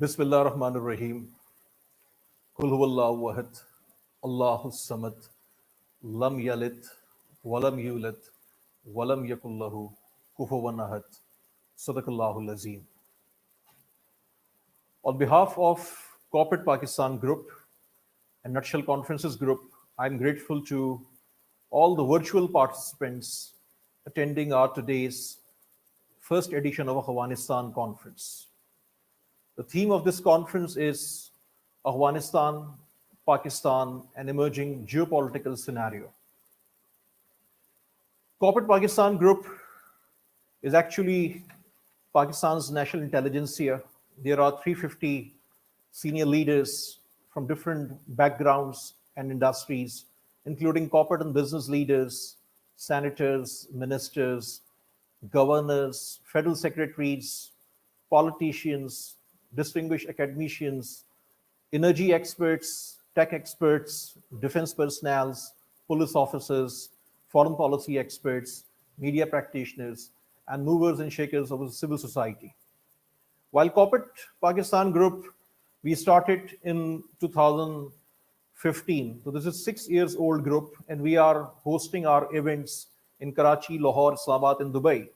Bismillah ar-Rahman ar-Rahim. Kul huwallahu ahad. Allahu samad. Lam yalid. Walam yulad. Walam yakullahu kufuwan ahad. Sadaqallahu azim. On behalf of Corporate Pakistan Group and Nutshell Conferences Group, I'm grateful to all the virtual participants attending our today's first edition of Afghanistan Conference. The theme of this conference is Afghanistan, Pakistan, an emerging geopolitical scenario. Corporate Pakistan Group is actually Pakistan's national intelligentsia. There are 350 senior leaders from different backgrounds and industries, including corporate and business leaders, senators, ministers, governors, federal secretaries, politicians, distinguished academicians, energy experts, tech experts, defense personnels, police officers, foreign policy experts, media practitioners, and movers and shakers of civil society. While Corporate Pakistan Group, we started in 2015. So this is 6 years old group, and we are hosting our events in Karachi, Lahore, Islamabad, and Dubai.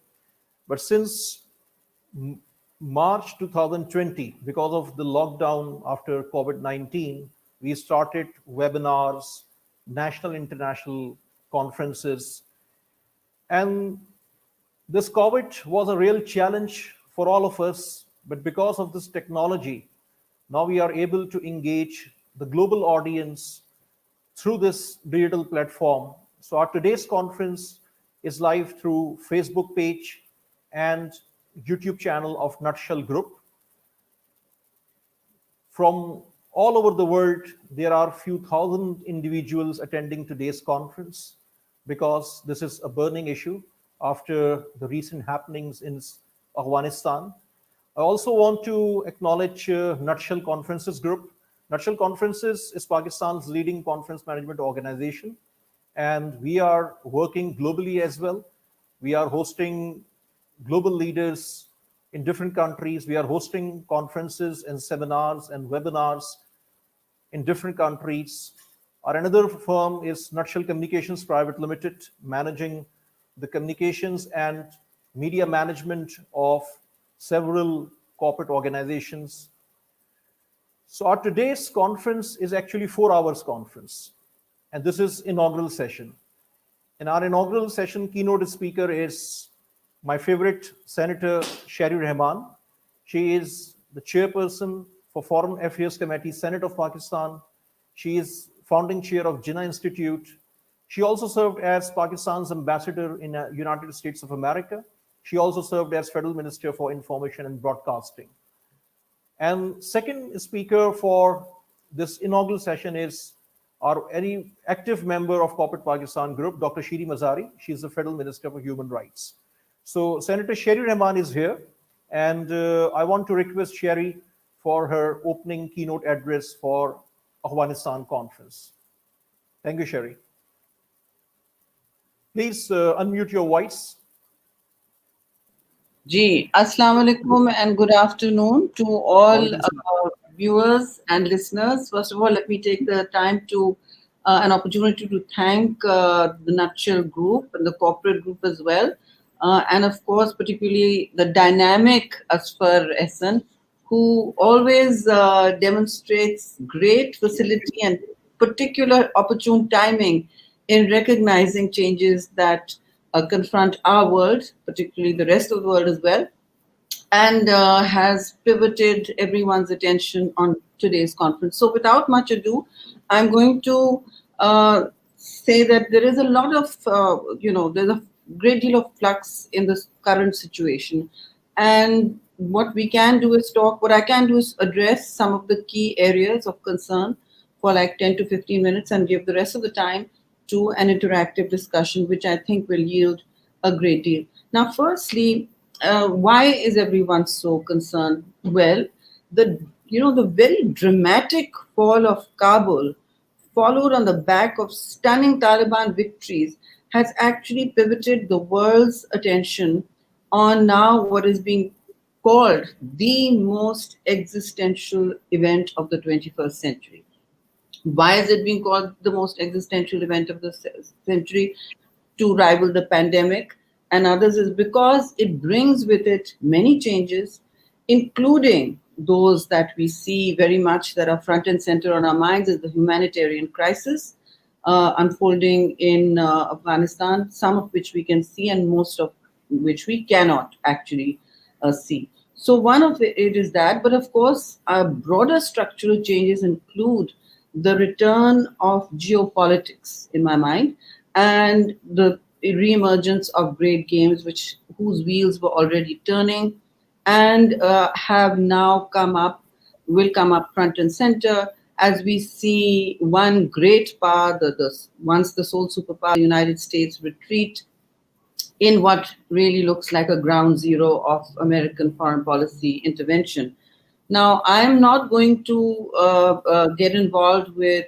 But since March 2020, because of the lockdown after COVID-19, we started webinars, national, international conferences. And this COVID was a real challenge for all of us. But because of this technology, now we are able to engage the global audience through this digital platform. So our today's conference is live through Facebook page and YouTube channel of Nutshell Group. From all over the world, there are a few thousand individuals attending today's conference because this is a burning issue after the recent happenings in Afghanistan. I also want to acknowledge Nutshell Conferences Group. Nutshell Conferences is Pakistan's leading conference management organization, and we are working globally as well. We are hosting global leaders in different countries. We are hosting conferences and seminars and webinars in different countries. Our another firm is Nutshell Communications Private Limited, managing the communications and media management of several corporate organizations. So our today's conference is actually 4 hours conference, and this is inaugural session. In our inaugural session, keynote speaker is my favorite Senator Sherry Rahman. She is the chairperson for Foreign Affairs Committee, Senate of Pakistan. She is founding chair of Jinnah Institute. She also served as Pakistan's ambassador in the United States of America. She also served as Federal Minister for Information and Broadcasting. And second speaker for this inaugural session is our very active member of Corporate Pakistan Group, Dr. Shiri Mazari. She is the Federal Minister for Human Rights. So Senator Sherry Rahman is here, and I want to request Sherry for her opening keynote address for Afghanistan Conference. Thank you, Sherry. Please unmute your voice. Ji, Assalamu alaikum and good afternoon to all viewers and listeners. First of all, let me take the time to an opportunity to thank the Nutshell Group and the corporate group as well. And of course, particularly the dynamic Asfar Ehsan, who always demonstrates great facility and particular opportune timing in recognizing changes that confront our world, particularly the rest of the world as well, and has pivoted everyone's attention on today's conference. So without much ado, I'm going to say that there is a lot of, there's a great deal of flux in this current situation. And what we can do is what I can do is address some of the key areas of concern for like 10 to 15 minutes and give the rest of the time to an interactive discussion, which I think will yield a great deal. Now, firstly, why is everyone so concerned? Well, the very dramatic fall of Kabul, followed on the back of stunning Taliban victories, has actually pivoted the world's attention on now what is being called the most existential event of the 21st century. Why is it being called the most existential event of the century? To rival the pandemic and others is because it brings with it many changes, including those that we see very much that are front and center on our minds is the humanitarian crisis unfolding in Afghanistan, some of which we can see and most of which we cannot actually see. So one of it is that, but of course, broader structural changes include the return of geopolitics, in my mind, and the reemergence of great games, which whose wheels were already turning, and have now will come up front and center as we see one great power, once the sole superpower, the United States, retreat in what really looks like a ground zero of American foreign policy intervention. Now, I am not going to get involved with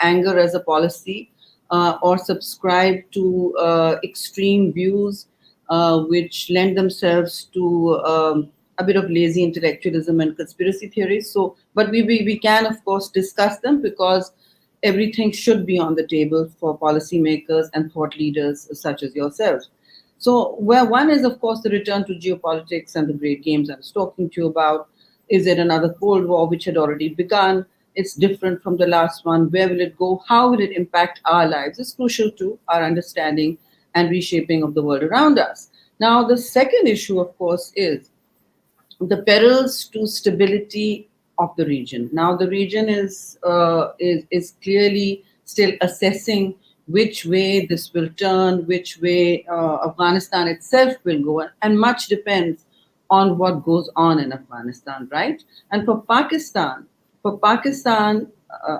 anger as a policy or subscribe to extreme views which lend themselves to a bit of lazy intellectualism and conspiracy theories. So, but we can, of course, discuss them because everything should be on the table for policymakers and thought leaders such as yourselves. So, where one is, of course, the return to geopolitics and the great games I was talking to you about. Is it another Cold War which had already begun? It's different from the last one. Where will it go? How will it impact our lives? It's crucial to our understanding and reshaping of the world around us. Now, the second issue, of course, is the perils to stability of the region. Now, the region is clearly still assessing which way this will turn, which way Afghanistan itself will go, and much depends on what goes on in Afghanistan, right? And for Pakistan,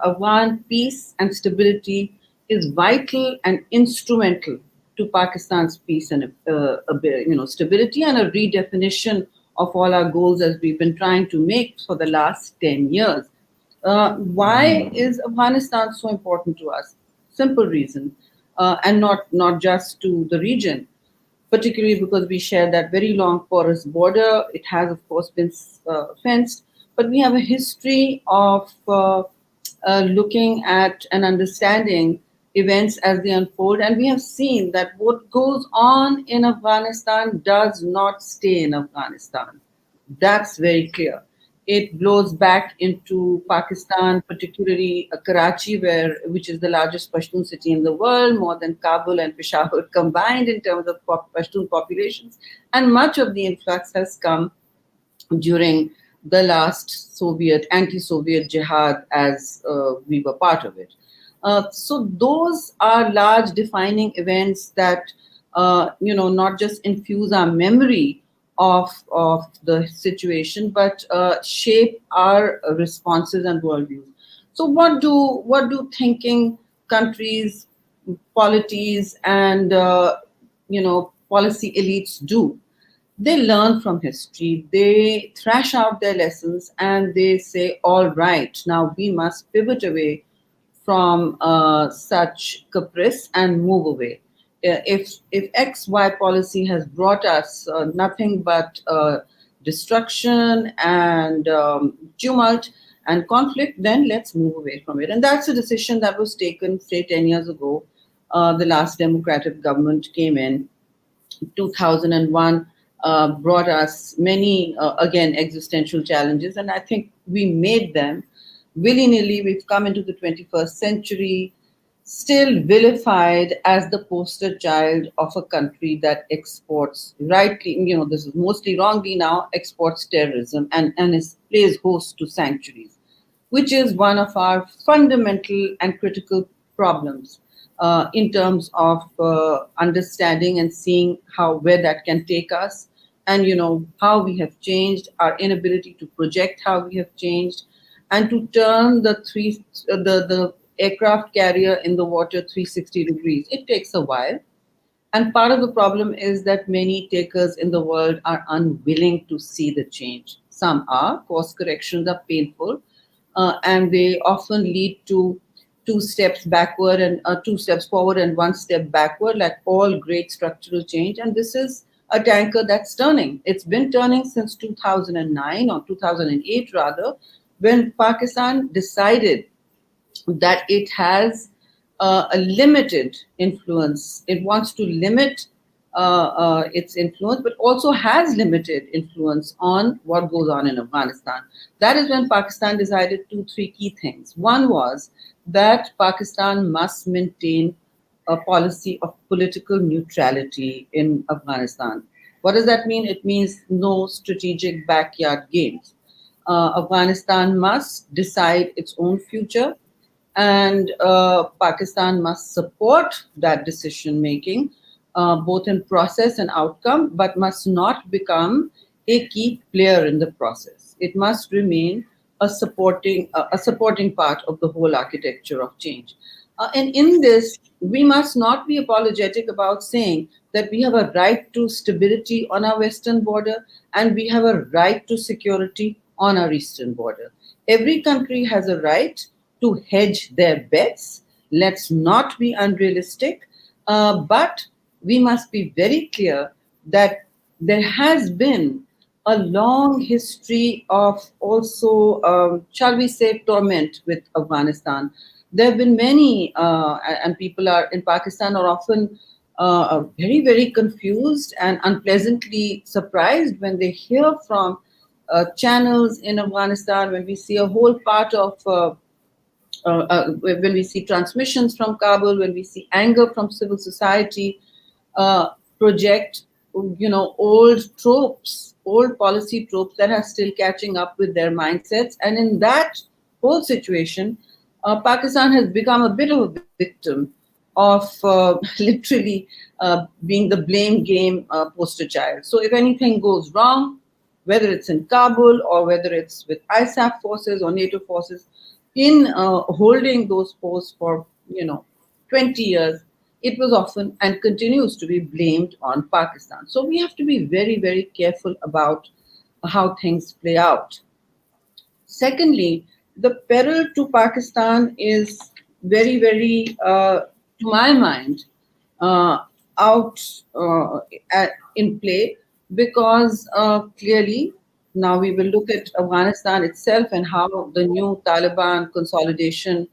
Afghan peace and stability is vital and instrumental to Pakistan's peace and stability and a redefinition of all our goals as we've been trying to make for the last 10 years. Why is Afghanistan so important to us? Simple reason, and not just to the region, particularly because we share that very long porous border. It has, of course, been fenced, but we have a history of looking at and understanding events as they unfold. And we have seen that what goes on in Afghanistan does not stay in Afghanistan. That's very clear. It blows back into Pakistan, particularly Karachi, which is the largest Pashtun city in the world, more than Kabul and Peshawar combined in terms of Pashtun populations. And much of the influx has come during the last anti-Soviet jihad as we were part of it. So those are large defining events that, not just infuse our memory of the situation, but shape our responses and worldviews. So what do thinking countries, polities, and policy elites do? They learn from history, they thrash out their lessons, and they say, all right, now we must pivot away from such caprice and move away. If XY policy has brought us nothing but destruction and tumult and conflict, then let's move away from it. And that's a decision that was taken, say, 10 years ago. The last democratic government came in 2001, brought us many, again, existential challenges, and I think we made them. Willy-nilly, we've come into the 21st century, still vilified as the poster child of a country that exports, rightly, this is mostly wrongly now, exports terrorism and plays host to sanctuaries, which is one of our fundamental and critical problems in terms of understanding and seeing where that can take us, and how we have changed, our inability to project how we have changed, and to turn the aircraft carrier in the water 360 degrees. It takes a while. And part of the problem is that many takers in the world are unwilling to see the change. Some are. Course corrections are painful, and they often lead to 2 steps backward and 2 steps forward and 1 step backward, like all great structural change. And this is a tanker that's turning. It's been turning since 2009 or 2008 rather, when Pakistan decided that it has a limited influence. It wants to limit its influence, but also has limited influence on what goes on in Afghanistan. That is when Pakistan decided two, three key things. One was that Pakistan must maintain a policy of political neutrality in Afghanistan. What does that mean? It means no strategic backyard games. Afghanistan must decide its own future, and Pakistan must support that decision making, both in process and outcome, but must not become a key player in the process. It must remain a supporting part of the whole architecture of change. And in this, we must not be apologetic about saying that we have a right to stability on our western border and we have a right to security on our eastern border. Every country has a right to hedge their bets. Let's not be unrealistic, but we must be very clear that there has been a long history of also, shall we say, torment with Afghanistan. There have been many, and people are in Pakistan are often very, very confused and unpleasantly surprised when they hear from channels in Afghanistan, when we see a whole part of when we see transmissions from Kabul, when we see anger from civil society, project, old tropes, old policy tropes that are still catching up with their mindsets. And in that whole situation, Pakistan has become a bit of a victim of literally being the blame game poster child. So if anything goes wrong, whether it's in Kabul or whether it's with ISAF forces or NATO forces, in holding those posts for 20 years, it was often and continues to be blamed on Pakistan. So we have to be very, very careful about how things play out. Secondly, the peril to Pakistan is very, very, to my mind, out in play, because clearly now we will look at Afghanistan itself and how the new Taliban consolidation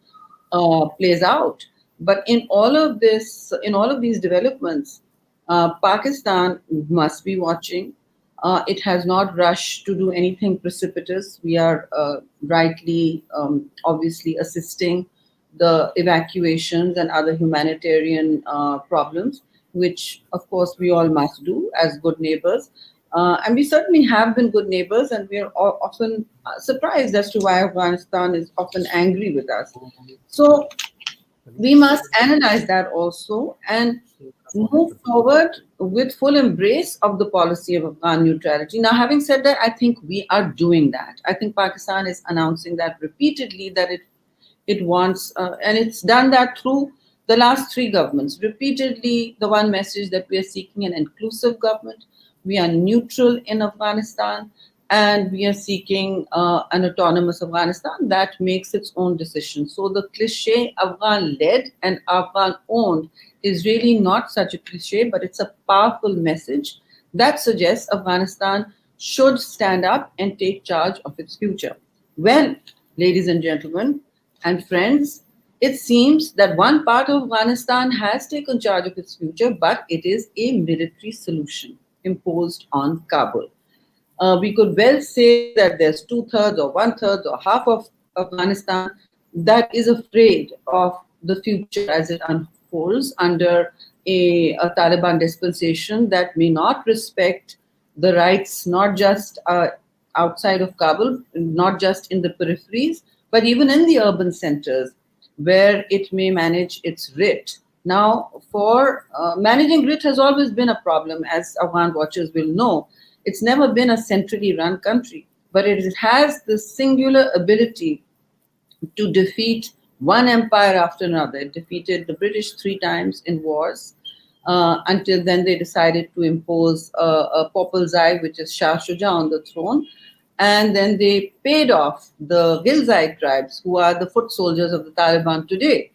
plays out. But in all of this, in all of these developments, Pakistan must be watching. It has not rushed to do anything precipitous. We are rightly, obviously, assisting the evacuations and other humanitarian problems, which, of course, we all must do as good neighbors. And we certainly have been good neighbors, and we are often surprised as to why Afghanistan is often angry with us. So we must analyze that also and move forward with full embrace of the policy of Afghan neutrality. Now, having said that, I think we are doing that. I think Pakistan is announcing that repeatedly, that it wants, and it's done that through the last three governments. Repeatedly, the one message that we are seeking an inclusive government, we are neutral in Afghanistan, and we are seeking an autonomous Afghanistan that makes its own decisions. So the cliche Afghan-led and Afghan-owned is really not such a cliche, but it's a powerful message that suggests Afghanistan should stand up and take charge of its future. Well, ladies and gentlemen and friends, it seems that one part of Afghanistan has taken charge of its future, but it is a military solution imposed on Kabul. We could well say that there's 2/3 or 1/3 or half of Afghanistan that is afraid of the future as it unfolds under a Taliban dispensation that may not respect the rights, not just outside of Kabul, not just in the peripheries, but even in the urban centers where it may manage its writ. Now, for managing writ has always been a problem, as Afghan watchers will know. It's never been a centrally run country, but it has the singular ability to defeat one empire after another. It defeated the British 3 times in wars. Until then, they decided to impose a Popalzai, which is Shah Shuja, on the throne. And then they paid off the Ghilzai tribes, who are the foot soldiers of the Taliban today,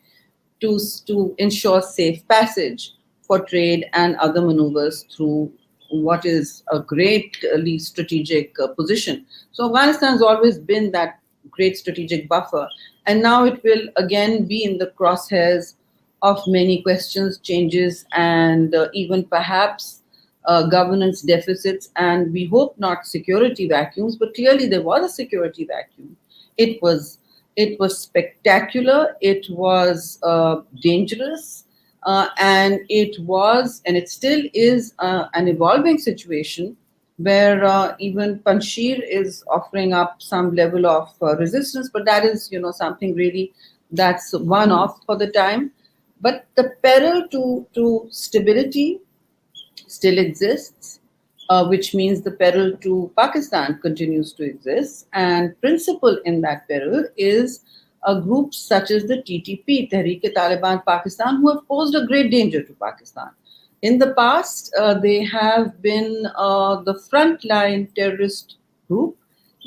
to ensure safe passage for trade and other maneuvers through what is a greatly strategic position. So Afghanistan has always been that great strategic buffer, and now it will again be in the crosshairs of many questions, changes, and even perhaps governance deficits, and we hope not security vacuums. But clearly, there was a security vacuum. It was it was spectacular. It was dangerous, and it was, and it still is, an evolving situation where even Panjshir is offering up some level of resistance, but that is, something really that's one off for the time. But the peril to stability still exists, which means the peril to Pakistan continues to exist. And principal in that peril is a group such as the TTP, Tehreek-e-Taliban Pakistan, who have posed a great danger to Pakistan. In the past, they have been the frontline terrorist group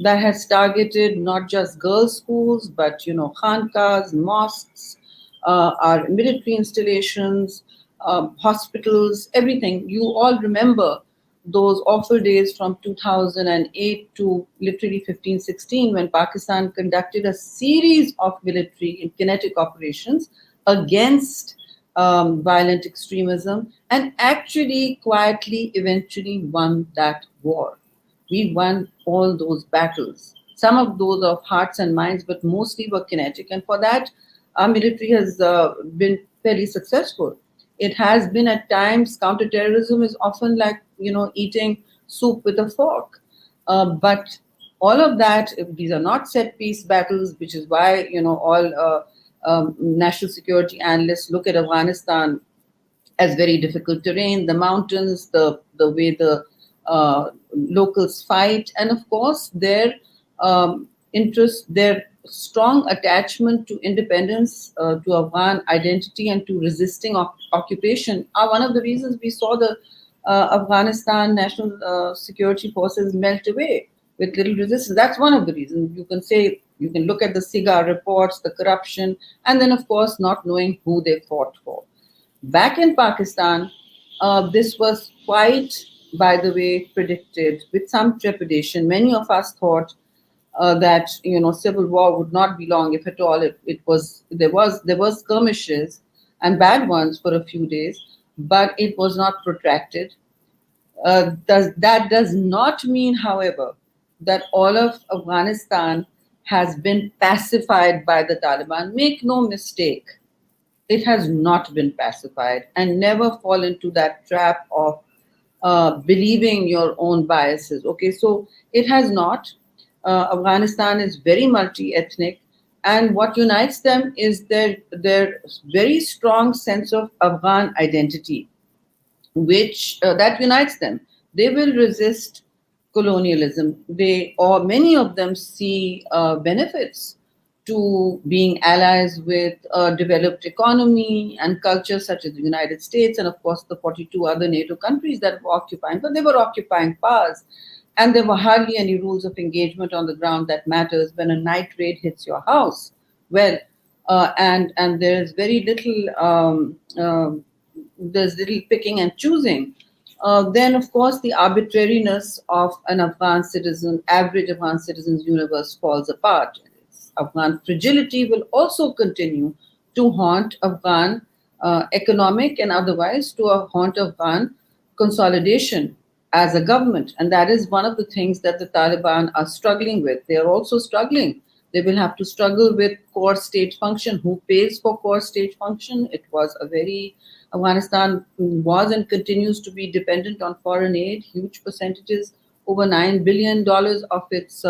that has targeted not just girls' schools, but khankas, mosques, our military installations, hospitals, everything. You all remember those awful days from 2008 to literally 15, 16, when Pakistan conducted a series of military and kinetic operations against violent extremism, and actually quietly eventually won that war. We won all those battles. Some of those of hearts and minds, but mostly were kinetic. And for that, our military has been fairly successful. It has been at times, counterterrorism is often like, eating soup with a fork. But all of that, these are not set piece battles, which is why, all national security analysts look at Afghanistan as very difficult terrain, the mountains, the way the locals fight, and of course their interest, their strong attachment to independence, to Afghan identity, and to resisting occupation are one of the reasons we saw the Afghanistan National Security Forces melt away with little resistance. That's one of the reasons. You can look at the SIGA reports, the corruption, and then of course not knowing who they fought for. Back in Pakistan, this was quite, by the way, predicted with some trepidation. Many of us thought that civil war would not be long, if at all. There was skirmishes and bad ones for a few days, but it was not protracted. That does not mean, however, that all of Afghanistan has been pacified by the Taliban. Make no mistake, it has not been pacified, and never fall into that trap of believing your own biases. Okay, so it has not. Afghanistan is very multi-ethnic, and what unites them is their very strong sense of Afghan identity, which that unites them. They will resist colonialism. Or many of them see benefits to being allies with a developed economy and culture such as the United States, and of course the 42 other NATO countries that were occupying, but they were occupying powers. And there were hardly any rules of engagement on the ground that matters when a night raid hits your house. Well, and there's very little, there's little picking and choosing. Then, of course, the arbitrariness of an Afghan citizen, average Afghan citizen's universe falls apart. Afghan fragility will also continue to haunt Afghan economic and otherwise, to haunt Afghan consolidation as a government. And that is one of the things that the Taliban are struggling with. They are also struggling. They will have to struggle with core state function. Who pays for core state function? Afghanistan was and continues to be dependent on foreign aid. Huge percentages, over $9 billion of its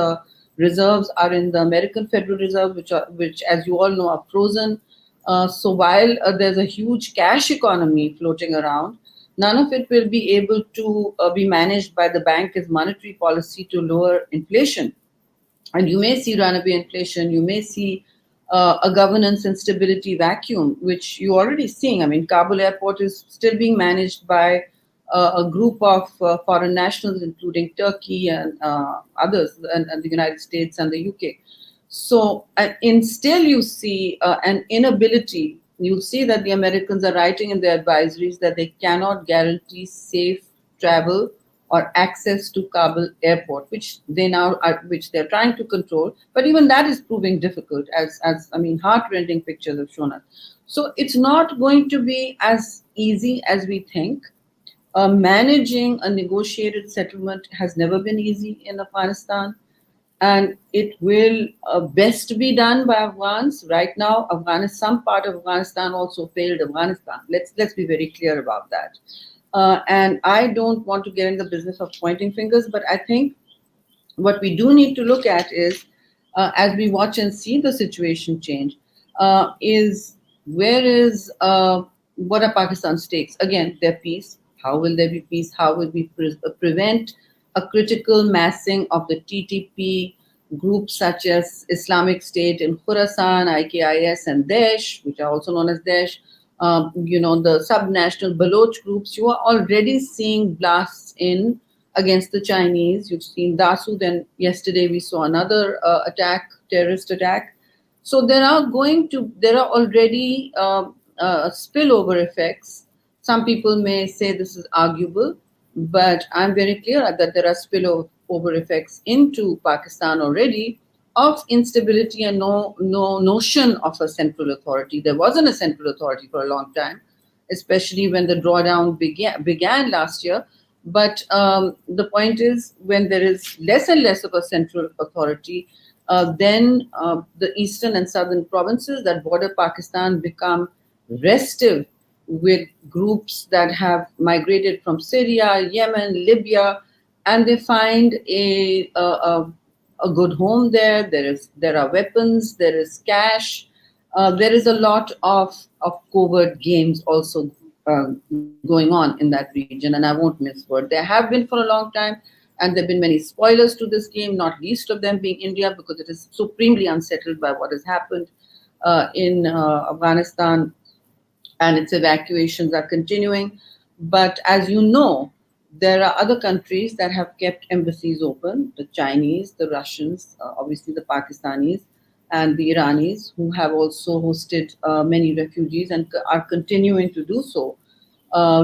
reserves are in the American Federal Reserve, which, as you all know, are frozen. So while there's a huge cash economy floating around, none of it will be able to be managed by the bank as monetary policy to lower inflation. And you may see runaway inflation, you may see a governance and stability vacuum, which you're already seeing. I mean, Kabul airport is still being managed by a group of foreign nationals, including Turkey and others, and the United States and the UK. So, still you see an inability. You'll see that the Americans are writing in their advisories that they cannot guarantee safe travel or access to Kabul airport, which they're trying to control. But even that is proving difficult, as I mean, heart-rending pictures have shown us. So it's not going to be as easy as we think. Managing a negotiated settlement has never been easy in Afghanistan, and it will best be done by Afghans. Right now, some part of Afghanistan also failed Afghanistan. Let's be very clear about that. And I don't want to get in the business of pointing fingers, but I think what we do need to look at is, as we watch and see the situation change, is where is what are Pakistan's stakes? Again, their peace. How will there be peace? How will we prevent a critical massing of the TTP groups such as Islamic State in Khorasan, IKIS, and Daesh, which are also known as Daesh? The subnational Baloch groups. You are already seeing blasts in against the Chinese. You've seen Dasu, then yesterday we saw another terrorist attack. So there are already spillover effects. Some people may say this is arguable, but I'm very clear that there are spillover effects into Pakistan already of instability and no notion of a central authority. There wasn't a central authority for a long time, especially when the drawdown began last year. But the point is, when there is less and less of a central authority, then the eastern and southern provinces that border Pakistan become restive with groups that have migrated from Syria, Yemen, Libya, and they find a good home there. There are weapons, there is cash, there is a lot of covert games also going on in that region, and I won't mince words. There have been for a long time, and there have been many spoilers to this game, not least of them being India, because it is supremely unsettled by what has happened in Afghanistan, and its evacuations are continuing. But as you know, there are other countries that have kept embassies open: the Chinese, the Russians, obviously the Pakistanis, and the Iranis, who have also hosted many refugees and are continuing to do so.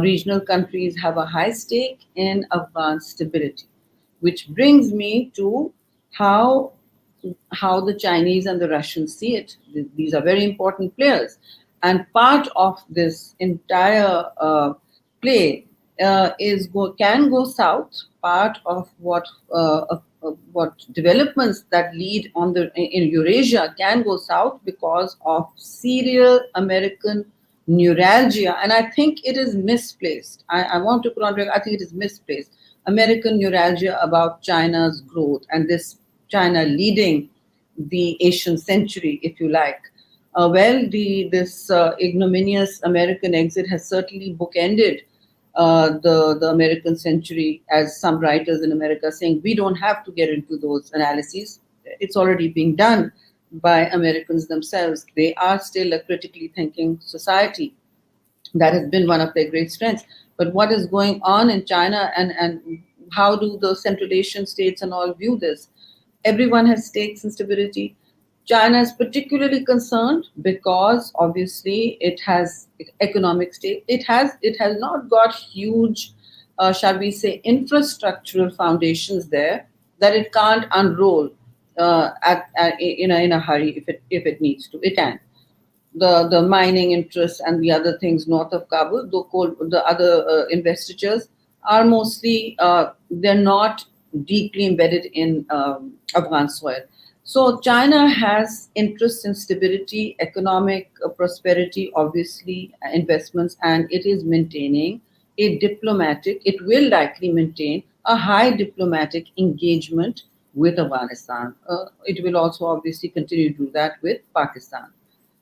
Regional countries have a high stake in Afghan stability, which brings me to how the Chinese and the Russians see it. These are very important players, and part of this entire play can go south. Part of what developments that lead in Eurasia can go south because of serial American neuralgia, and I think it is misplaced. I want to put on record, I think it is misplaced. American neuralgia about China's growth and this China leading the Asian century, if you like. This ignominious American exit has certainly bookended the American century, as some writers in America are saying. We don't have to get into those analyses. It's already being done by Americans themselves. They are still a critically thinking society. That has been one of their great strengths. But what is going on in China, and how do the Central Asian states and all view this? Everyone has stakes in stability. China is particularly concerned because obviously it has economic stake. It has not got huge, shall we say, infrastructural foundations there that it can't unroll in a hurry if it needs to. It can. The mining interests and the other things north of Kabul, the other investitures are mostly they're not deeply embedded in Afghan soil. So China has interests in stability, economic prosperity, obviously investments, and it is maintaining it will likely maintain a high diplomatic engagement with Afghanistan. It will also obviously continue to do that with Pakistan.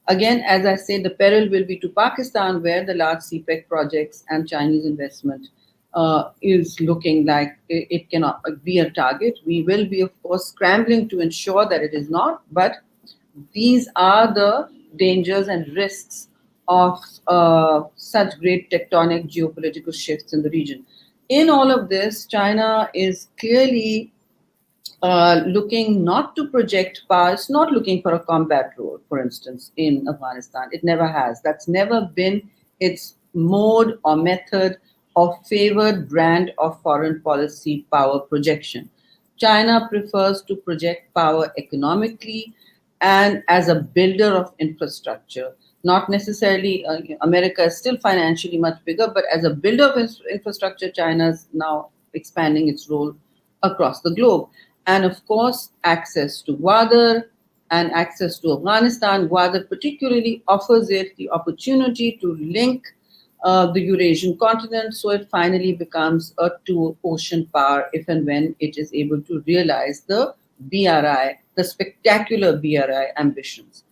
Again, as I say, the peril will be to Pakistan, where the large CPEC projects and Chinese investment is looking like it cannot be a target. We will be, of course, scrambling to ensure that it is not, but these are the dangers and risks of such great tectonic geopolitical shifts in the region. In all of this, China is clearly looking not to project power. It's not looking for a combat role, for instance, in Afghanistan. It never has. That's never been its mode or method or favored brand of foreign policy power projection. China prefers to project power economically and as a builder of infrastructure. Not necessarily, America is still financially much bigger, but as a builder of infrastructure, China is now expanding its role across the globe. And of course, access to water and access to Afghanistan, water particularly offers it the opportunity to link the Eurasian continent, so it finally becomes a two ocean power if and when it is able to realize the BRI, the spectacular BRI ambitions,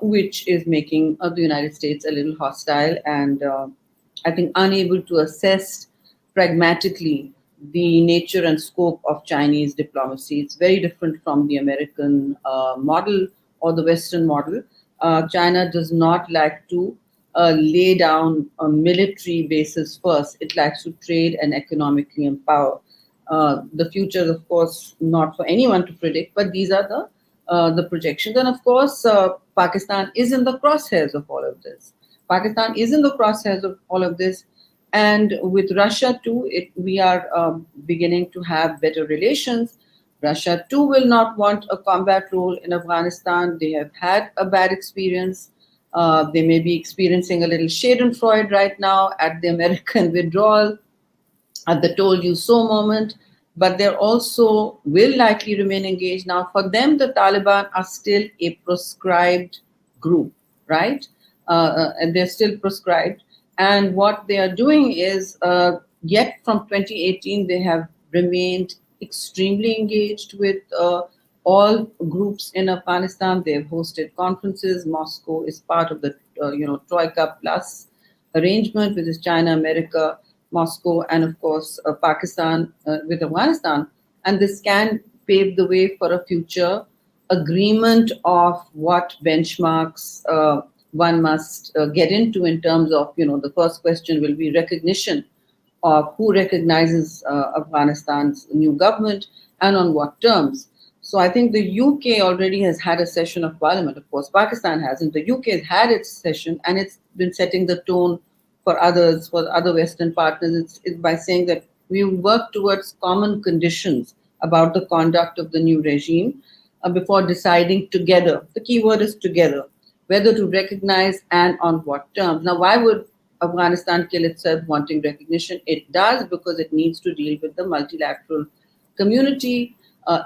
which is making the United States a little hostile and I think unable to assess pragmatically the nature and scope of Chinese diplomacy. It's very different from the American model or the Western model. China does not like to lay down a military basis first. It likes to trade and economically empower. The future, of course, not for anyone to predict, but these are the projections. And of course, Pakistan is in the crosshairs of all of this. Pakistan is in the crosshairs of all of this. And with Russia too, we are beginning to have better relations. Russia too will not want a combat role in Afghanistan. They have had a bad experience. They may be experiencing a little Schadenfreude right now at the American withdrawal, at the told you so moment, but they also will likely remain engaged. Now, for them, the Taliban are still a proscribed group, right? And they're still proscribed. And what they are doing is, yet from 2018, they have remained extremely engaged with all groups in Afghanistan. They have hosted conferences. Moscow is part of the Troika Plus arrangement, which is China, America, Moscow, and of course Pakistan with Afghanistan. And this can pave the way for a future agreement of what benchmarks one must get into in terms of, the first question will be recognition of who recognizes Afghanistan's new government and on what terms. So I think the UK already has had a session of parliament. Of course, Pakistan hasn't. The UK has had its session and it's been setting the tone for others, for other Western partners. It's by saying that we will work towards common conditions about the conduct of the new regime before deciding together. The key word is together, whether to recognize and on what terms. Now, why would Afghanistan kill itself wanting recognition? It does because it needs to deal with the multilateral community,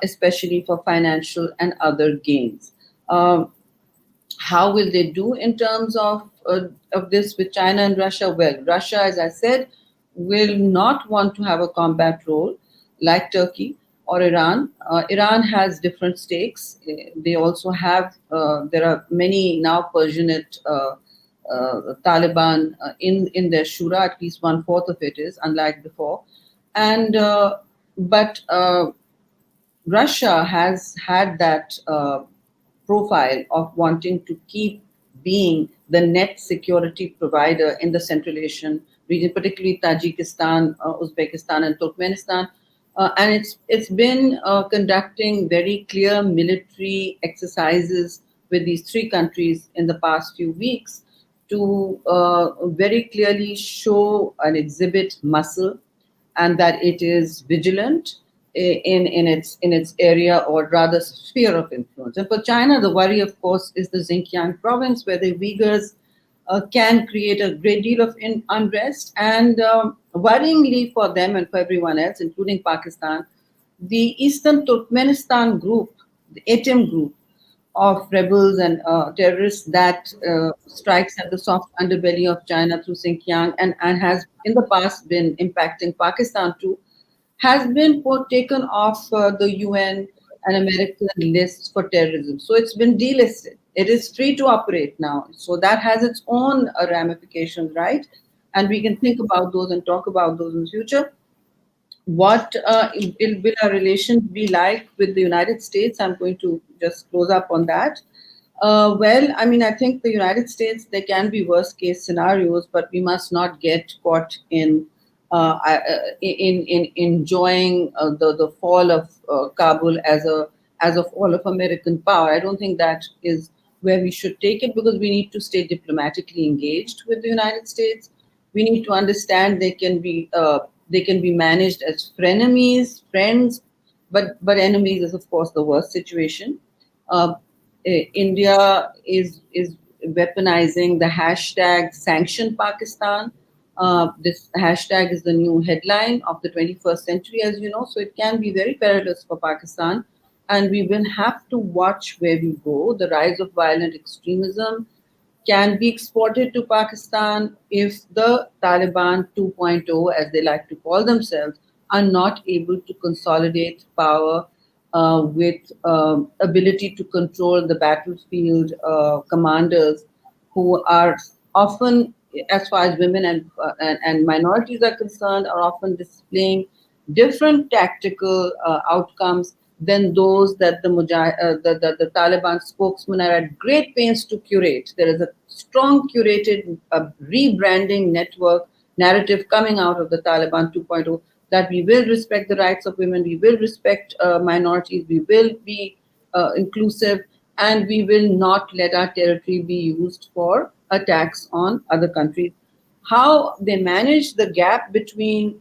especially for financial and other gains. How will they do in terms of this with China and Russia? Well, Russia, as I said, will not want to have a combat role like Turkey or Iran. Iran has different stakes. They also have, there are many now Persianate Taliban in their shura, at least 1/4 of it is, unlike before. And but Russia has had that profile of wanting to keep being the net security provider in the Central Asian region, particularly Tajikistan, Uzbekistan, and Turkmenistan. And it's been conducting very clear military exercises with these three countries in the past few weeks to very clearly show and exhibit muscle and that it is vigilant in its area, or rather sphere of influence. And for China, the worry, of course, is the Xinjiang province, where the Uyghurs can create a great deal of unrest. And worryingly for them and for everyone else, including Pakistan, the Eastern Turkmenistan group, the ATEM group of rebels and terrorists that strikes at the soft underbelly of China through Xinjiang and has in the past been impacting Pakistan too, has been taken off the UN and American lists for terrorism. So it's been delisted. It is free to operate now. So that has its own ramifications, right? And we can think about those and talk about those in the future. What will our relation be like with the United States? I'm going to just close up on that. Well, I mean, I think the United States, there can be worst case scenarios, but we must not get caught in enjoying the fall of Kabul as a fall of American power. I don't think that is where we should take it, because we need to stay diplomatically engaged with the United States. We need to understand they can be managed as frenemies, friends, but enemies is of course the worst situation. Uh, India is weaponizing the hashtag sanction Pakistan. This hashtag is the new headline of the 21st century, as you know, so it can be very perilous for Pakistan. And we will have to watch where we go. The rise of violent extremism can be exported to Pakistan if the Taliban 2.0, as they like to call themselves, are not able to consolidate power with ability to control the battlefield commanders who are often, as far as women and minorities are concerned, are often displaying different tactical outcomes than those that the Taliban spokesmen are at great pains to curate. There is a strong curated rebranding network narrative coming out of the Taliban 2.0 that we will respect the rights of women, we will respect minorities, we will be inclusive, and we will not let our territory be used for attacks on other countries. How they manage the gap between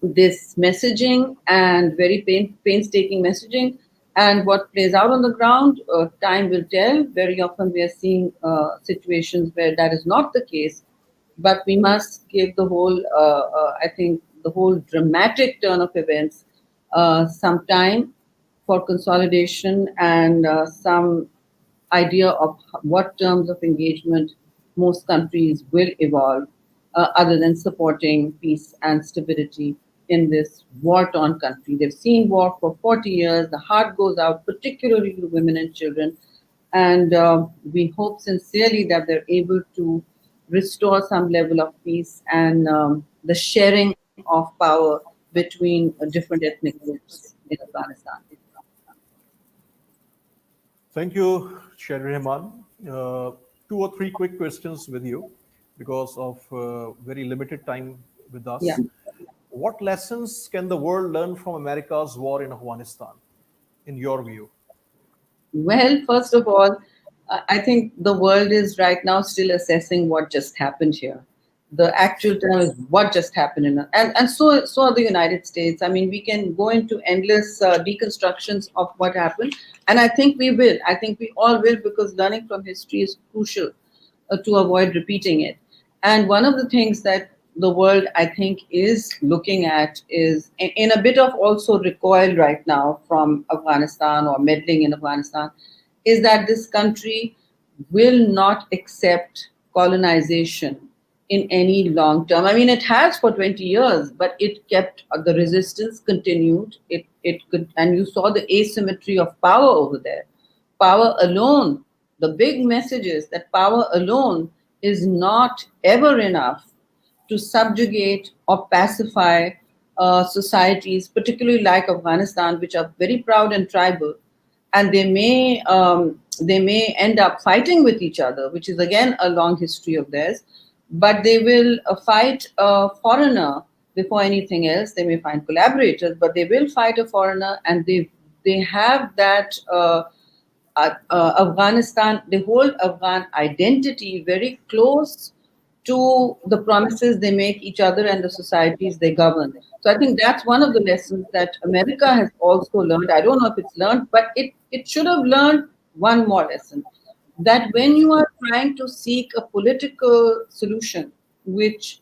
this messaging and very painstaking messaging and what plays out on the ground, time will tell. Very often we are seeing situations where that is not the case, but we must give the whole, I think, the whole dramatic turn of events some time for consolidation and some idea of what terms of engagement most countries will evolve, other than supporting peace and stability in this war-torn country. They've seen war for 40 years. The heart goes out, particularly to women and children. And we hope sincerely that they're able to restore some level of peace and the sharing of power between different ethnic groups in Afghanistan. Thank you, Sherry Rahman. Two or three quick questions with you because of very limited time with Yeah. us. What lessons can the world learn from America's war in Afghanistan, in your view? Well, first of all, I think the world is right now still assessing what just happened here. The actual term is what just happened, and so are the United States. I mean, we can go into endless deconstructions of what happened, and I think we will. I think we all will because learning from history is crucial to avoid repeating it. And one of the things that the world, I think, is looking at is in a bit of also recoil right now from Afghanistan or meddling in Afghanistan, is that this country will not accept colonization in any long term. I mean, it has for 20 years, but it kept the resistance continued. It could, and you saw the asymmetry of power over there. Power alone, the big message is that power alone is not ever enough to subjugate or pacify societies, particularly like Afghanistan, which are very proud and tribal, and they may end up fighting with each other, which is again a long history of theirs. But they will fight a foreigner before anything else. They may find collaborators, but they will fight a foreigner, and they have that. Afghanistan, the whole Afghan identity very close to the promises they make each other and the societies they govern. So I think that's one of the lessons that America has also learned. I don't know if it's learned, but it should have learned one more lesson, that when you are trying to seek a political solution, which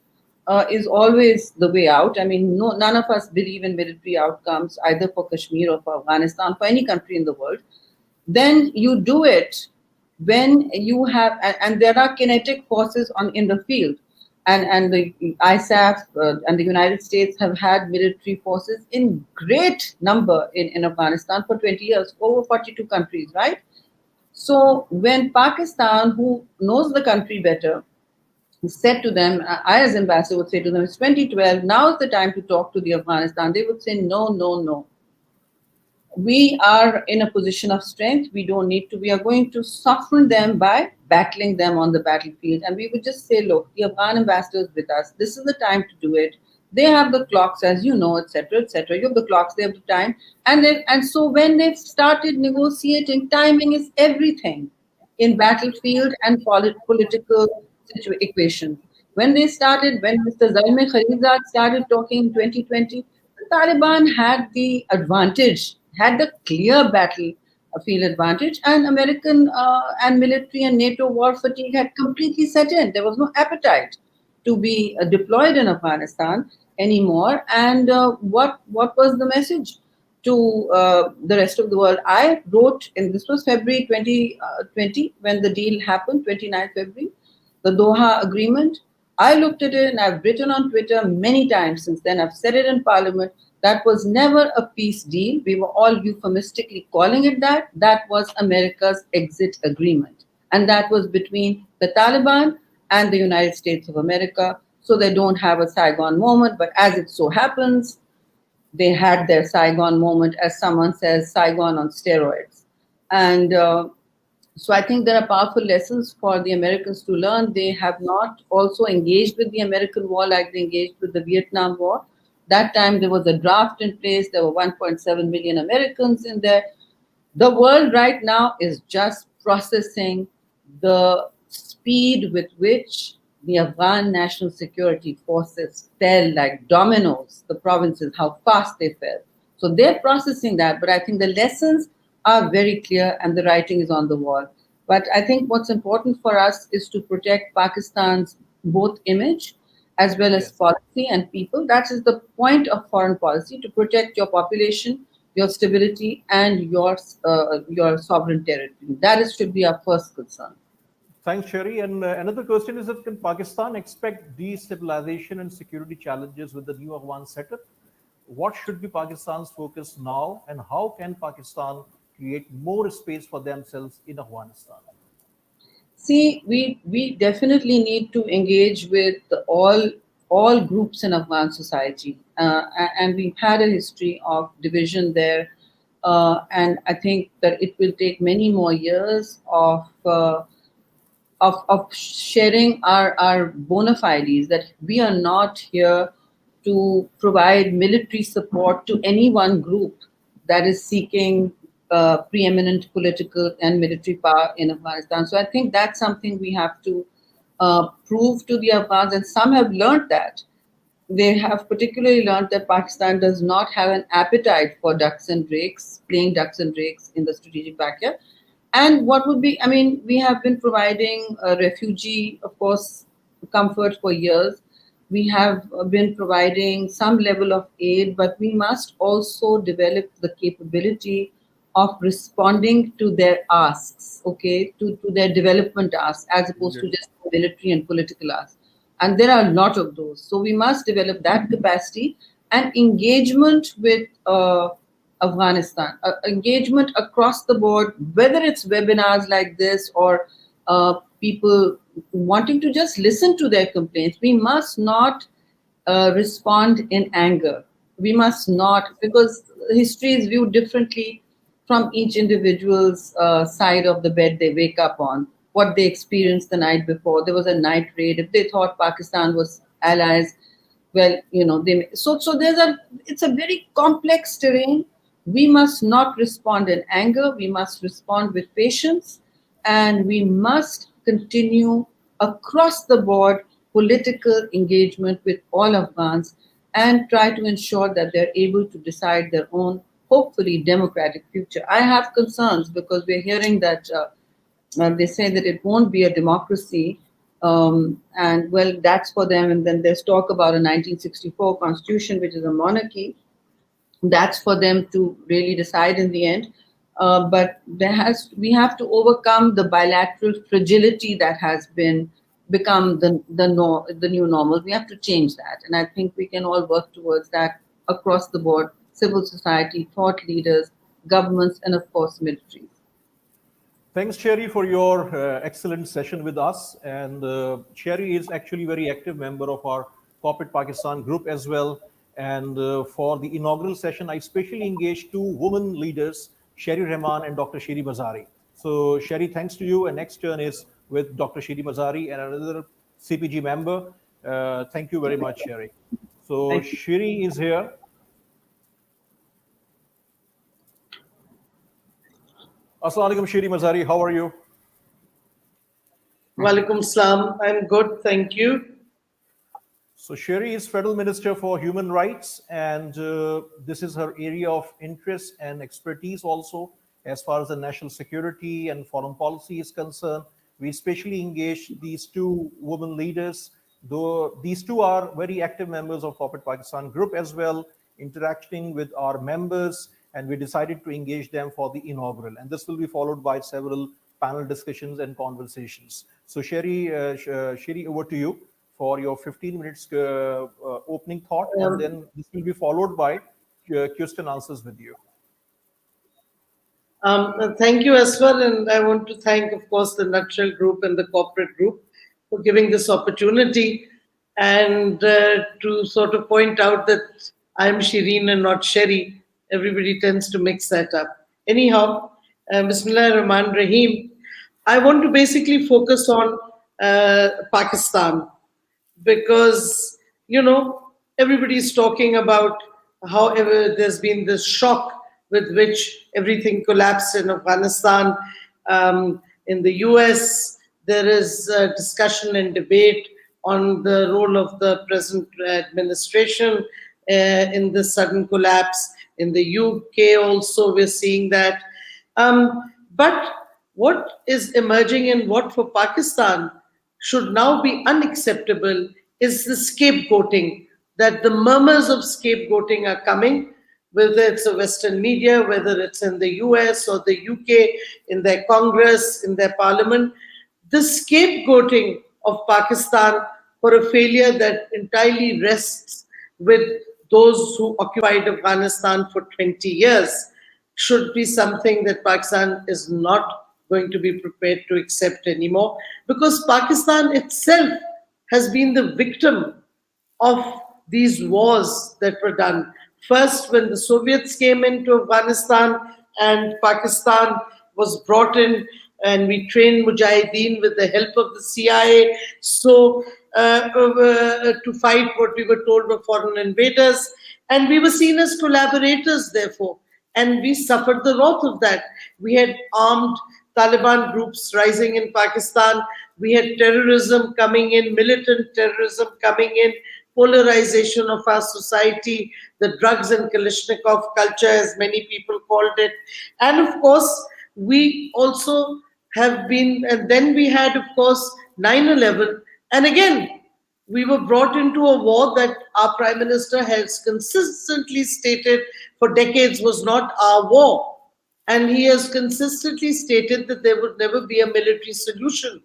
is always the way out. I mean, no, none of us believe in military outcomes either for Kashmir or for Afghanistan, for any country in the world. Then you do it when you have, and there are kinetic forces on in the field, and the ISAF and the United States have had military forces in great number in Afghanistan for 20 years, over 42 countries, right? So when Pakistan, who knows the country better, said to them, I as ambassador would say to them, it's 2012, now is the time to talk to the Afghanistan. They would say, no, no, no. We are in a position of strength. We don't need to. We are going to soften them by battling them on the battlefield. And we would just say, look, the Afghan ambassador is with us. This is the time to do it. They have the clocks, as you know, etc., etc. You have the clocks, they have the time. And so when they've started negotiating, timing is everything in battlefield and political equations. When Mr. Zalmay Khalilzad started talking in 2020, the Taliban had the advantage, had the clear field advantage, and American and military and NATO war fatigue had completely set in. There was no appetite to be deployed in Afghanistan anymore. And what was the message to the rest of the world? I wrote, and this was February 2020 when the deal happened, 29th February, the Doha Agreement. I looked at it and I've written on Twitter many times since then. I've said it in Parliament. That was never a peace deal. We were all euphemistically calling it that. That was America's exit agreement. And that was between the Taliban and the United States of America. So they don't have a Saigon moment. But as it so happens, they had their Saigon moment, as someone says, Saigon on steroids. And so I think there are powerful lessons for the Americans to learn. They have not also engaged with the American war like they engaged with the Vietnam War. That time there was a draft in place. There were 1.7 million Americans in there. The world right now is just processing the speed with which the Afghan National Security Forces fell like dominoes, the provinces, how fast they fell. So they're processing that, but I think the lessons are very clear and the writing is on the wall. But I think what's important for us is to protect Pakistan's both image as well as policy and people. That is the point of foreign policy, to protect your population, your stability, and your sovereign territory. Should be our first concern. Thanks, Sherry. And another question is that can Pakistan expect destabilization and security challenges with the new Afghan setup? What should be Pakistan's focus now, and how can Pakistan create more space for themselves in Afghanistan? See, we definitely need to engage with all groups in Afghan society, and we've had a history of division there, and I think that it will take many more years of sharing our bona fides, that we are not here to provide military support to any one group that is seeking preeminent political and military power in Afghanistan. So I think that's something we have to prove to the Afghans, and some have learned that. They have particularly learned that Pakistan does not have an appetite for ducks and drakes, playing ducks and drakes in the strategic backyard. And what would be, I mean, we have been providing refugee, of course, comfort for years. We have been providing some level of aid, but we must also develop the capability of responding to their asks, okay, to their development asks, as opposed to just military and political asks. And there are a lot of those. So we must develop that capacity and engagement with Afghanistan, engagement across the board, whether it's webinars like this or people wanting to just listen to their complaints. We must not respond in anger. We must not, because history is viewed differently from each individual's side of the bed they wake up on, what they experienced the night before. There was a night raid. If they thought Pakistan was allies, well, so it's a very complex terrain. We must not respond in anger. We must respond with patience, and we must continue across the board political engagement with all Afghans and try to ensure that they're able to decide their own, hopefully, democratic future. I have concerns because we're hearing that they say that it won't be a democracy, and well, that's for them. And then there's talk about a 1964 constitution, which is a monarchy. That's for them to really decide in the end. But we have to overcome the bilateral fragility that has become the new normal. We have to change that, and I think we can all work towards that across the board: civil society, thought leaders, governments, and of course, militaries. Thanks, Sherry, for your excellent session with us. And Sherry is actually a very active member of our Corporate Pakistan group as well. And for the inaugural session, I specially engaged two women leaders, Sherry Rahman and Dr. Shiri Mazari. So, Sherry, thanks to you. And next turn is with Dr. Shiri Mazari and another CPG member. Thank you very much, Sherry. So, Shiri is here. Assalamu alaikum, Shiri Mazari. How are you? Walaikum salam. I'm good, thank you. So Sherry is Federal Minister for Human Rights, and this is her area of interest and expertise also as far as the national security and foreign policy is concerned. We especially engaged these two women leaders, though these two are very active members of Corporate Pakistan Group as well, interacting with our members, and we decided to engage them for the inaugural. And this will be followed by several panel discussions and conversations. So Sherry, over to you for your 15 minutes opening thought, and then this will be followed by question answers with you. Thank you, Aswar, and I want to thank, of course, the Nutshell Group and the corporate group for giving this opportunity, and to sort of point out that I'm Shireen and not Sherry. Everybody tends to mix that up. Anyhow, Bismillah ar-Rahman Rahim. I want to basically focus on Pakistan, because, you know, everybody's talking about how there's been this shock with which everything collapsed in Afghanistan. In the US, there is discussion and debate on the role of the present administration in this sudden collapse. In the UK also, we're seeing that. But what is emerging and what for Pakistan should now be unacceptable is the scapegoating, that the murmurs of scapegoating are coming, whether it's the Western media, whether it's in the US or the UK, in their Congress, in their parliament. The scapegoating of Pakistan for a failure that entirely rests with those who occupied Afghanistan for 20 years should be something that Pakistan is not going to be prepared to accept anymore, because Pakistan itself has been the victim of these wars that were done. First, when the Soviets came into Afghanistan and Pakistan was brought in, and we trained Mujahideen with the help of the CIA, so to fight what we were told were foreign invaders, and we were seen as collaborators, therefore, and we suffered the wrath of that. We had armed Taliban groups rising in Pakistan. We had terrorism coming in, militant terrorism coming in, polarization of our society, the drugs and Kalashnikov culture, as many people called it. And of course, we also have been, and then we had, of course, 9/11. And again, we were brought into a war that our Prime Minister has consistently stated for decades was not our war. And he has consistently stated that there would never be a military solution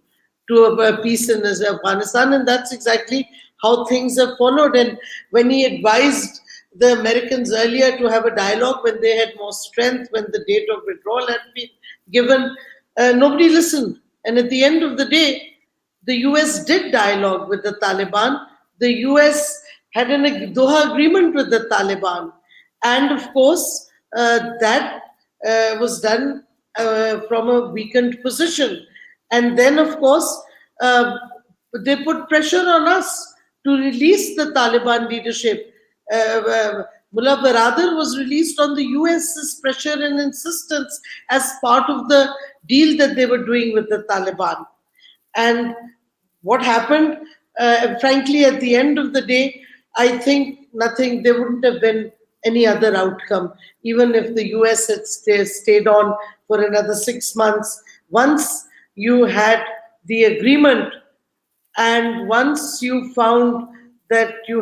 to a peace in Afghanistan, and that's exactly how things have followed. And when he advised the Americans earlier to have a dialogue when they had more strength, when the date of withdrawal had been given, nobody listened. And at the end of the day, the US did dialogue with the Taliban. The US had a Doha agreement with the Taliban. And of course, that was done from a weakened position. And then, of course, they put pressure on us to release the Taliban leadership. Mullah Baradar was released on the US's pressure and insistence as part of the deal that they were doing with the Taliban. And what happened, frankly, at the end of the day, I think there wouldn't have been any other outcome, even if the US had stayed on for another 6 months. Once you had the agreement, and once you found that you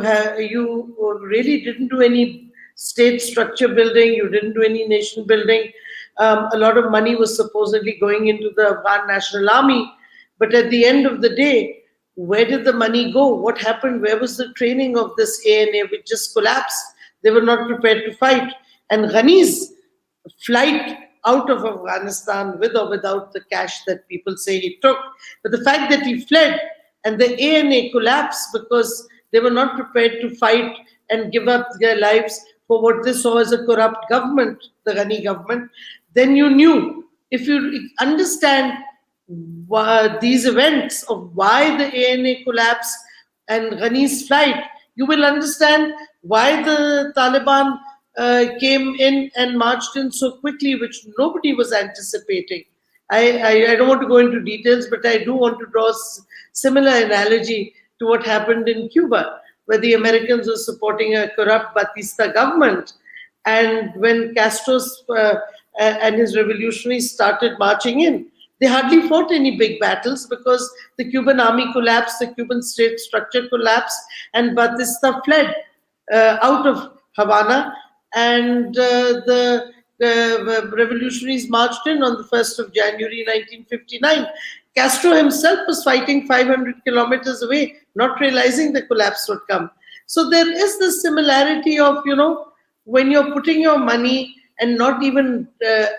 really didn't do any state structure building, you didn't do any nation building. A lot of money was supposedly going into the Afghan National Army, but at the end of the day, where did the money go? What happened? Where was the training of this ANA, which just collapsed? They were not prepared to fight. And Ghani's flight out of Afghanistan, with or without the cash that people say he took, but the fact that he fled and the ANA collapsed because they were not prepared to fight and give up their lives for what they saw as a corrupt government, the Ghani government, then you knew. If you understand these events of why the ANA collapsed and Ghani's flight, you will understand why the Taliban came in and marched in so quickly, which nobody was anticipating. I don't want to go into details, but I do want to draw a similar analogy to what happened in Cuba. where the Americans were supporting a corrupt Batista government. And when and his revolutionaries started marching in, they hardly fought any big battles because the Cuban army collapsed, the Cuban state structure collapsed, and Batista fled out of Havana. And the revolutionaries marched in on the 1st of January 1959. Castro himself was fighting 500 kilometers away, not realizing the collapse would come. So there is this similarity of, when you're putting your money and not even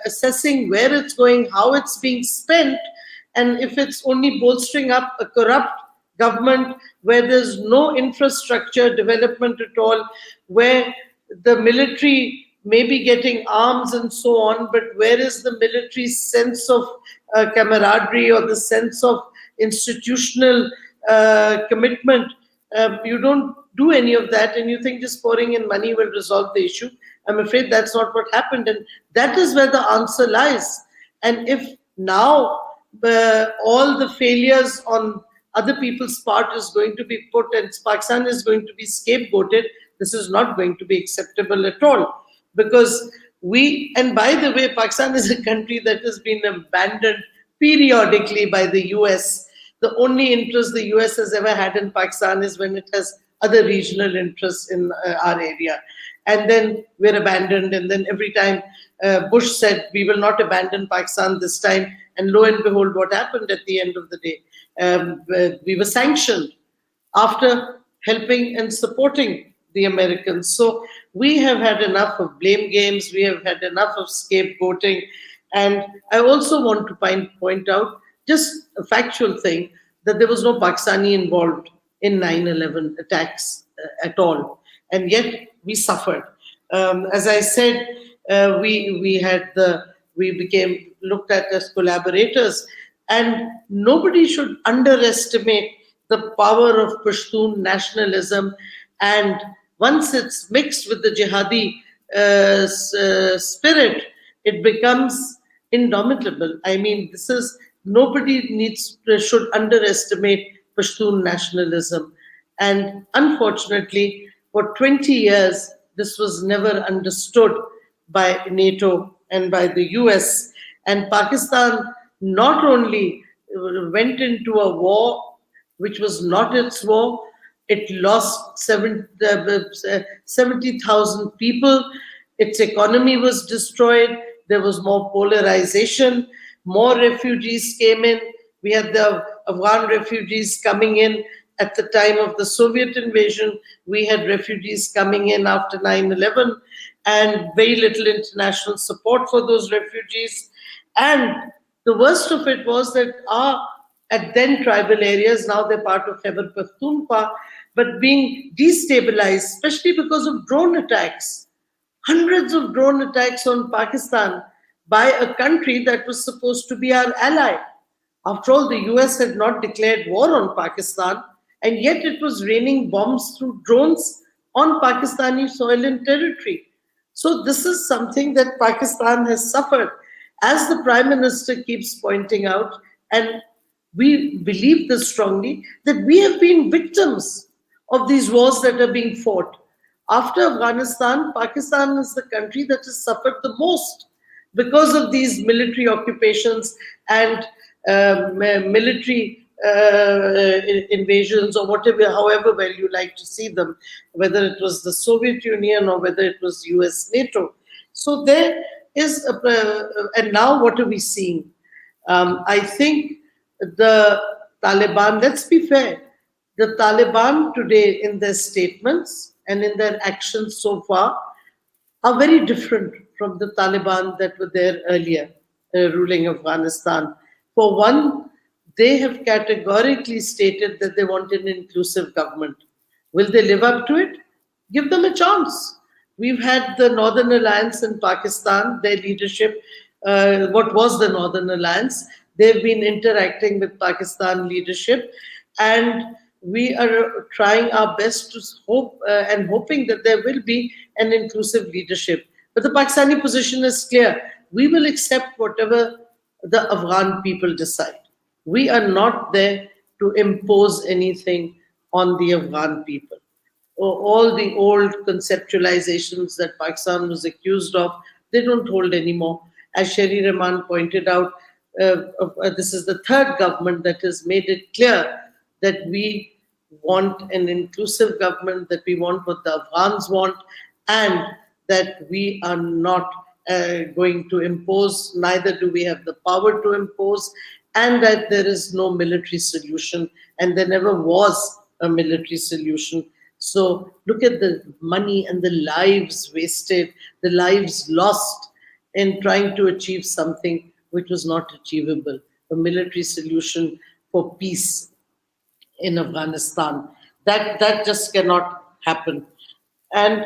assessing where it's going, how it's being spent, and if it's only bolstering up a corrupt government where there's no infrastructure development at all, where the military may be getting arms and so on, but where is the military's sense of camaraderie or the sense of institutional commitment? You don't do any of that, and you think just pouring in money will resolve the issue. I'm afraid that's not what happened, and that is where the answer lies. And if now all the failures on other people's part is going to be put and Pakistan is going to be scapegoated, this is not going to be acceptable at all. Because and by the way, Pakistan is a country that has been abandoned periodically by the US. The only interest the US has ever had in Pakistan is when it has other regional interests in our area. And then we're abandoned. And then every time Bush said, we will not abandon Pakistan this time. And lo and behold, what happened at the end of the day? We were sanctioned after helping and supporting the Americans. So we have had enough of blame games. We have had enough of scapegoating. And I also want to point out just a factual thing, that there was no Pakistani involved in 9/11 attacks at all. And yet we suffered. As I said, we became looked at as collaborators, and nobody should underestimate the power of Pashtun nationalism. And once it's mixed with the jihadi spirit, it becomes indomitable. I mean, nobody should underestimate Pashtun nationalism. And unfortunately, for 20 years, this was never understood by NATO and by the US. And Pakistan not only went into a war which was not its war, it lost 70,000 people. Its economy was destroyed. There was more polarization. More refugees came in. We had the Afghan refugees coming in at the time of the Soviet invasion. We had refugees coming in after 9/11, and very little international support for those refugees. And the worst of it was that at then tribal areas, now they're part of Khyber Pakhtunkhwa, but being destabilized, especially because of drone attacks. Hundreds of drone attacks on Pakistan by a country that was supposed to be our ally. After all, the US had not declared war on Pakistan, and yet it was raining bombs through drones on Pakistani soil and territory. So this is something that Pakistan has suffered. As the Prime Minister keeps pointing out, and we believe this strongly, that we have been victims of these wars that are being fought. After Afghanistan, Pakistan is the country that has suffered the most because of these military occupations and military invasions, or however well you like to see them, whether it was the Soviet Union or whether it was US NATO. So there is, and now what are we seeing? I think the Taliban, let's be fair, the Taliban today in their statements and in their actions so far are very different from the Taliban that were there earlier, ruling Afghanistan. For one, they have categorically stated that they want an inclusive government. Will they live up to it? Give them a chance. We've had the Northern Alliance in Pakistan, their leadership, what was the Northern Alliance? They've been interacting with Pakistan leadership, and we are trying our best to hope and hoping that there will be an inclusive leadership. But the Pakistani position is clear. We will accept whatever the Afghan people decide. We are not there to impose anything on the Afghan people. all the old conceptualizations that Pakistan was accused of, they don't hold anymore. As Sherry Rahman pointed out, this is the third government that has made it clear that we want an inclusive government, that we want what the Afghans want, and that we are not going to impose, neither do we have the power to impose, and that there is no military solution, and there never was a military solution. So look at the money and the lives wasted, the lives lost in trying to achieve something which was not achievable, a military solution for peace in Afghanistan. That just cannot happen. And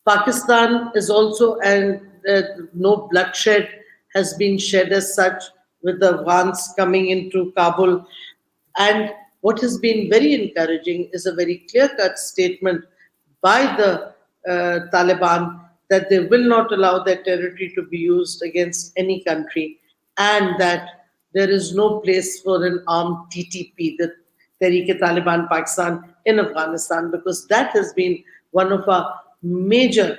Pakistan is also, and no bloodshed has been shed as such with the Afghans coming into Kabul. And what has been very encouraging is a very clear-cut statement by the Taliban that they will not allow their territory to be used against any country, and that there is no place for an armed TTP, the Tehreek-e-Taliban Pakistan, in Afghanistan, because that has been one of our major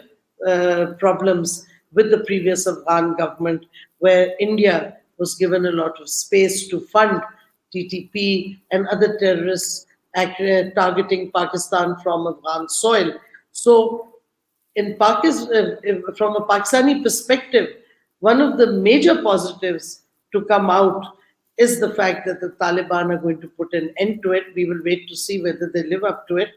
problems with the previous Afghan government, where India was given a lot of space to fund TTP and other terrorists targeting Pakistan from Afghan soil. So, in Pakistan, from a Pakistani perspective, one of the major positives to come out is the fact that the Taliban are going to put an end to it. We will wait to see whether they live up to it,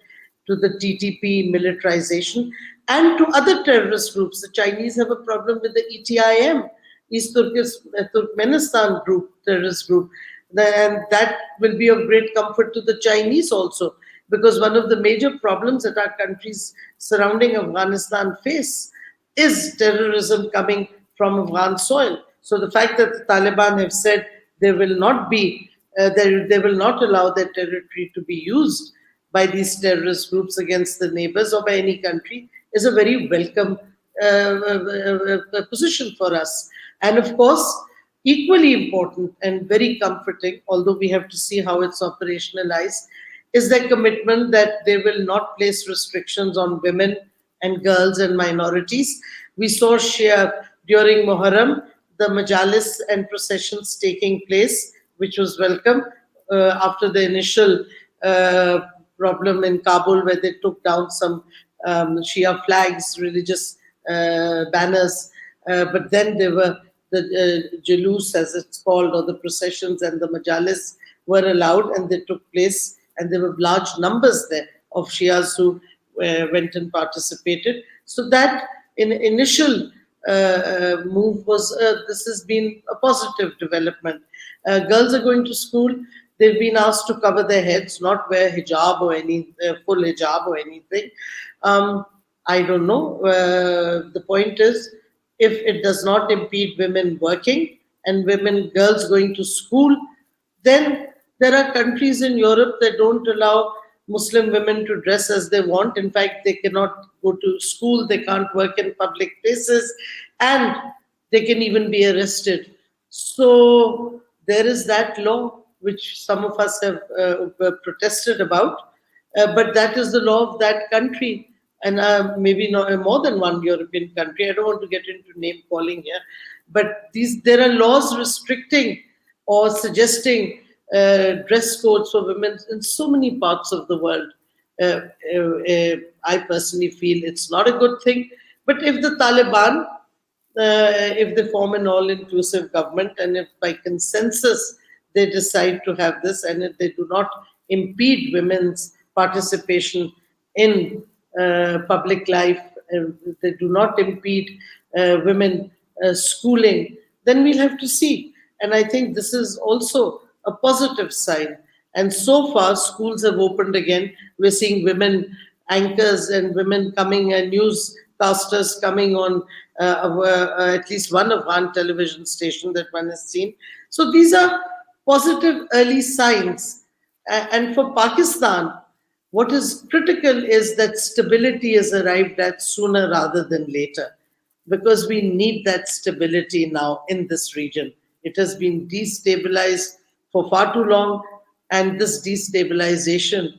to the TTP militarization, and to other terrorist groups. The Chinese have a problem with the ETIM, East Turkmenistan group, terrorist group. And that will be of great comfort to the Chinese also, because one of the major problems that our countries surrounding Afghanistan face is terrorism coming from Afghan soil. So the fact that the Taliban have said they will not be, they will not allow their territory to be used by these terrorist groups against the neighbors or by any country is a very welcome position for us. And of course, equally important and very comforting, although we have to see how it's operationalized, is their commitment that they will not place restrictions on women and girls and minorities. We saw Shia during Muharram, the majalis and processions taking place, which was welcome after the initial problem in Kabul, where they took down some Shia flags, religious banners, but then there were the Jalus, as it's called, or the processions and the majalis were allowed, and they took place, and there were large numbers there of Shias who went and participated. So that initial move was, this has been a positive development. Girls are going to school. They've been asked to cover their heads, not wear hijab or any full hijab or anything. I don't know. The point is, if it does not impede women working and girls going to school, then there are countries in Europe that don't allow Muslim women to dress as they want. In fact, they cannot go to school, they can't work in public places, and they can even be arrested. So there is that law which some of us have protested about, but that is the law of that country. And maybe not more than one European country. I don't want to get into name calling here, but there are laws restricting or suggesting dress codes for women in so many parts of the world. I personally feel it's not a good thing. But if the Taliban, if they form an all-inclusive government, and if by consensus they decide to have this, and if they do not impede women's participation in public life, they do not impede women schooling, then we'll have to see. And I think this is also a positive sign. And so far, schools have opened again. We're seeing women anchors and women coming, and newscasters coming on at least one Afghan television station that one has seen. So these are positive early signs. And for Pakistan, what is critical is that stability is arrived at sooner rather than later, because we need that stability now in this region. It has been destabilized for far too long, and this destabilization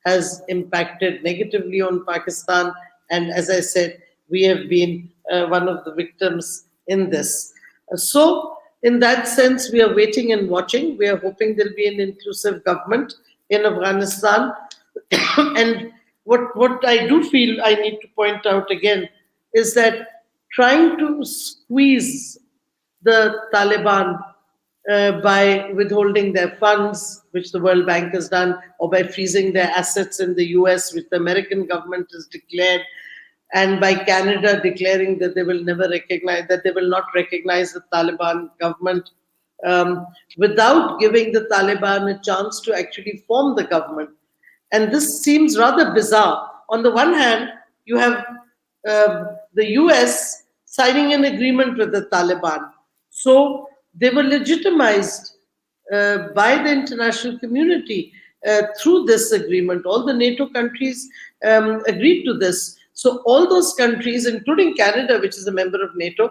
has impacted negatively on Pakistan. And as I said, we have been one of the victims in this. So, in that sense, we are waiting and watching. We are hoping there'll be an inclusive government in Afghanistan. And what I do feel I need to point out again is that trying to squeeze the Taliban by withholding their funds, which the World Bank has done, or by freezing their assets in the US, which the American government has declared, and by Canada declaring that they will never recognize, that they will not recognize the Taliban government, without giving the Taliban a chance to actually form the government. And this seems rather bizarre. On the one hand, you have the US signing an agreement with the Taliban. So they were legitimized by the international community through this agreement. All the NATO countries agreed to this. So all those countries, including Canada, which is a member of NATO,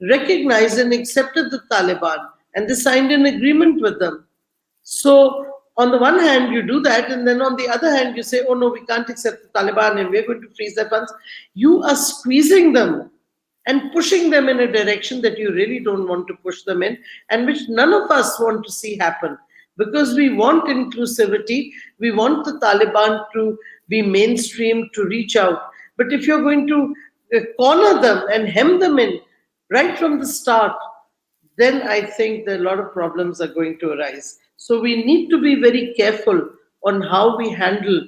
recognized and accepted the Taliban, and they signed an agreement with them. So on the one hand, you do that, and then on the other hand, you say, oh no, we can't accept the Taliban and we're going to freeze their funds. You are squeezing them and pushing them in a direction that you really don't want to push them in, and which none of us want to see happen, because we want inclusivity. We want the Taliban to be mainstream, to reach out. But if you're going to corner them and hem them in right from the start, then I think that a lot of problems are going to arise. So we need to be very careful on how we handle.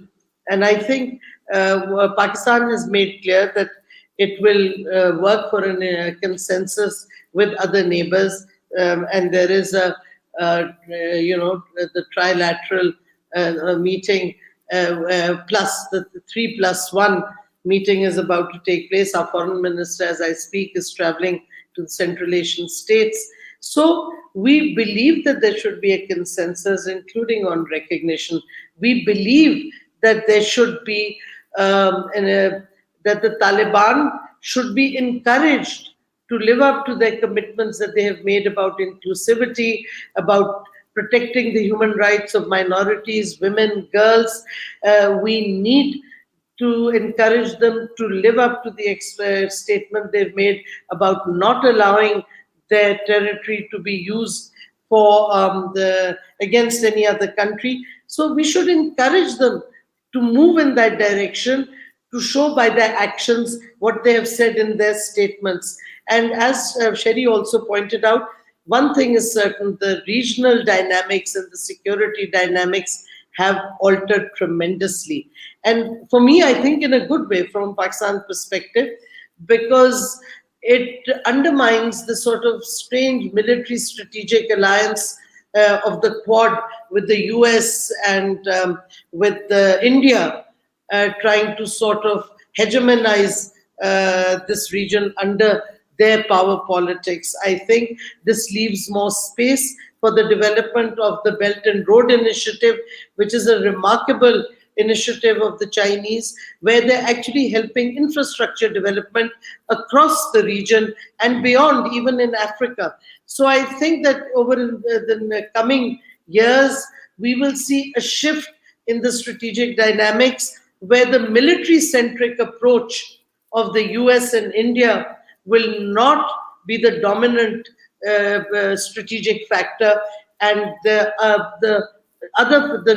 And I think Pakistan has made clear that it will work for a consensus with other neighbors. And there is the trilateral meeting, plus the 3+1 meeting is about to take place. Our foreign minister, as I speak, is traveling to the Central Asian states. So we believe that there should be a consensus, including on recognition. We believe that there should be that the Taliban should be encouraged to live up to their commitments that they have made about inclusivity, about protecting the human rights of minorities, women, girls. We need to encourage them to live up to the statement they've made about not allowing their territory to be used for against any other country. So we should encourage them to move in that direction, to show by their actions what they have said in their statements. And as Sherry also pointed out, one thing is certain: the regional dynamics and the security dynamics have altered tremendously. And for me, I think in a good way from Pakistan perspective, because it undermines the sort of strange military strategic alliance of the Quad with the US and with India, trying to sort of hegemonize this region under their power politics. I think this leaves more space for the development of the Belt and Road Initiative, which is a remarkable initiative of the Chinese, where they're actually helping infrastructure development across the region and beyond, even in Africa. So I think that over the coming years, we will see a shift in the strategic dynamics, where the military-centric approach of the US and India will not be the dominant strategic factor, and the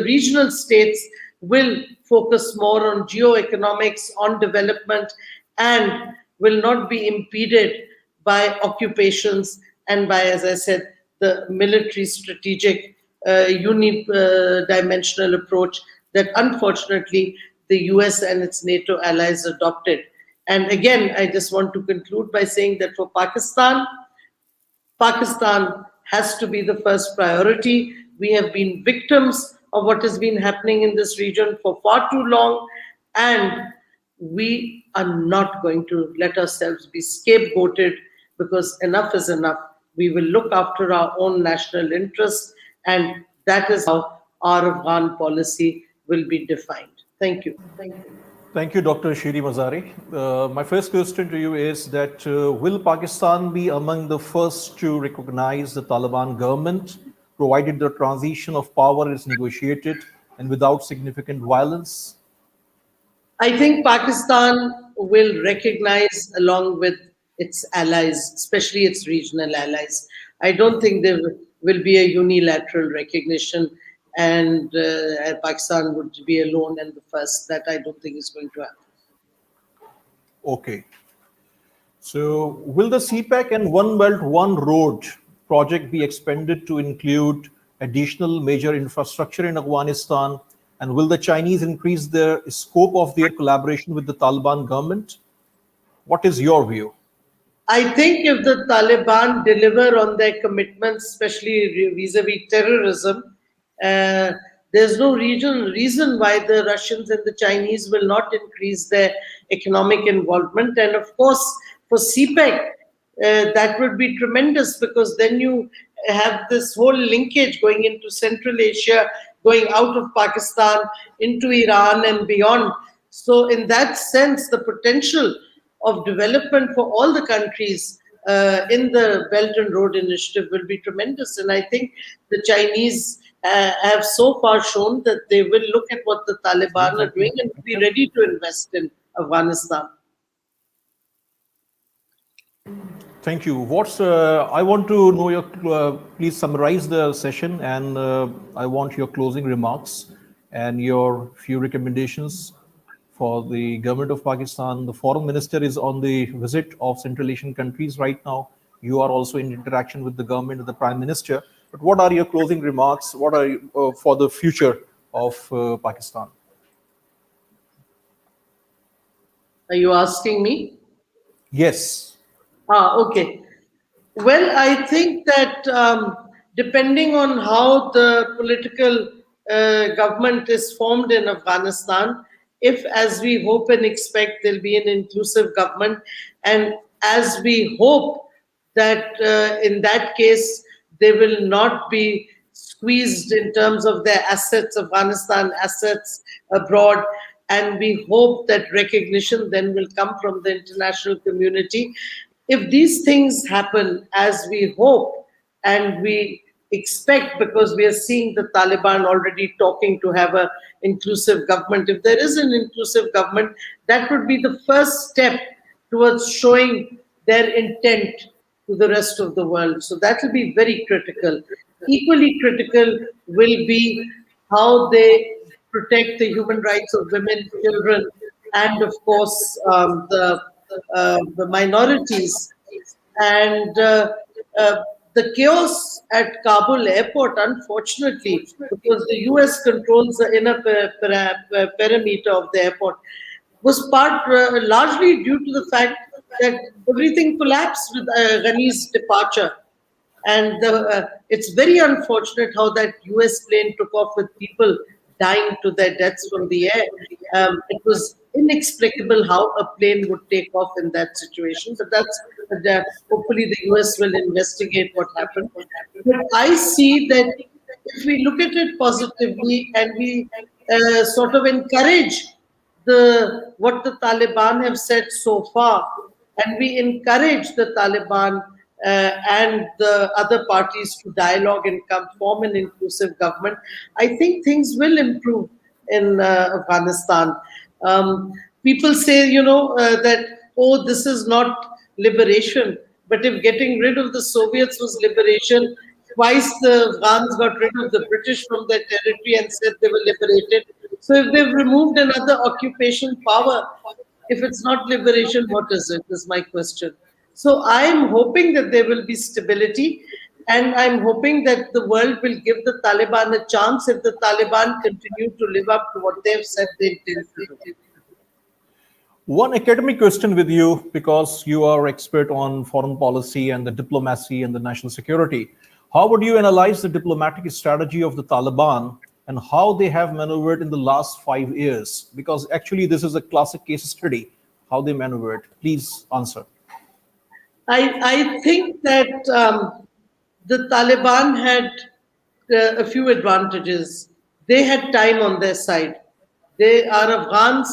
regional states will focus more on geoeconomics, on development, and will not be impeded by occupations and by, as I said, the military strategic unidimensional approach that unfortunately the US and its NATO allies adopted. And again, I just want to conclude by saying that for Pakistan has to be the first priority. We have been victims of what has been happening in this region for far too long, and we are not going to let ourselves be scapegoated, because enough is enough. We will look after our own national interests, and that is how our Afghan policy will be defined. Thank you. Thank you, Dr. Shiri Mazari. My first question to you is that will Pakistan be among the first to recognize the Taliban government, provided the transition of power is negotiated and without significant violence? I think Pakistan will recognize along with its allies, especially its regional allies. I don't think there will be a unilateral recognition and Pakistan would be alone and the first. That I don't think is going to happen. Okay. So, will the CPEC and One Belt, One Road project be expanded to include additional major infrastructure in Afghanistan? And will the Chinese increase the scope of their collaboration with the Taliban government? What is your view? I think if the Taliban deliver on their commitments, especially vis-a-vis terrorism, uh, there's no reason why the Russians and the Chinese will not increase their economic involvement. And of course, for CPEC, that would be tremendous because then you have this whole linkage going into Central Asia, going out of Pakistan into Iran and beyond. So, in that sense, the potential of development for all the countries in the Belt and Road Initiative will be tremendous. And I think the Chinese have so far shown that they will look at what the Taliban are doing and be ready to invest in Afghanistan. Thank you. I want to know your, please summarize the session, and I want your closing remarks and your few recommendations for the government of Pakistan. The foreign minister is on the visit of Central Asian countries right now. You are also in interaction with the government and the prime minister. But what are your closing remarks? What are you, for the future of Pakistan? Are you asking me? Yes. Okay. Well, I think that depending on how the political government is formed in Afghanistan, if, as we hope and expect, there'll be an inclusive government, and as we hope that in that case, they will not be squeezed in terms of their assets, Afghanistan assets abroad, and we hope that recognition then will come from the international community. If these things happen as we hope and we expect, because we are seeing the Taliban already talking to have an inclusive government, if there is an inclusive government, that would be the first step towards showing their intent to the rest of the world. So that will be very critical. Equally critical will be how they protect the human rights of women, children, and of course the minorities. And the chaos at Kabul airport, unfortunately, because the US controls the inner perimeter of the airport, was largely due to the fact that everything collapsed with Ghani's departure. And it's very unfortunate how that US plane took off with people dying to their deaths from the air. It was inexplicable how a plane would take off in that situation. But hopefully the US will investigate what happened. But I see that if we look at it positively and we sort of encourage what the Taliban have said so far, and we encourage the Taliban and the other parties to dialogue and form an inclusive government, I think things will improve in Afghanistan. People say, that, oh, this is not liberation. But if getting rid of the Soviets was liberation, twice the Afghans got rid of the British from their territory and said they were liberated. So if they've removed another occupation power, if it's not liberation, what is it? Is my question. So I'm hoping that there will be stability, and I'm hoping that the world will give the Taliban a chance if the Taliban continue to live up to what they've said they intend to do. One academic question with you, because you are expert on foreign policy and the diplomacy and the national security. How would you analyze the diplomatic strategy of the Taliban and how they have maneuvered in the last 5 years? Because actually this is a classic case study, how they maneuvered. Please answer. I think that the Taliban had a few advantages. They had time on their side. They are Afghans.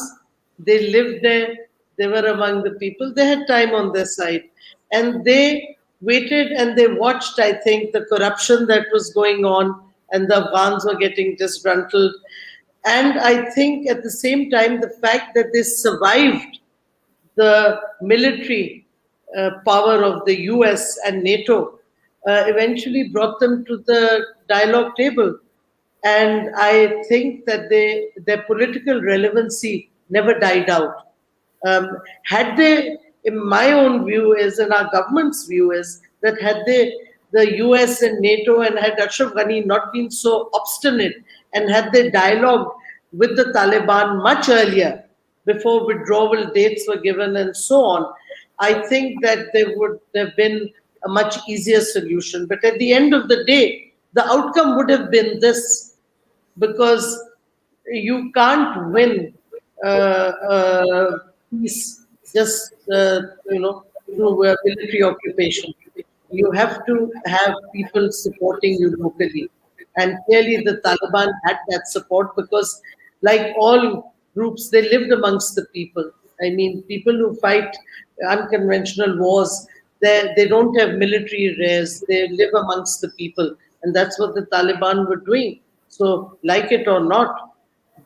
They lived there. They were among the people. They had time on their side. And they waited and they watched, I think, the corruption that was going on, and the Afghans were getting disgruntled. And I think at the same time, the fact that they survived the military power of the US and NATO eventually brought them to the dialogue table. And I think that their political relevancy never died out. Had they, in my own view is, and our government's view is, that had the US and NATO and had Ashraf Ghani not been so obstinate and had they dialogued with the Taliban much earlier, before withdrawal dates were given and so on, I think that there would have been a much easier solution. But at the end of the day, the outcome would have been this, because you can't win peace just through military occupation. You have to have people supporting you locally, and clearly the Taliban had that support because, like all groups, they lived amongst the people. I mean, people who fight unconventional wars, they don't have military rares. They live amongst the people, and that's what the Taliban were doing. So, like it or not,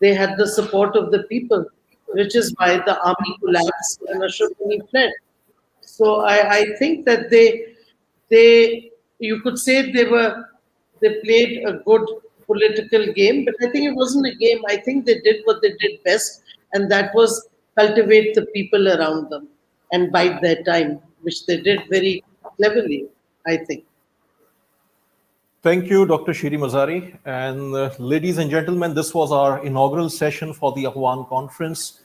they had the support of the people, which is why the army collapsed and Ashraf Ghani fled. So I think that they you could say they played a good political game, but I think it wasn't a game. I think they did what they did best, and that was cultivate the people around them and bide their time, which they did very cleverly, I think. Thank you, Dr. Shiri Mazari. And ladies and gentlemen, this was our inaugural session for the Afghan Conference.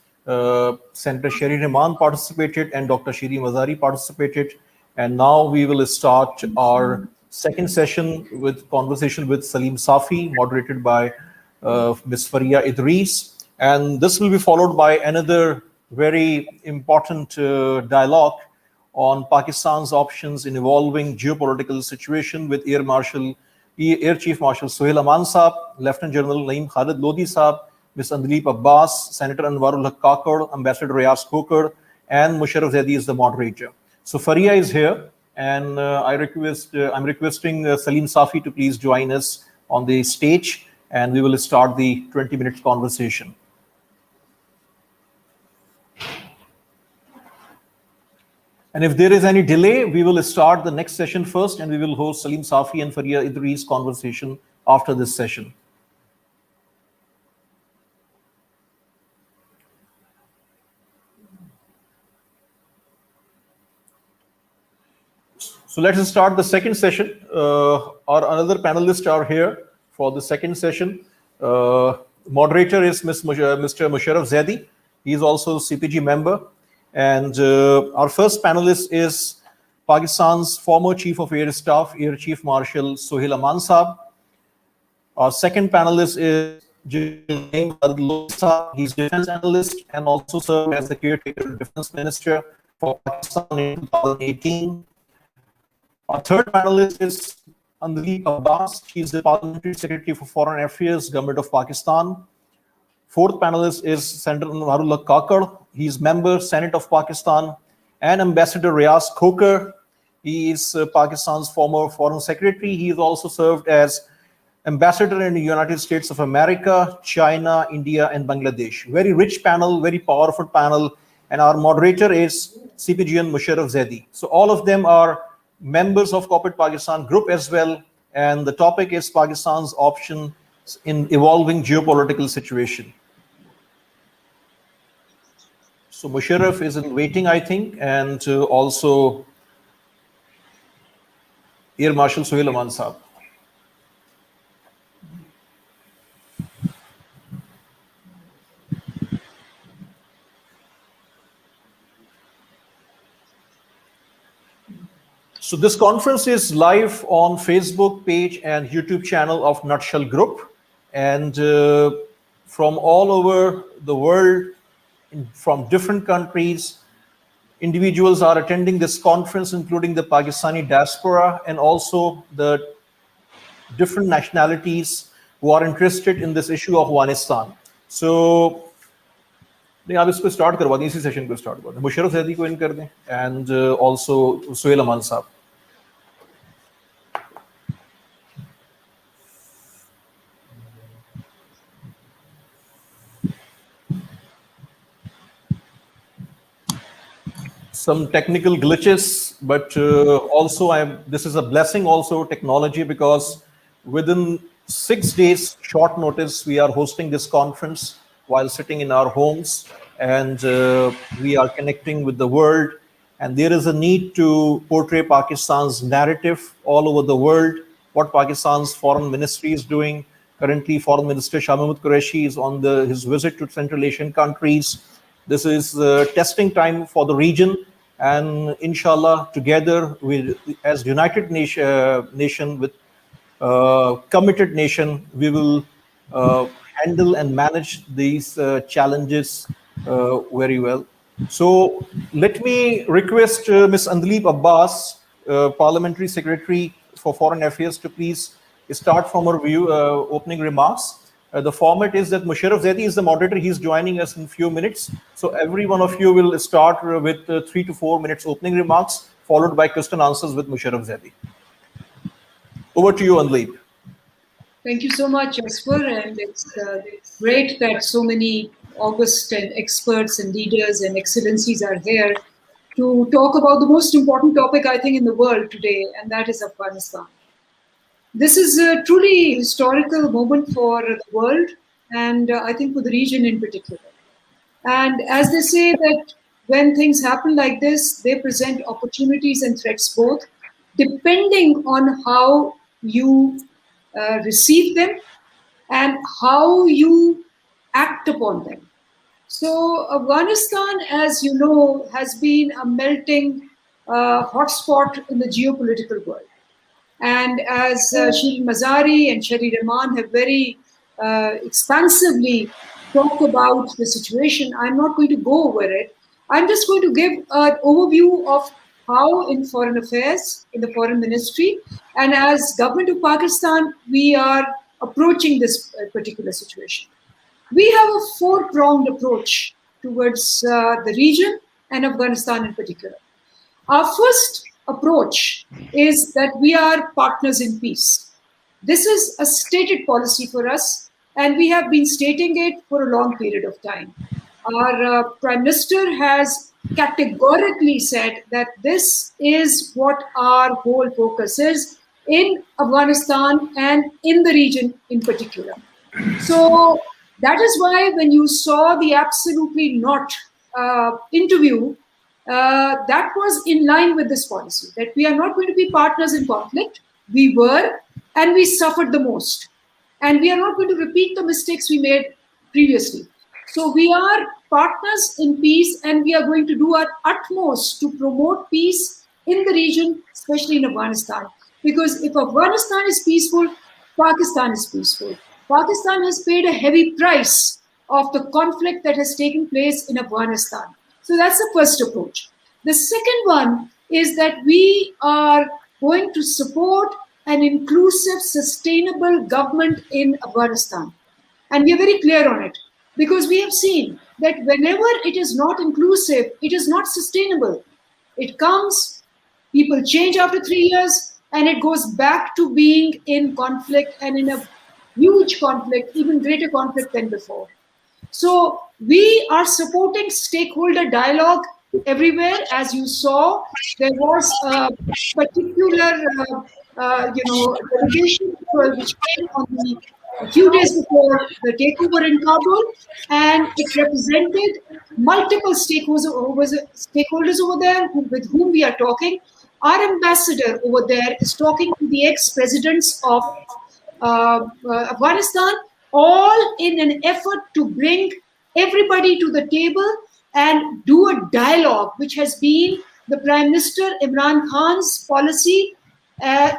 Senator Sherry Rahman participated and Dr. Shiri Mazari participated. And now we will start our second session with conversation with Salim Safi, moderated by Ms. Faria Idris. And this will be followed by another very important dialogue on Pakistan's options in evolving geopolitical situation with Air Chief Marshal Sohail Aman Saab, Lieutenant General Naeem Khalid Lodi Saab, Ms. Andaleep Abbas, Senator Anwarul Haq Kakar, Ambassador Riaz Khokar, and Musharraf Zaidi is the moderator. So Faria is here, and I'm requesting Salim Safi to please join us on the stage, and we will start the 20-minute conversation. And if there is any delay, we will start the next session first, and we will host Salim Safi and Faria Idris' conversation after this session. So let us start the second session. Our other panelists are here for the second session. Moderator is Mr. Musharraf Zaidi. He is also a CPG member. And our first panelist is Pakistan's former Chief of Air Staff, Air Chief Marshal Sohail Aman Saab. Our second panelist is Naeem Khalid Lodi Saab. He's defense analyst and also served as the caretaker defense minister for Pakistan in 2018. Our third panelist is Andaleep Abbas. She's the Parliamentary Secretary for Foreign Affairs, Government of Pakistan. Fourth panelist is Senator Anwarul Haq Kakar. He's member, Senate of Pakistan, and Ambassador Riaz Khokar. He is Pakistan's former Foreign Secretary. He has also served as Ambassador in the United States of America, China, India, and Bangladesh. Very rich panel, very powerful panel. And our moderator is CPG and Musharraf Zaidi. So all of them are members of Corporate Pakistan Group as well. And the topic is Pakistan's option in evolving geopolitical situation. So Musharraf is in waiting, I think, and also Air Marshal Sohail Aman Saab. So this conference is live on Facebook page and YouTube channel of Nutshell Group. And from all over the world, from different countries, individuals are attending this conference, including the Pakistani diaspora and also the different nationalities who are interested in this issue of Afghanistan. So, आप इसको start करवा दें, इसी session को start करवा दें. मुशर्रफ ज़ैदी को इन कर दें, and also Sohail Aman साहब. some technical glitches, but also this is a blessing also, technology, because within 6 days short notice we are hosting this conference while sitting in our homes, and we are connecting with the world, and there is a need to portray Pakistan's narrative all over the world, what Pakistan's foreign ministry is doing. Currently, Foreign Minister Shah Mahmood Qureshi is on his visit to Central Asian countries. This is testing time for the region, and inshallah, together with as United nation with committed nation, we will handle and manage these challenges very well. So let me request Ms. Andaleep Abbas, Parliamentary Secretary for Foreign Affairs, to please start from her opening remarks. The format is that Musharraf Zaidi is the moderator. He's joining us in a few minutes. So every one of you will start with 3 to 4 minutes opening remarks, followed by question answers with Musharraf Zaidi. Over to you, Andaleep. Thank you so much, Asfar, and it's great that so many august and experts and leaders and excellencies are here to talk about the most important topic, I think, in the world today, and that is Afghanistan. This is a truly historical moment for the world, and I think for the region in particular. And as they say that when things happen like this, they present opportunities and threats both, depending on how you receive them and how you act upon them. So Afghanistan, as you know, has been a melting hotspot in the geopolitical world. And as Shirin Mazari and Sherry Rahman have very expansively talked about the situation, I'm not going to go over it. I'm just going to give an overview of how in foreign affairs, in the foreign ministry, and as government of Pakistan, we are approaching this particular situation. We have a four-pronged approach towards the region and Afghanistan in particular. Our first approach is that we are partners in peace. This is a stated policy for us, and we have been stating it for a long period of time. Our Prime Minister has categorically said that this is what our whole focus is in Afghanistan and in the region in particular. So that is why when you saw the Absolutely Not interview, that was in line with this policy, that we are not going to be partners in conflict. We were, and we suffered the most. And we are not going to repeat the mistakes we made previously. So we are partners in peace, and we are going to do our utmost to promote peace in the region, especially in Afghanistan. Because if Afghanistan is peaceful, Pakistan is peaceful. Pakistan has paid a heavy price of the conflict that has taken place in Afghanistan. So that's the first approach. The second one is that we are going to support an inclusive, sustainable government in Afghanistan. And we are very clear on it, because we have seen that whenever it is not inclusive, it is not sustainable. It comes, people change after 3 years, and it goes back to being in conflict, and in a huge conflict, even greater conflict than before. So we are supporting stakeholder dialogue everywhere. As you saw, there was a particular delegation which came on a few days before the takeover in Kabul, and it represented multiple stakeholders over there with whom we are talking. Our ambassador over there is talking to the ex-presidents of Afghanistan, all in an effort to bring everybody to the table and do a dialogue, which has been the Prime Minister Imran Khan's policy.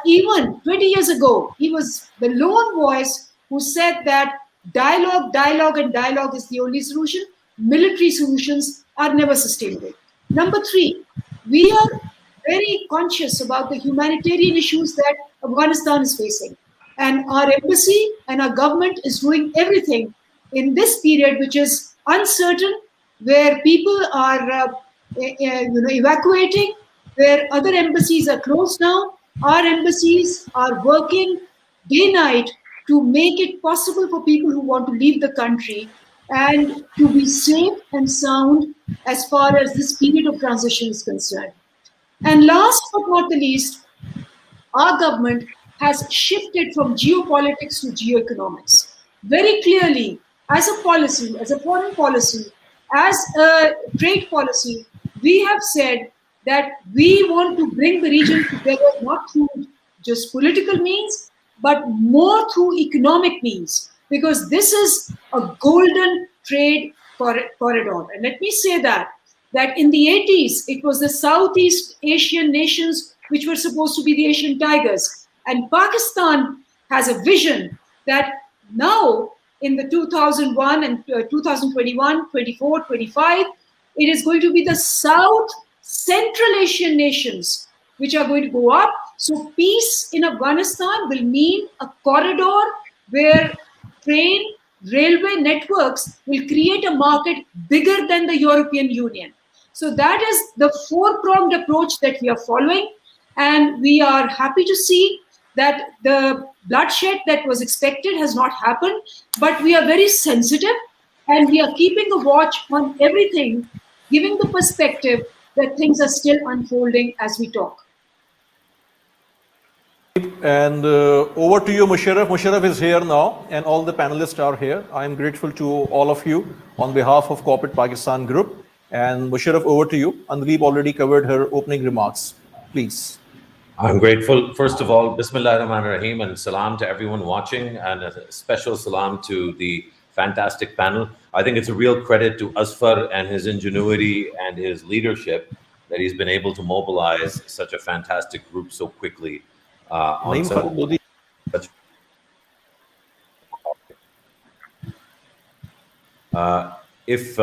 Even 20 years ago, he was the lone voice who said that dialogue, and dialogue is the only solution. Military solutions are never sustainable. Number three, we are very conscious about the humanitarian issues that Afghanistan is facing. And our embassy and our government is doing everything in this period, which is uncertain, where people are evacuating, where other embassies are closed down. Our embassies are working day and night to make it possible for people who want to leave the country and to be safe and sound as far as this period of transition is concerned. And last but not the least, our government has shifted from geopolitics to geoeconomics. Very clearly, as a policy, as a foreign policy, as a trade policy, we have said that we want to bring the region together not through just political means, but more through economic means, because this is a golden trade corridor. And let me say that in the 80s, it was the Southeast Asian nations which were supposed to be the Asian tigers. And Pakistan has a vision that now in the 2001 and 2021, 24, 25, it is going to be the South Central Asian nations which are going to go up. So peace in Afghanistan will mean a corridor where train, railway networks will create a market bigger than the European Union. So that is the four-pronged approach that we are following. And we are happy to see that the bloodshed that was expected has not happened, but we are very sensitive and we are keeping a watch on everything, giving the perspective that things are still unfolding as we talk. And over to you, Musharraf. Musharraf is here now, and all the panelists are here. I am grateful to all of you on behalf of Corporate Pakistan Group. And Musharraf, over to you. Andeep already covered her opening remarks. Please. I'm grateful. First of all, Bismillah ar-Rahman ar-Rahim, and salam to everyone watching, and a special salam to the fantastic panel. I think it's a real credit to Asfar and his ingenuity and his leadership that he's been able to mobilize such a fantastic group so quickly. On such if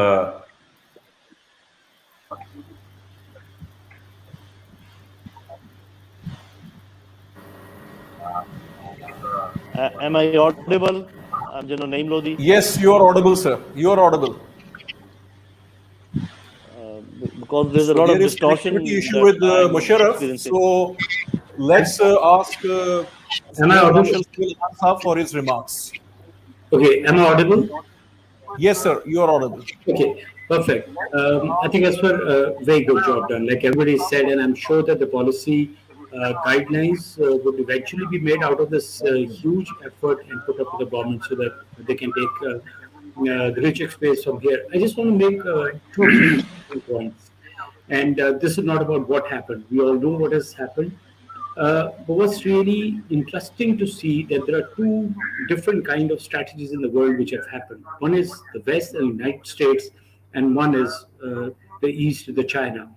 am I audible? I'm Naeem Lodi. Yes, you are audible, sir. You are audible. Because there's a lot of distortion. There is a issue with Musharraf. So let's ask am I audible for his remarks. Okay, am I audible? Yes, sir. You are audible. Okay, perfect. I think as for very good job done. Like everybody said, and I'm sure that the policy guidelines would eventually be made out of this huge effort and put up with the government so that they can take the rich space from here. I just want to make two or three points. And this is not about what happened. We all know what has happened. But what's really interesting to see that there are two different kind of strategies in the world which have happened. One is the West and United States, and one is the East, the China.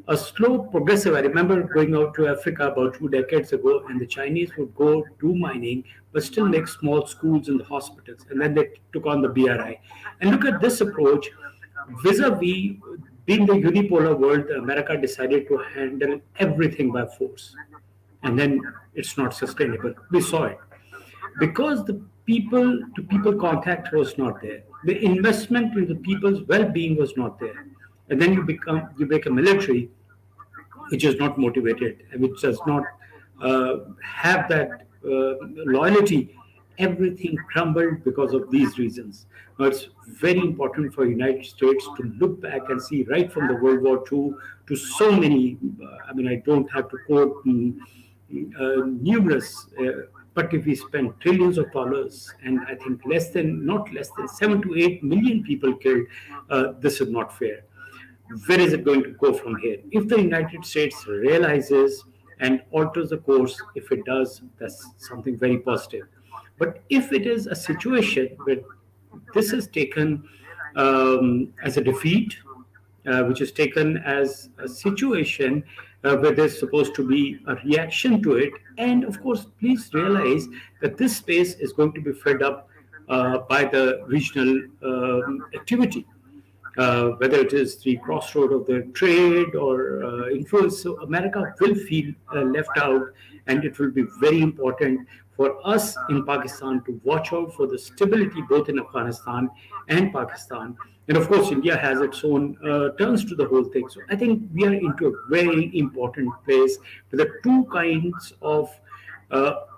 A slow, progressive. I remember going out to Africa about 2 decades ago, and the Chinese would go do mining, but still make small schools and the hospitals. And then they took on the BRI. And look at this approach, vis-a-vis being the unipolar world, America decided to handle everything by force. And then it's not sustainable. We saw it. Because the people-to-people contact was not there. The investment in the people's well-being was not there. And then you make a military which is not motivated and which does not have that loyalty. Everything crumbled because of these reasons. Now, it's very important for United States to look back and see right from the World War II to so many, I don't have to quote numerous, but if we spend trillions of dollars and I think not less than 7 to 8 million people killed, this is not fair. Where is it going to go from here? If the United States realizes and alters the course, if it does, that's something very positive. But if it is a situation where this is taken as a defeat, which is taken as a situation where there's supposed to be a reaction to it, and of course, please realize that this space is going to be filled up by the regional activity. Whether it is the crossroad of the trade or influence, so America will feel left out, and it will be very important for us in Pakistan to watch out for the stability both in Afghanistan and Pakistan. And of course, India has its own turns to the whole thing. So I think we are into a very important place where the two kinds of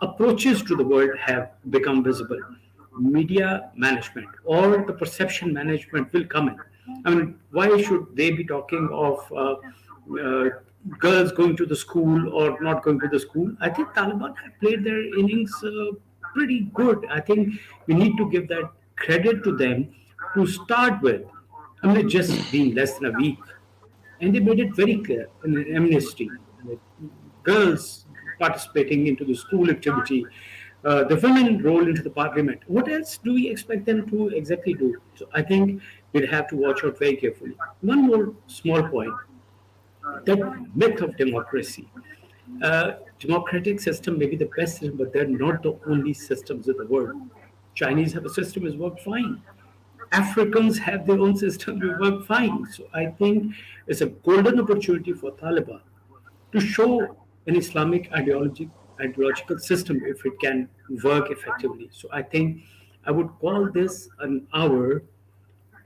approaches to the world have become visible. media management or the perception management will come in. I mean, why should they be talking of girls going to the school or not going to the school? I think Taliban have played their innings pretty good. I think we need to give that credit to them to start with. I mean, it's just been less than a week, and they made it very clear in an amnesty. Girls participating into the school activity, the women role into the parliament. What else do we expect them to exactly do? So I think we'll have to watch out very carefully. One more small point: that myth of democracy. Democratic system may be the best system, but they're not the only systems in the world. Chinese have a system that's worked fine. Africans have their own system that work fine. So I think it's a golden opportunity for Taliban to show an Islamic ideological system if it can work effectively. So I think I would call this an hour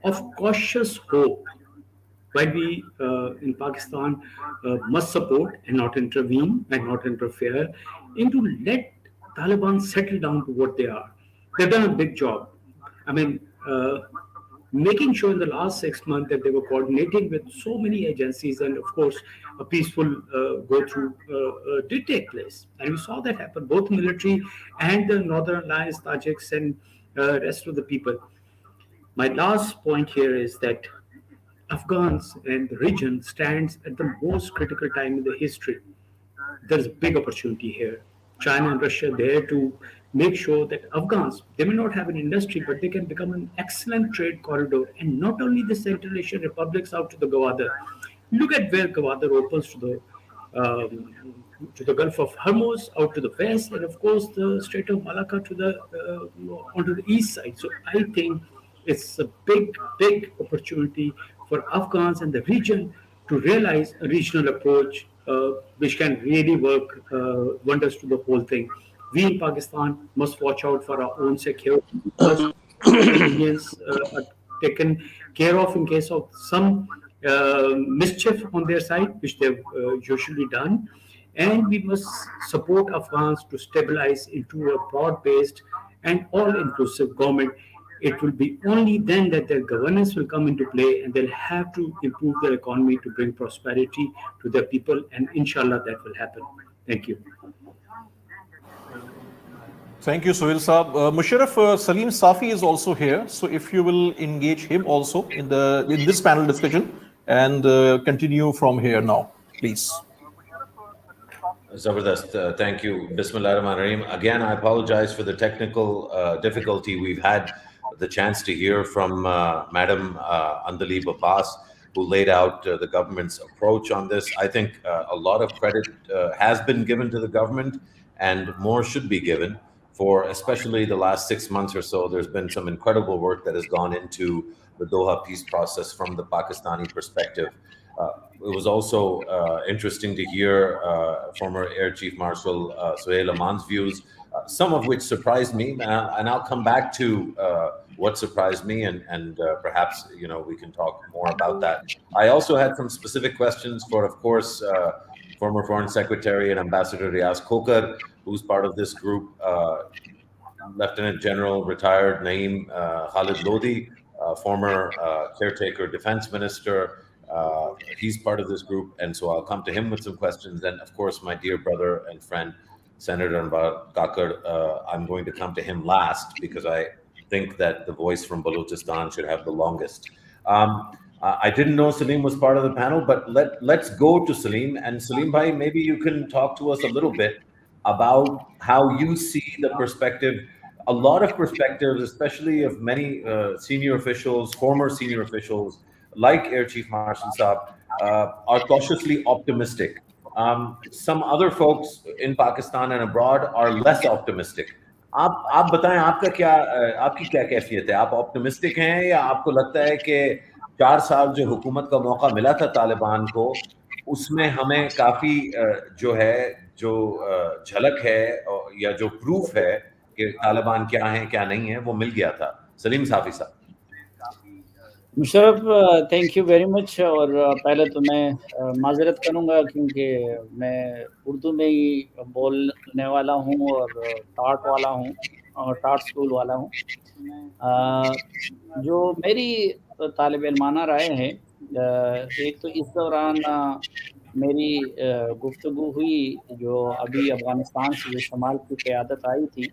of cautious hope, while we in Pakistan must support and not intervene and not interfere, and to let Taliban settle down to what they are. They've done a big job. I mean, making sure in the last 6 months that they were coordinating with so many agencies, and of course, a peaceful go through did take place. And we saw that happen, both military and the Northern Alliance, Tajiks, and rest of the people. My last point here is that Afghans and the region stands at the most critical time in the history. There's a big opportunity here. China and Russia are there to make sure that Afghans, they may not have an industry, but they can become an excellent trade corridor. And not only the Central Asian republics out to the Gwadar. Look at where Gwadar opens to the Gulf of Hormuz, out to the west, and of course the Strait of Malacca to the onto the east side. So I think it's a big opportunity for Afghans and the region to realize a regional approach which can really work wonders to the whole thing. We in Pakistan must watch out for our own security. Indians are taken care of in case of some mischief on their side, which they've usually done. And we must support Afghans to stabilize into a broad-based and all-inclusive government. It will be only then that their governance will come into play, and they'll have to improve their economy to bring prosperity to their people. And inshallah, that will happen. Thank you. Thank you, Sohail Saab. Musharraf, Salim Safi is also here. So if you will engage him also in this panel discussion and continue from here now, please. Zabardast, thank you. Bismillahirrahmanirrahim. Again, I apologize for the technical difficulty. We've had the chance to hear from Madam Andalib Abbas, who laid out the government's approach on this. I think a lot of credit has been given to the government, and more should be given for especially the last 6 months or so. There's been some incredible work that has gone into the Doha peace process from the Pakistani perspective. It was also interesting to hear former Air Chief Marshal Suhail Aman's views, some of which surprised me, and I'll come back to what surprised me, and perhaps we can talk more about that. I also had some specific questions for, of course, former Foreign Secretary and Ambassador Riaz Khokar, who's part of this group, Lieutenant General retired Naeem Khalid Lodi, former caretaker defense minister. He's part of this group, and so I'll come to him with some questions. And of course, my dear brother and friend, Senator Anwar Kakar, I'm going to come to him last because I think that the voice from Balochistan should have the longest. I didn't know Salim was part of the panel, but let's go to Salim. And Salim Bhai, maybe you can talk to us a little bit about how you see the perspective, a lot of perspectives, especially of many senior officials, former senior officials, like Air Chief Marshal Saab, are cautiously optimistic. Some other folks in Pakistan and abroad are less optimistic. आप बताएं आपकी क्या कैफियत है? आप optimistic हैं या आपको लगता है कि 4 साल जो हुकूमत का मौका मिला था तालिबान को, उसमें हमें काफी जो झलक है या जो प्रूफ है कि तालिबान क्या है क्या नहीं है वो मिल गया था? सलीम साफी साहब। Musharraf, thank you very much. और पहले तो मैं माजरत करूंगा क्योंकि मैं उर्दू में ही बोलने वाला हूं और टाट वाला हूं, اور ٹاٹ اسکول والا ہوں. جو میری طالب علمانہ رائے ہے، ایک تو اس دوران میری گفتگو ہوئی جو ابھی افغانستان سے جو شمال کی قیادت آئی تھی،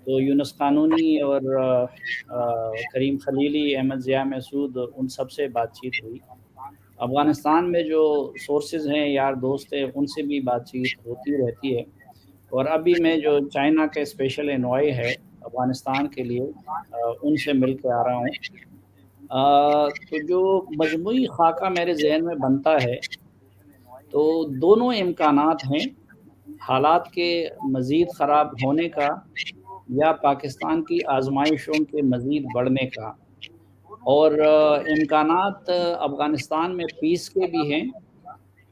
تو یونس قانونی اور کریم خلیلی، احمد ضیاء محسود، ان سب سے بات چیت ہوئی. افغانستان میں جو سورسز ہیں، یار دوست ہیں، ان سے بھی بات چیت ہوتی رہتی ہے. اور ابھی میں جو چائنا کے اسپیشل انوائے ہے افغانستان کے لیے، ان سے مل کے آ رہا ہوں. تو جو مجموعی خاکہ میرے ذہن میں بنتا ہے تو دونوں امکانات ہیں، حالات کے مزید خراب ہونے کا یا پاکستان کی آزمائشوں کے مزید بڑھنے کا. اور امکانات افغانستان میں پیس کے بھی ہیں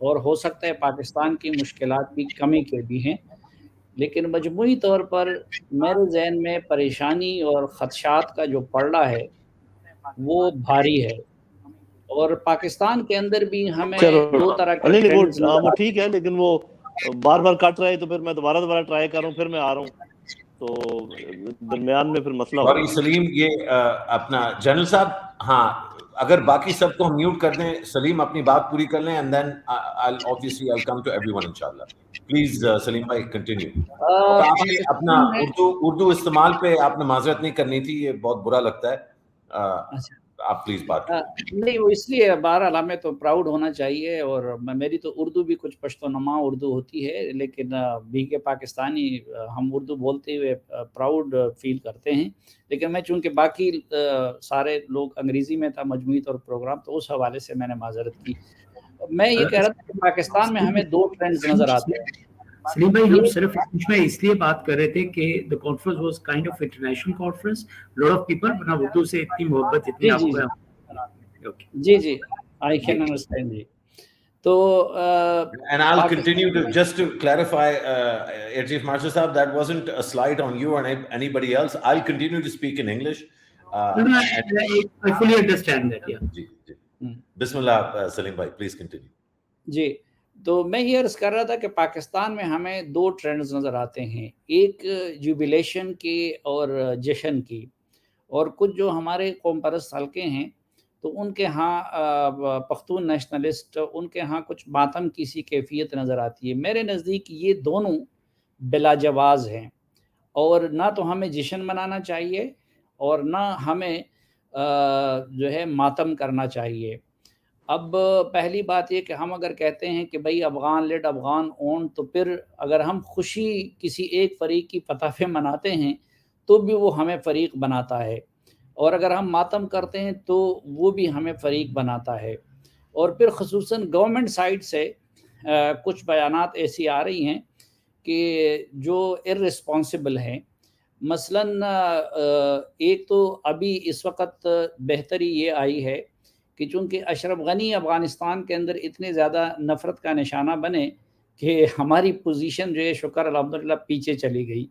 اور ہو سکتا ہے پاکستان کی مشکلات کی کمی کے بھی ہیں، لیکن مجموعی طور پر میرے ذہن میں پریشانی اور خدشات کا جو پلڑا ہے وہ بھاری ہے. اور پاکستان کے اندر بھی ہمیں دو طرح کے نہیں ٹرینڈز وہ نظر ٹھیک ہے، لیکن وہ بار بار کٹ رہے تو پھر میں دوبارہ ٹرائی کر رہا ہوں، پھر میں آ رہا ہوں، تو درمیان میں پھر مسئلہ ہو سوری سلیم، یہ اپنا جنرل صاحب، ہاں اگر باقی سب کو ہم میوٹ کر دیں، سلیم اپنی بات پوری کر لیں، and then obviously I'll come to everyone انشاءاللہ. پلیز سلیم بھائی کنٹینیو. اور آپ نے اپنا اردو استعمال پہ آپ نے معذرت نہیں کرنی تھی، یہ بہت برا لگتا ہے. آپ پلیز بات نہیں، وہ اس لیے بہرحال ہمیں تو پراؤڈ ہونا چاہیے، اور میری تو اردو بھی کچھ پشتو نما اردو ہوتی ہے، لیکن بھی کے پاکستانی ہم اردو بولتے ہوئے پراؤڈ فیل کرتے ہیں. لیکن میں چونکہ باقی سارے لوگ انگریزی میں تھا مجموعی طور پروگرام، تو اس حوالے سے میں نے معذرت کی. میں یہ کہہ رہا تھا کہ پاکستان میں ہمیں دو ٹرینڈز نظر آتے ہیں. سلیم بھائی، ہم صرف میں اس لیے بات کر رہے تھے کہ the conference was kind of international conference, lot of people بنا اردو سے اتنی محبت اتنی آپ کو. جی I can understand جی. تو and I'll continue to just to clarify, Air Chief Marshal Saab, that wasn't a slight on you or anybody else. I'll continue to speak in English. I fully understand that, yeah. Bismillah, Salim bhai, please continue. جی، تو میں یہ عرض کر رہا تھا کہ پاکستان میں ہمیں دو ٹرینڈز نظر آتے ہیں، ایک جوبیلیشن کی اور جشن کی. اور کچھ جو ہمارے قوم پرست حلقے ہیں تو ان کے ہاں پختون نیشنلسٹ، ان کے ہاں کچھ ماتم کی سی کیفیت نظر آتی ہے. میرے نزدیک یہ دونوں بلا جواز ہیں، اور نہ تو ہمیں جشن منانا چاہیے اور نہ ہمیں جو ہے ماتم کرنا چاہیے. اب پہلی بات یہ کہ ہم اگر کہتے ہیں کہ بھئی افغان لیڈ، افغان اون، تو پھر اگر ہم خوشی کسی ایک فریق کی فتح پہ مناتے ہیں تو بھی وہ ہمیں فریق بناتا ہے، اور اگر ہم ماتم کرتے ہیں تو وہ بھی ہمیں فریق بناتا ہے. اور پھر خصوصاً گورنمنٹ سائٹ سے کچھ بیانات ایسی آ رہی ہیں کہ جو ارریسپانسبل ہیں. مثلاً ایک تو ابھی اس وقت بہتری یہ آئی ہے کہ چونکہ اشرف غنی افغانستان کے اندر اتنے زیادہ نفرت کا نشانہ بنے کہ ہماری پوزیشن جو ہے شکر الحمدللہ پیچھے چلی گئی،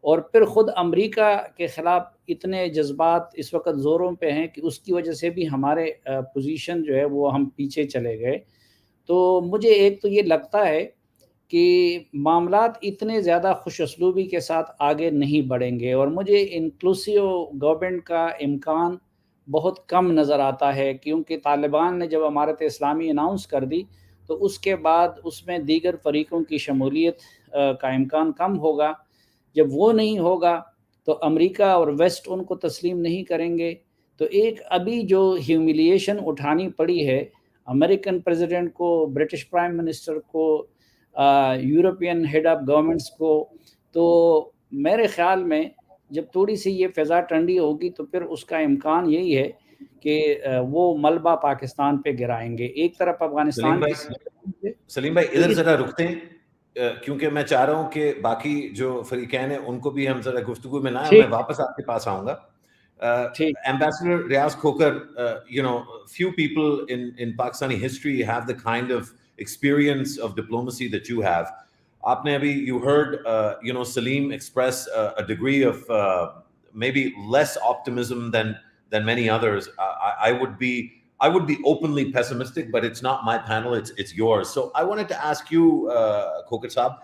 اور پھر خود امریکہ کے خلاف اتنے جذبات اس وقت زوروں پہ ہیں کہ اس کی وجہ سے بھی ہمارے پوزیشن جو ہے وہ ہم پیچھے چلے گئے. تو مجھے ایک تو یہ لگتا ہے کہ معاملات اتنے زیادہ خوش اسلوبی کے ساتھ آگے نہیں بڑھیں گے، اور مجھے انکلوسیو گورنمنٹ کا امکان بہت کم نظر آتا ہے، کیونکہ طالبان نے جب امارت اسلامی اناؤنس کر دی تو اس کے بعد اس میں دیگر فریقوں کی شمولیت کا امکان کم ہوگا. جب وہ نہیں ہوگا تو امریکہ اور ویسٹ ان کو تسلیم نہیں کریں گے. تو ایک ابھی جو ہیوملیشن اٹھانی پڑی ہے امریکن پریزیڈنٹ کو، برٹش پرائم منسٹر کو، یورپین ہیڈ آف گورنمنٹس کو، تو میرے خیال میں جب تھوڑی سی یہ فضا ٹھنڈی ہوگی تو پھر اس کا امکان یہی ہے کہ وہ ملبہ پاکستان پہ گرائیں گے. ایک طرف افغانستان سلیم بھائی ادھر ذرا رکتے ہیں، کیونکہ میں چاہ رہا ہوں کہ باقی جو فریقین ہیں ان کو بھی ہم ذرا گفتگو میں لائیں. میں واپس آپ کے پاس آؤں گا. Ambassador Riaz Khokar, few people in Pakistani history have the kind of experience of diplomacy that you have. Aapne abhi, you heard, Salim express a degree of maybe less optimism than many others. I would be openly pessimistic, but it's not my panel, it's yours. So I wanted to ask you, Khokar Saab,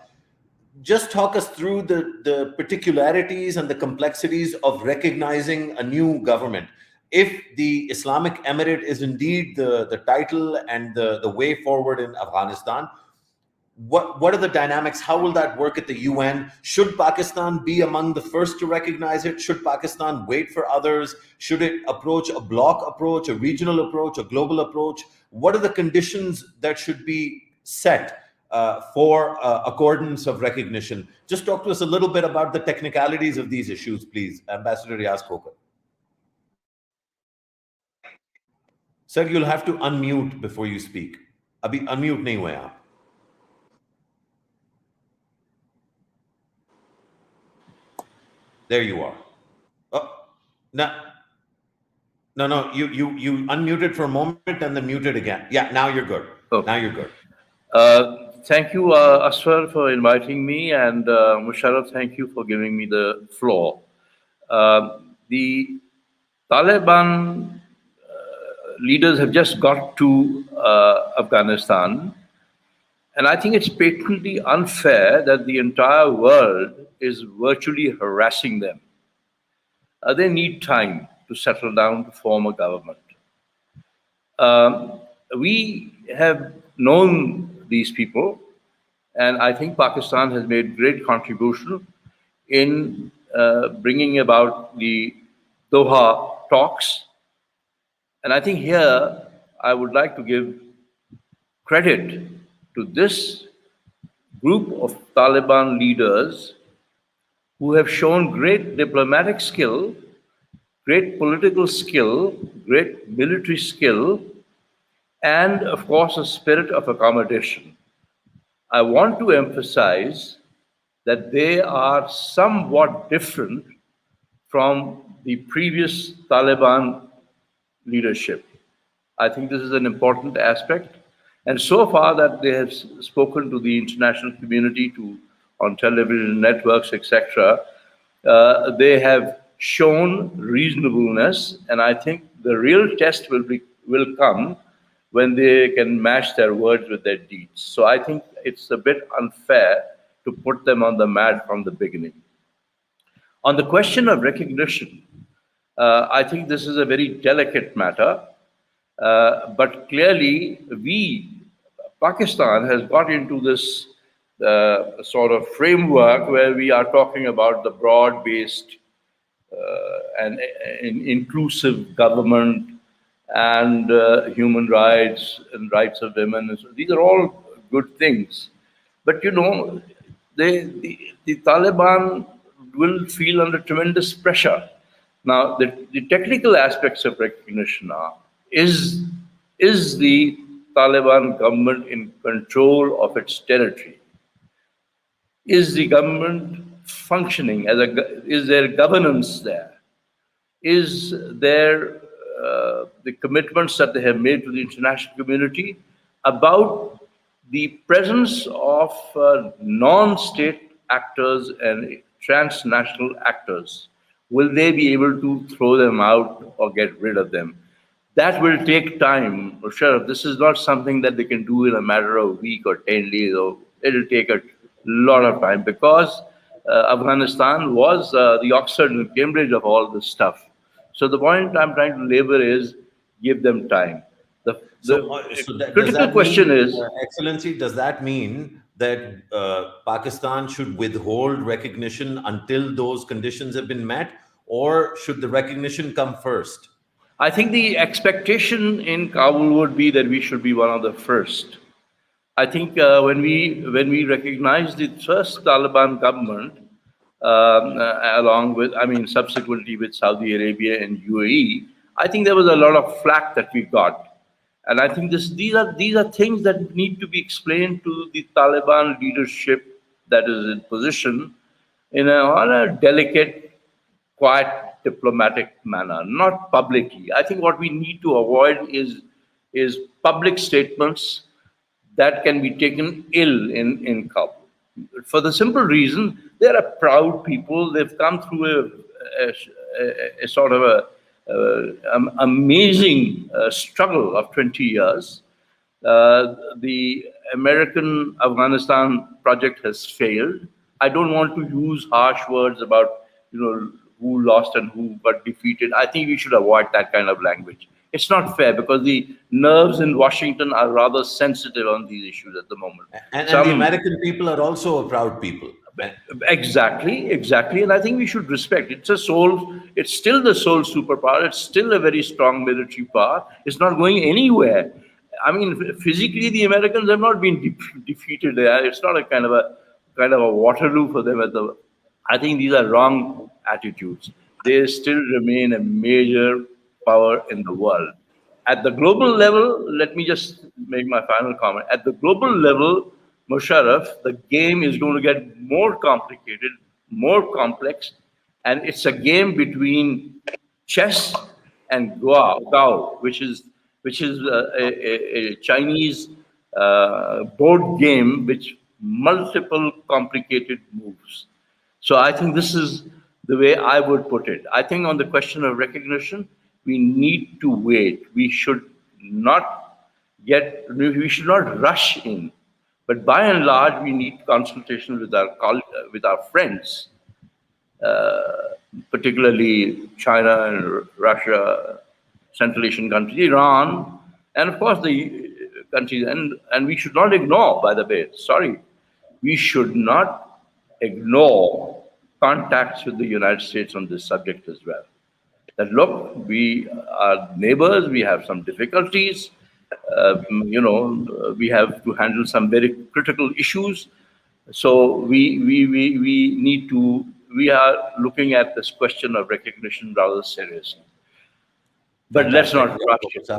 just talk us through the particularities and the complexities of recognizing a new government. If the Islamic Emirate is indeed the title and the way forward in Afghanistan, what are the dynamics? How will that work at the UN? Should Pakistan be among the first to recognize it? Should Pakistan wait for others? Should it approach a bloc approach, a regional approach, a global approach? What are the conditions that should be set for accordance of recognition? Just talk to us a little bit about the technicalities of these issues, please, Ambassador Riaz Khokar. Sir, you'll have to unmute before you speak. Abhi unmute nahi hue aap. There you are. Oh, no, you unmuted for a moment and then muted again. Yeah, now you're good. Okay. Now you're good. Thank you, Asfar, for inviting me, and Musharraf, thank you for giving me the floor. The Taliban leaders have just got to Afghanistan, and I think it's patently unfair that the entire world is virtually harassing them. They need time to settle down to form a government. We have known these people, and I think Pakistan has made great contribution in bringing about the Doha talks. And I think here I would like to give credit to this group of Taliban leaders who have shown great diplomatic skill, great political skill, great military skill, and of course a spirit of accommodation. I want to emphasize that they are somewhat different from the previous Taliban leadership. I think this is an important aspect. And so far that they have spoken to the international community, on television networks, etc., they have shown reasonableness, and I think the real test will come when they can match their words with their deeds. So I think it's a bit unfair to put them on the mat from the beginning. On the question of recognition, I think this is a very delicate matter, but clearly Pakistan has got into this sort of framework where we are talking about the broad-based and inclusive government and human rights and rights of women. So these are all good things. But you know, the Taliban will feel under tremendous pressure. Now, the technical aspects of recognition are, is the Taliban government in control of its territory? Is the government functioning is there governance there? Is there the commitments that they have made to the international community about the presence of non-state actors and transnational actors? Will they be able to throw them out or get rid of them? That will take time. Sure, this is not something that they can do in a matter of a week or 10 days. Or it'll take a lot of time, because Afghanistan was the Oxford and Cambridge of all this stuff. So the point I'm trying to labor is give them time. The critical question is, Excellency, does that mean that Pakistan should withhold recognition until those conditions have been met, or should the recognition come first? I think the expectation in Kabul would be that we should be one of the first. I think when we recognize the first Taliban government, along with, subsequently with Saudi Arabia and UAE, I think there was a lot of flack that we got. And I think these are things that need to be explained to the Taliban leadership that is in position on a delicate, quiet, diplomatic manner, not publicly. I think what we need to avoid is public statements that can be taken ill in Kabul. For the simple reason, they're a proud people. They've come through a sort of amazing struggle of 20 years. The American Afghanistan project has failed. I don't want to use harsh words about, who lost and who got defeated. I think we should avoid that kind of language. It's not fair because the nerves in Washington are rather sensitive on these issues at the moment. And the American people are also a proud people. Exactly. And I think we should respect. It's still the sole superpower. It's still a very strong military power. It's not going anywhere. I mean, physically, the Americans have not been defeated there. It's not a kind of a Waterloo for them. I think these are wrong attitudes. They still remain a major power in the world. At the global level, let me just make my final comment. At the global level, Musharraf, the game is going to get more complicated, more complex, and it's a game between chess and Go, which is a Chinese board game which multiple complicated moves. So I think this is the way I would put it. I think on the question of recognition, we need to wait. We should not rush in. But by and large, we need consultation with our friends, particularly China and Russia, Central Asian countries, Iran, and of course the countries. And we should not ignore, by the way, we should not ignore contacts with the United States on this subject as well. That look, we are neighbors, we have some difficulties, we have to handle some very critical issues. So we are looking at this question of recognition rather seriously. But let's not rush it.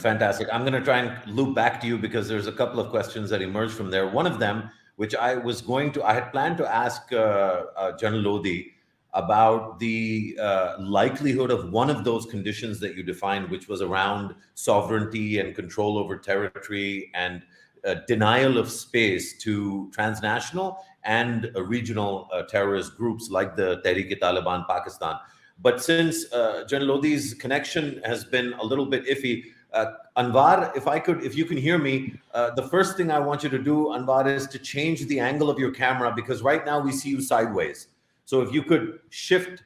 Fantastic. I'm going to try and loop back to you because there's a couple of questions that emerged from there. One of them, which I had planned to ask General Lodi about the likelihood of one of those conditions that you defined, which was around sovereignty and control over territory and denial of space to transnational and regional terrorist groups like the Tehreek-e-Taliban Pakistan. But since General Lodi's connection has been a little bit iffy, Anwar, if you can hear me, the first thing I want you to do, Anwar, is to change the angle of your camera because right now we see you sideways. So if you could shift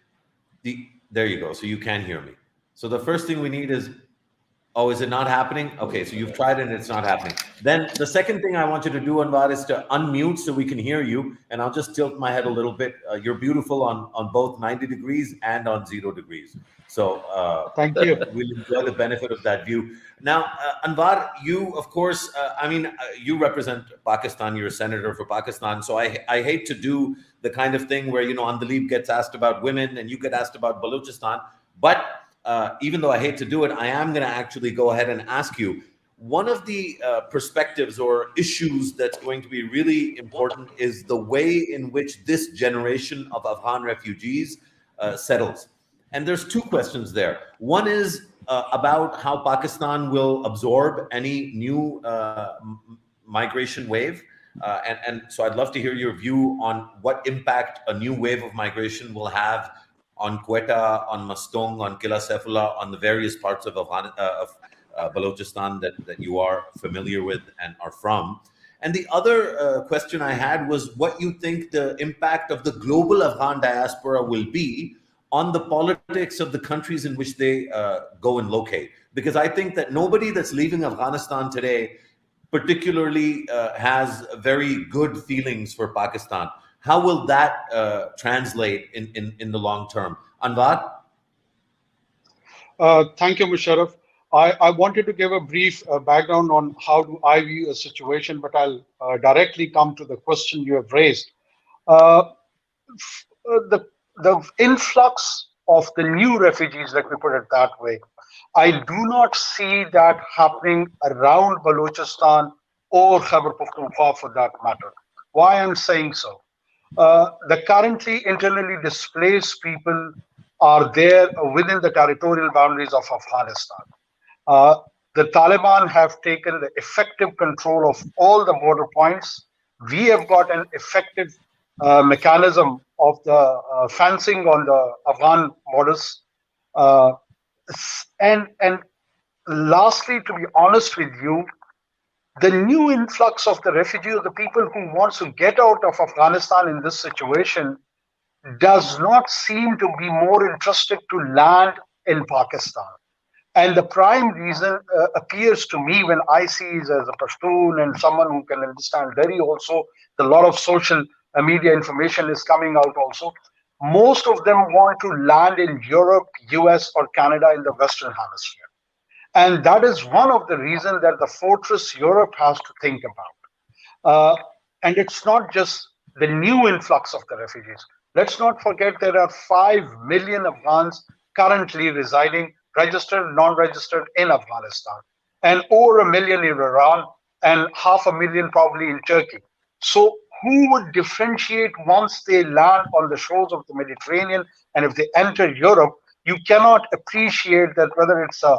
there you go. So you can hear me. So the first thing we need is, is it not happening? Okay, so you've tried it and it's not happening. Then the second thing I want you to do, Anwar, is to unmute so we can hear you. And I'll just tilt my head a little bit. You're beautiful on both 90 degrees and on 0 degrees. So thank you. We'll enjoy the benefit of that view. Now, Anwar, you, of course, you represent Pakistan. You're a senator for Pakistan. So I hate to do the kind of thing where, Andalib gets asked about women and you get asked about Balochistan. But even though I hate to do it, I am going to actually go ahead and ask you, one of the perspectives or issues that's going to be really important is the way in which this generation of Afghan refugees settles. And there's two questions there. One is about how Pakistan will absorb any new migration wave. And so I'd love to hear your view on what impact a new wave of migration will have on Quetta, on Mastung, on Qila Saifullah, on the various parts of Balochistan that you are familiar with and are from. And the other question I had was what you think the impact of the global Afghan diaspora will be on the politics of the countries in which they go and locate. Because I think that nobody that's leaving Afghanistan today particularly has very good feelings for Pakistan. How will that translate in the long term? Anwar? Thank you, Musharraf. I wanted to give a brief background on how do I view a situation, but I'll directly come to the question you have raised. The influx of the new refugees, let me put it that way, I do not see that happening around Balochistan or Khyber Pakhtunkhwa for that matter. Why I'm saying so? The currently internally displaced people are there within the territorial boundaries of Afghanistan. The Taliban have taken the effective control of all the border points. We have got an effective mechanism of the fencing on the Afghan borders. And lastly, to be honest with you, The new influx of the refugees, the people who want to get out of Afghanistan in this situation, does not seem to be more interested to land in Pakistan. And the prime reason appears to me when I see as a Pashtun and someone who can understand Dari also, a lot of social media information is coming out also. Most of them want to land in Europe, US, or Canada in the Western Hemisphere. And that is one of the reasons that the fortress Europe has to think about. And it's not just the new influx of the refugees. Let's not forget there are 5 million Afghans currently residing, registered, non-registered, in Afghanistan, and over 1 million in Iran, and 500,000 probably in Turkey. So who would differentiate once they land on the shores of the Mediterranean, and if they enter Europe? You cannot appreciate that whether it's a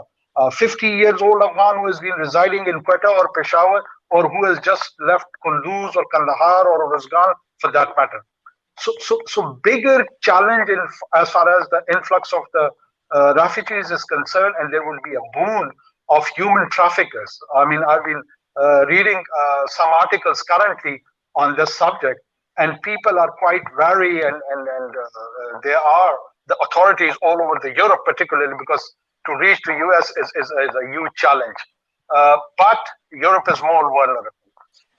50 years old Afghan who has been residing in Quetta or Peshawar, or who has just left Kunduz or Kandahar or Rozgan for that matter. So bigger challenge as far as the influx of the refugees is concerned, and there will be a boon of human traffickers. I mean, I've been reading some articles currently on this subject, and people are quite wary, and there are the authorities all over the Europe, particularly because to reach the US is a huge challenge. But Europe is more vulnerable.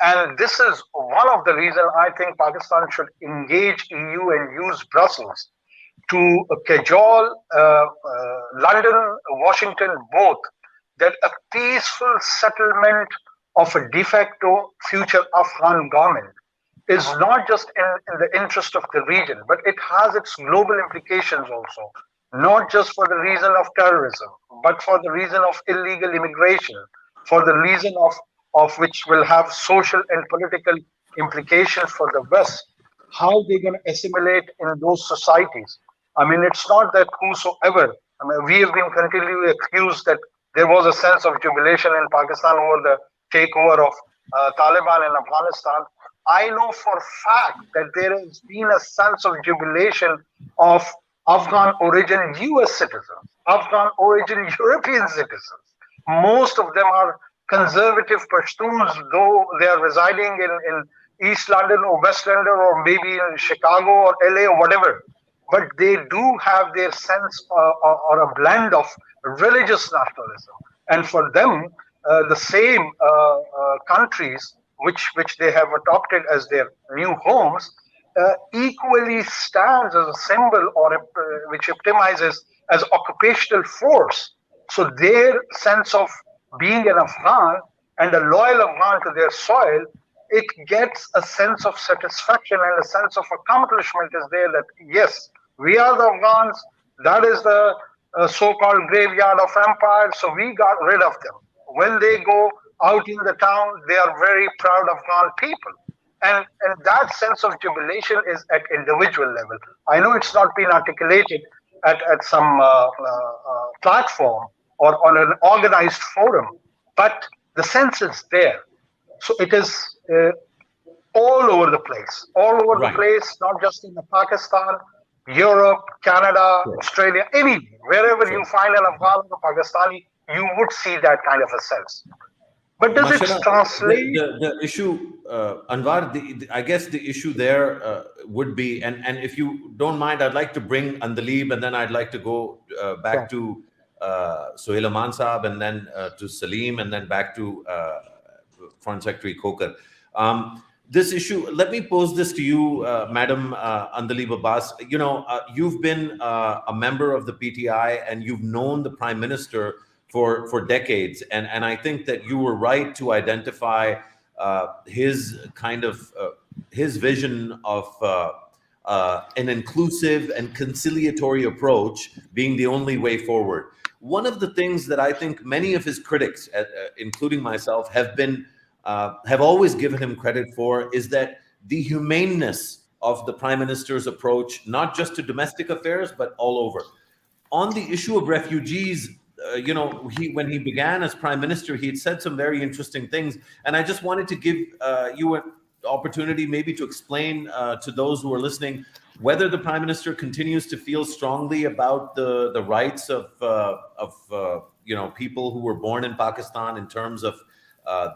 And this is one of the reasons I think Pakistan should engage EU and use Brussels to cajole London, Washington, both, that a peaceful settlement of a de facto future Afghan government is not just in the interest of the region, but it has its global implications also, not just for the reason of terrorism, but for the reason of illegal immigration, for the reason of which will have social and political implications for the West. How they're going to assimilate in those societies. I mean, it's not that whosoever, I mean, we have been continually accused that there was a sense of jubilation in Pakistan over the takeover of Taliban in Afghanistan. I know for a fact that there has been a sense of jubilation of Afghan origin US citizens, Afghan origin European citizens. Most of them are conservative Pashtuns, though they are residing in East London or West London or maybe in Chicago or LA or whatever. But they do have their sense or a blend of religious nationalism. And for them, the same countries which they have adopted as their new homes equally stands as a symbol or which epitomizes as occupational force. So their sense of being an Afghan and a loyal Afghan to their soil, it gets a sense of satisfaction and a sense of accomplishment is there that, yes, we are the Afghans, that is the so-called graveyard of empire, so we got rid of them. When they go out in the town, they are very proud Afghan people. And that sense of jubilation is at individual level. I know it's not been articulated at some platform or on an organized forum, but the sense is there. So it is all over the place, the place, not just in Pakistan, Europe, Canada, Australia, anywhere, wherever you find an Afghan or a Pakistani, you would see that kind of a sense. But does it translate? The issue, Anwar, I guess the issue there would be, and if you don't mind, I'd like to bring Andalib, and then I'd like to go back to Sohail Aman Saab, and then to Salim, and then back to Foreign Secretary Khokar. This issue, let me pose this to you, Madam Andalib Abbas. You know, you've been a member of the PTI, and you've known the Prime Minister for decades, and I think that you were right to identify his kind of his vision of an inclusive and conciliatory approach being the only way forward. One of the things that I think many of his critics, including myself, have always given him credit for is that the humaneness of the Prime Minister's approach, not just to domestic affairs, but all over. On the issue of refugees, you know, when he began as Prime Minister, he had said some very interesting things. And I just wanted to give you an opportunity maybe to explain to those who are listening whether the Prime Minister continues to feel strongly about the rights of you know, people who were born in Pakistan in terms of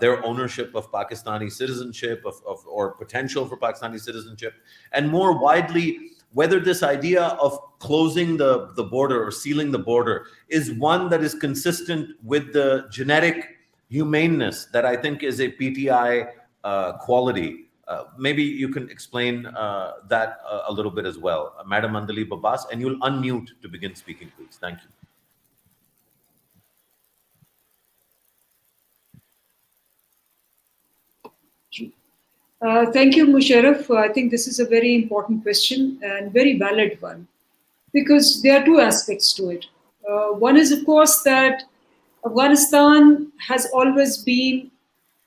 their ownership of Pakistani citizenship, or potential for Pakistani citizenship, and more widely, whether this idea of closing the border or sealing the border is one that is consistent with the genetic humaneness that I think is a PTI quality. Maybe you can explain that a little bit as well, Madam Andali Abbas, and you'll unmute to begin speaking, please. Thank you. Thank you, Musharraf. I think this is a very important question and very valid one, because there are two aspects to it. One is, of course, that Afghanistan has always been,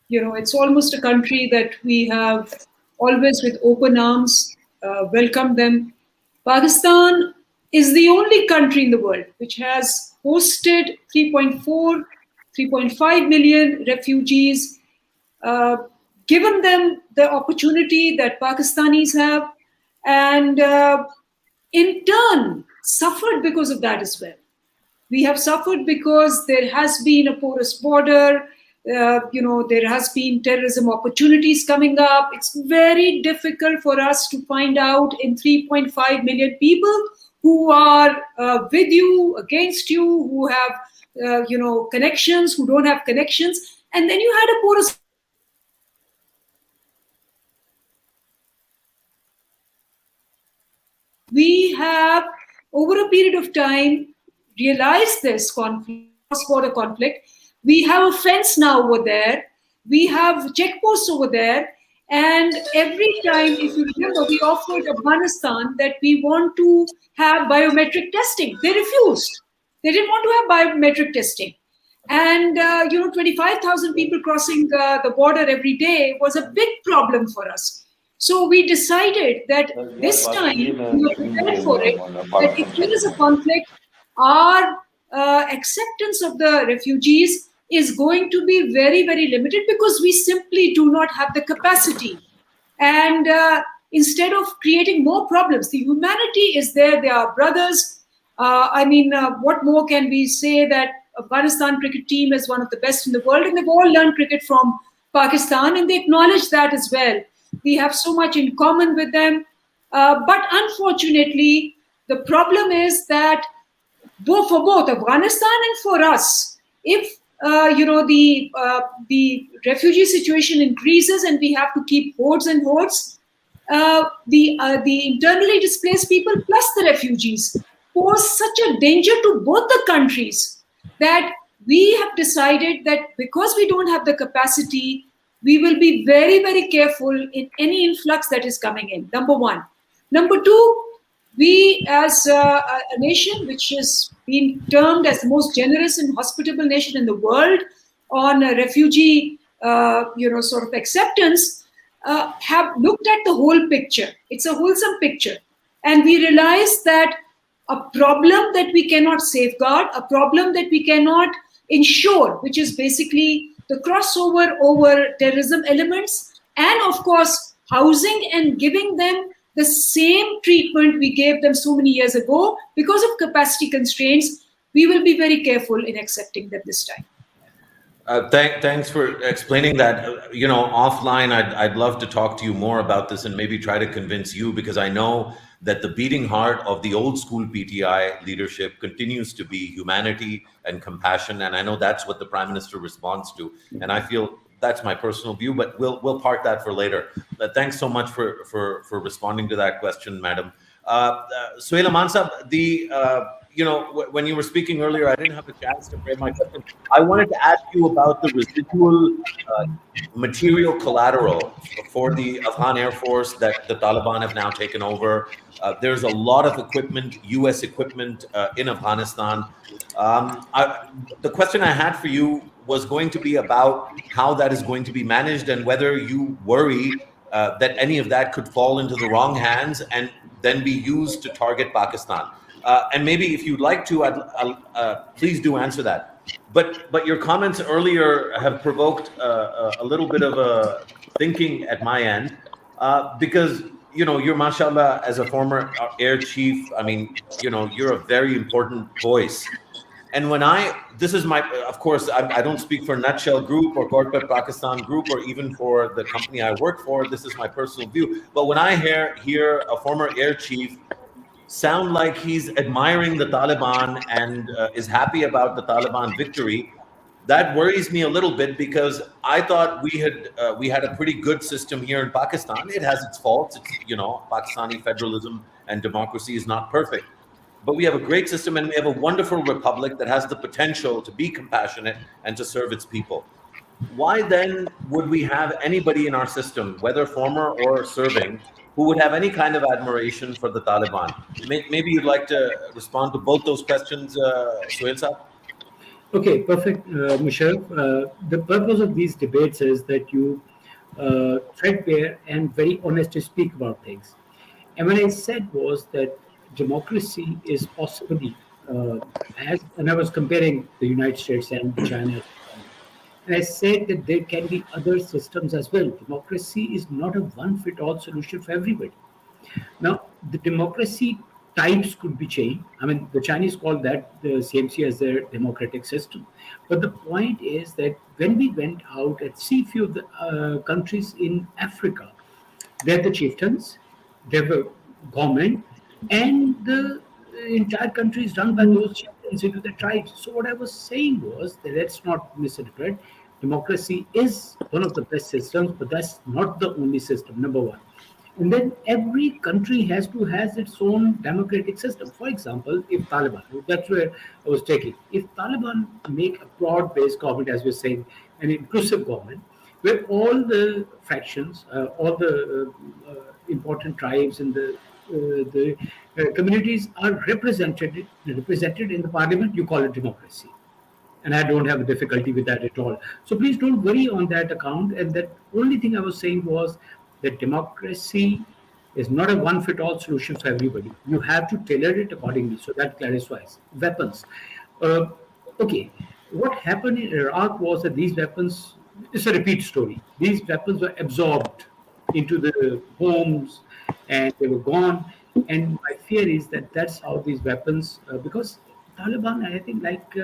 it's almost a country that we have always with open arms welcomed them. Pakistan is the only country in the world which has hosted 3.4, 3.5 million refugees, given them the opportunity that Pakistanis have, and in turn suffered because of that as well. We have suffered because there has been a porous border, there has been terrorism opportunities coming up. It's very difficult for us to find out in 3.5 million people who are with you, against you, who have connections, who don't have connections, and then you had a porous. We have, over a period of time, realized this conflict, cross-border conflict. We have a fence now over there. We have checkposts over there. And every time, if you remember, we offered Afghanistan that we want to have biometric testing. They refused. They didn't want to have biometric testing. And, 25,000 people crossing the border every day was a big problem for us. So we decided that this time we were prepared for it, that if there is a conflict, our acceptance of the refugees is going to be very, very limited, because we simply do not have the capacity. And instead of creating more problems, the humanity is there. They are brothers. What more can we say? That Afghanistan cricket team is one of the best in the world, and they've all learned cricket from Pakistan, and they acknowledge that as well. We have so much in common with them. But unfortunately, the problem is that for both Afghanistan and for us, if the refugee situation increases and we have to keep hordes and hordes, the internally displaced people plus the refugees pose such a danger to both the countries that we have decided that because we don't have the capacity, we will be very, very careful in any influx that is coming in, number one. Number two, we as a nation which has been termed as the most generous and hospitable nation in the world on refugee sort of acceptance, have looked at the whole picture. It's a wholesome picture. And we realize that a problem that we cannot safeguard, a problem that we cannot ensure, which is basically the crossover over terrorism elements, and of course housing and giving them the same treatment we gave them so many years ago, because of capacity constraints, we will be very careful in accepting them this time. Thanks for explaining that. Offline, I'd love to talk to you more about this and maybe try to convince you, because I know that the beating heart of the old school PTI leadership continues to be humanity and compassion, and I know that's what the Prime Minister responds to. And I feel that's my personal view, but we'll park that for later. Thanks so much for responding to that question, Madam. Suhail Aman Sahab, when you were speaking earlier, I didn't have a chance to frame my question. I wanted to ask you about the residual material collateral for the Afghan Air Force that the Taliban have now taken over. There's a lot of equipment, US equipment in Afghanistan. The question I had for you was going to be about how that is going to be managed, and whether you worry that any of that could fall into the wrong hands and then be used to target Pakistan. And maybe if you'd like to, please do answer that. But your comments earlier have provoked a little bit of a thinking at my end, because you're, mashallah, as a former air chief, you're a very important voice. And this is my, of course, I don't speak for Nutshell Group or Corporate Pakistan Group or even for the company I work for. This is my personal view. But when I hear a former air chief sound like he's admiring the Taliban and is happy about the Taliban victory, that worries me a little bit, because I thought we had a pretty good system here in Pakistan. It has its faults. It's, Pakistani federalism and democracy is not perfect. But we have a great system, and we have a wonderful republic that has the potential to be compassionate and to serve its people. Why then would we have anybody in our system, whether former or serving, who would have any kind of admiration for the Taliban? Maybe you'd like to respond to both those questions, Suhail Saab? Okay, perfect, Musharraf. The purpose of these debates is that you threadbare and very honest to speak about things. And what I said was that democracy is possibly, and I was comparing the United States and China. And I said that there can be other systems as well. Democracy is not a one-fit-all solution for everybody. Now, the democracy types could be changed. I mean, the Chinese call that the CMC as their democratic system. But the point is that when we went out and see few of the countries in Africa, they're the chieftains, they have a government, and the entire country is run by those chieftains into the tribes. So what I was saying was that let's not misinterpret. Democracy is one of the best systems, but that's not the only system, number one. And then every country has its own democratic system. For example, if Taliban, that's where I was taking, if Taliban make a broad-based government, as we're saying, an inclusive government, where all the fractions, all the important tribes and the communities are represented in the parliament, you call it democracy. And I don't have a difficulty with that at all. So please don't worry on that account. And that only thing I was saying was that democracy is not a one-fit-all solution for everybody. You have to tailor it accordingly. So that clarifies. Weapons. Okay, what happened in Iraq was that these weapons, it's a repeat story. These weapons were absorbed into the homes and they were gone. And my fear is that that's how these weapons, because Taliban, I think, like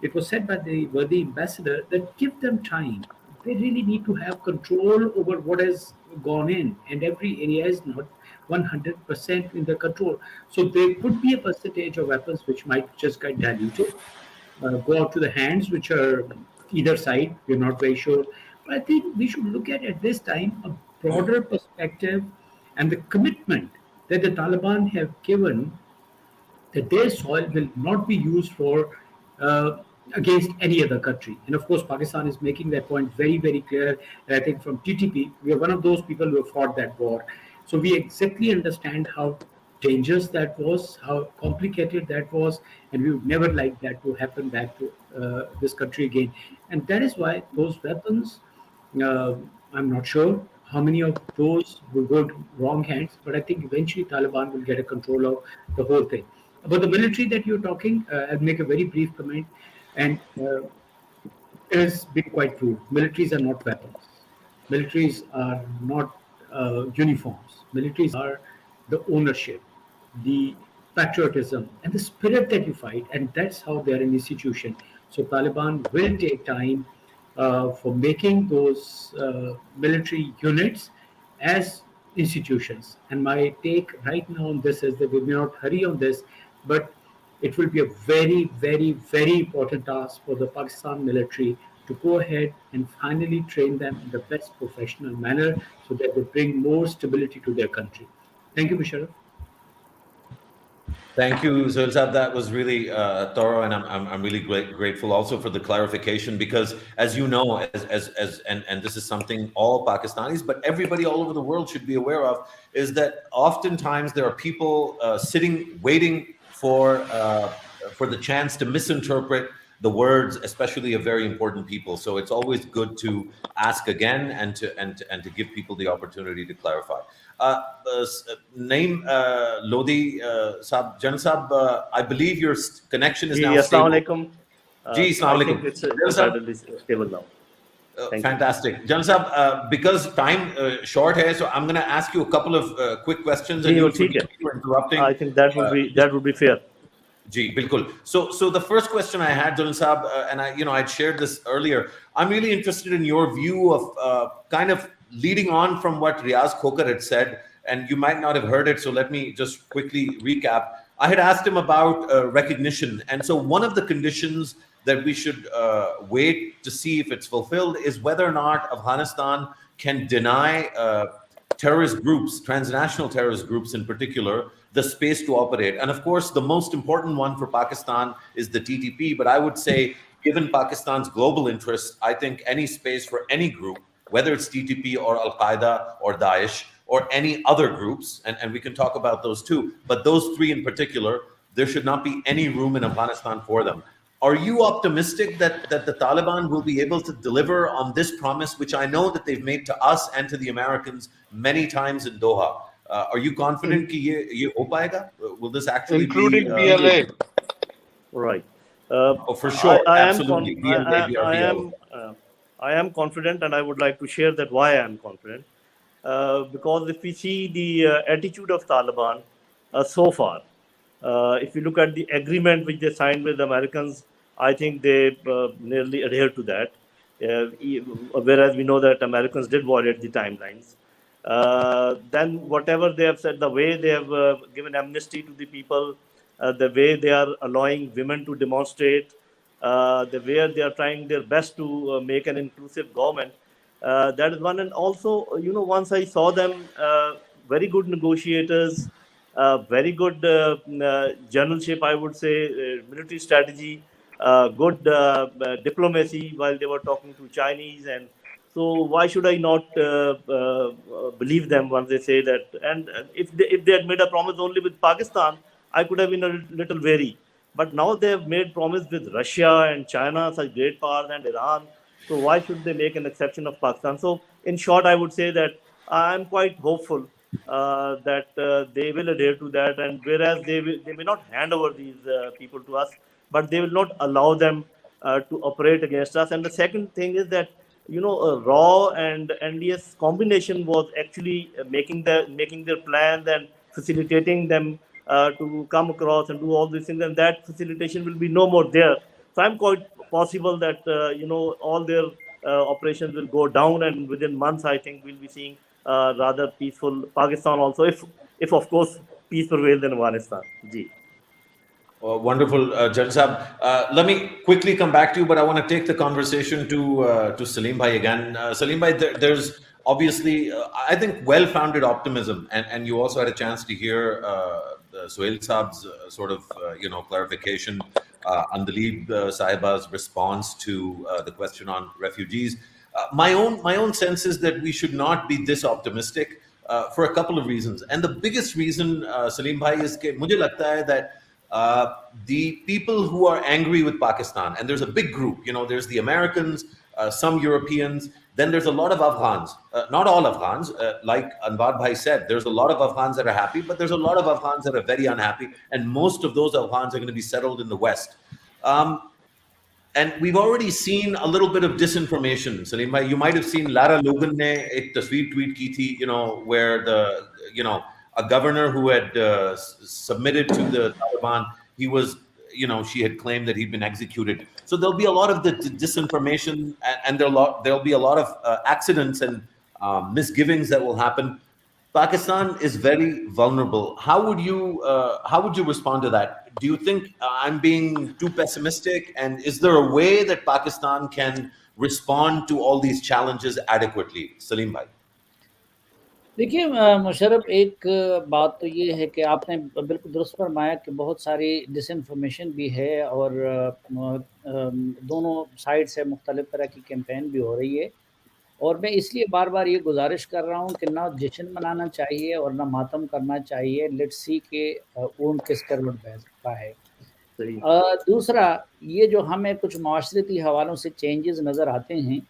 it was said by the worthy ambassador, that give them time. They really need to have control over what has gone in, and every area is not 100% in their control. So there could be a percentage of weapons which might just get diluted, go out to the hands which are either side. We're not very sure. But I think we should look at this time, a broader perspective and the commitment that the Taliban have given that their soil will not be used for against any other country. And of course, Pakistan is making that point very, very clear. And I think from TTP, we are one of those people who have fought that war. So we exactly understand how dangerous that was, how complicated that was, and we would never like that to happen back to this country again. And that is why those weapons, I'm not sure how many of those will go to wrong hands, but I think eventually Taliban will get a control of the whole thing. About the military that you're talking, I'll make a very brief comment. And it has been quite true. Militaries are not weapons. Militaries are not uniforms. Militaries are the ownership, the patriotism, and the spirit that you fight. And that's how they are an institution. So Taliban will take time for making those military units as institutions. And my take right now on this is that we may not hurry on this, but it will be a very, very, very important task for the Pakistan military to go ahead and finally train them in the best professional manner so that they bring more stability to their country. Thank you, Musharraf. Thank you, Suhail Saab. That was really thorough, and I'm really grateful also for the clarification, because as you know, and this is something all Pakistanis, but everybody all over the world should be aware of, is that oftentimes there are people sitting, waiting for the chance to misinterpret the words, especially of very important people. So it's always good to ask again and to give people the opportunity to clarify. Name Lodi Saab, Jan Saab, I believe your connection is now stable. Assalamualaikum. Assalamualaikum. It's entirely stable now. Fantastic. Jan Saab, because time short here, so I'm going to ask you a couple of quick questions and you'll forgive me for interrupting. I think that would be fair. Ji, bilkul. So the first question I had, Dul Saab, and I'd shared this earlier. I'm really interested in your view of kind of leading on from what Riaz Khokar had said, and you might not have heard it, so let me just quickly recap. I had asked him about recognition, and so one of the conditions that we should wait to see if it's fulfilled is whether or not Afghanistan can deny terrorist groups, transnational terrorist groups in particular, the space to operate. And of course, the most important one for Pakistan is the TTP. But I would say, given Pakistan's global interests, I think any space for any group, whether it's TTP or Al Qaeda or Daesh or any other groups, and we can talk about those too, but those three in particular, there should not be any room in Afghanistan for them. Are you optimistic that the Taliban will be able to deliver on this promise, which I know that they've made to us and to the Americans many times in Doha? Are you confident that ye ho payega? Will this actually including be BLA? Right. Oh, for sure, absolutely. I am confident, and I would like to share that why I am confident. Because if we see the attitude of Taliban so far, if you look at the agreement which they signed with the Americans, I think they nearly adhere to that. Whereas we know that Americans did violate the timelines. Then whatever they have said, the way they have given amnesty to the people, the way they are allowing women to demonstrate, the way they are trying their best to make an inclusive government, that is one. And also, once I saw them, very good negotiators, very good generalship, I would say, military strategy, good diplomacy while they were talking to Chinese. And so why should I not believe them once they say that? And if they had made a promise only with Pakistan, I could have been a little wary. But now they have made promise with Russia and China, such great powers, and Iran. So why should they make an exception of Pakistan? So in short, I would say that I'm quite hopeful that they will adhere to that. And whereas they may not hand over these people to us, but they will not allow them to operate against us. And the second thing is that RAW and NDS combination was actually making their plans and facilitating them to come across and do all these things, and that facilitation will be no more there. So I'm quite possible that all their operations will go down, and within months I think we'll be seeing rather peaceful Pakistan also, if of course peace prevails in Afghanistan. Ji. Wonderful, Judge Saab. Let me quickly come back to you, but I want to take the conversation to Salim Bhai again. Salim Bhai, there's obviously, I think, well-founded optimism, and you also had a chance to hear Suhail Saab's sort of, clarification, Andaleeb Sahiba's response to the question on refugees. My own sense is that we should not be this optimistic for a couple of reasons, and the biggest reason, Salim Bhai, is that mujhe lagta hai that the people who are angry with Pakistan, and there's a big group, there's the Americans, some Europeans, then there's a lot of Afghans, not all Afghans, like Anwar Bhai said, there's a lot of Afghans that are happy, but there's a lot of Afghans that are very unhappy, and most of those Afghans are going to be settled in the West. And we've already seen a little bit of disinformation. Salim Bhai, you might have seen Lara Logan ne ek tasveer tweet ki thi, where a governor who had submitted to the Taliban, he was, she had claimed that he'd been executed. So there'll be a lot of the disinformation, and there'll be a lot of accidents and misgivings that will happen. Pakistan is very vulnerable. How would you respond to that? Do you think I'm being too pessimistic? And is there a way that Pakistan can respond to all these challenges adequately? Salim Bhai. देखिए मुशर्रफ, एक बात तो ये है कि आपने बिल्कुल दुरुस्त फरमाया कि बहुत सारी डिसइंफॉर्मेशन भी है और दोनों साइड से मुख्तलिफ तरह की कैंपेन भी हो रही है, और मैं इसलिए बार बार ये गुजारिश कर रहा हूँ कि ना जश्न मनाना चाहिए और ना मातम करना चाहिए। लेट्स सी के ऊन किस करवट बैठता है। दूसरा, ये जो हमें कुछ माशरती हवालों से चेंजेस नज़र आते हैं,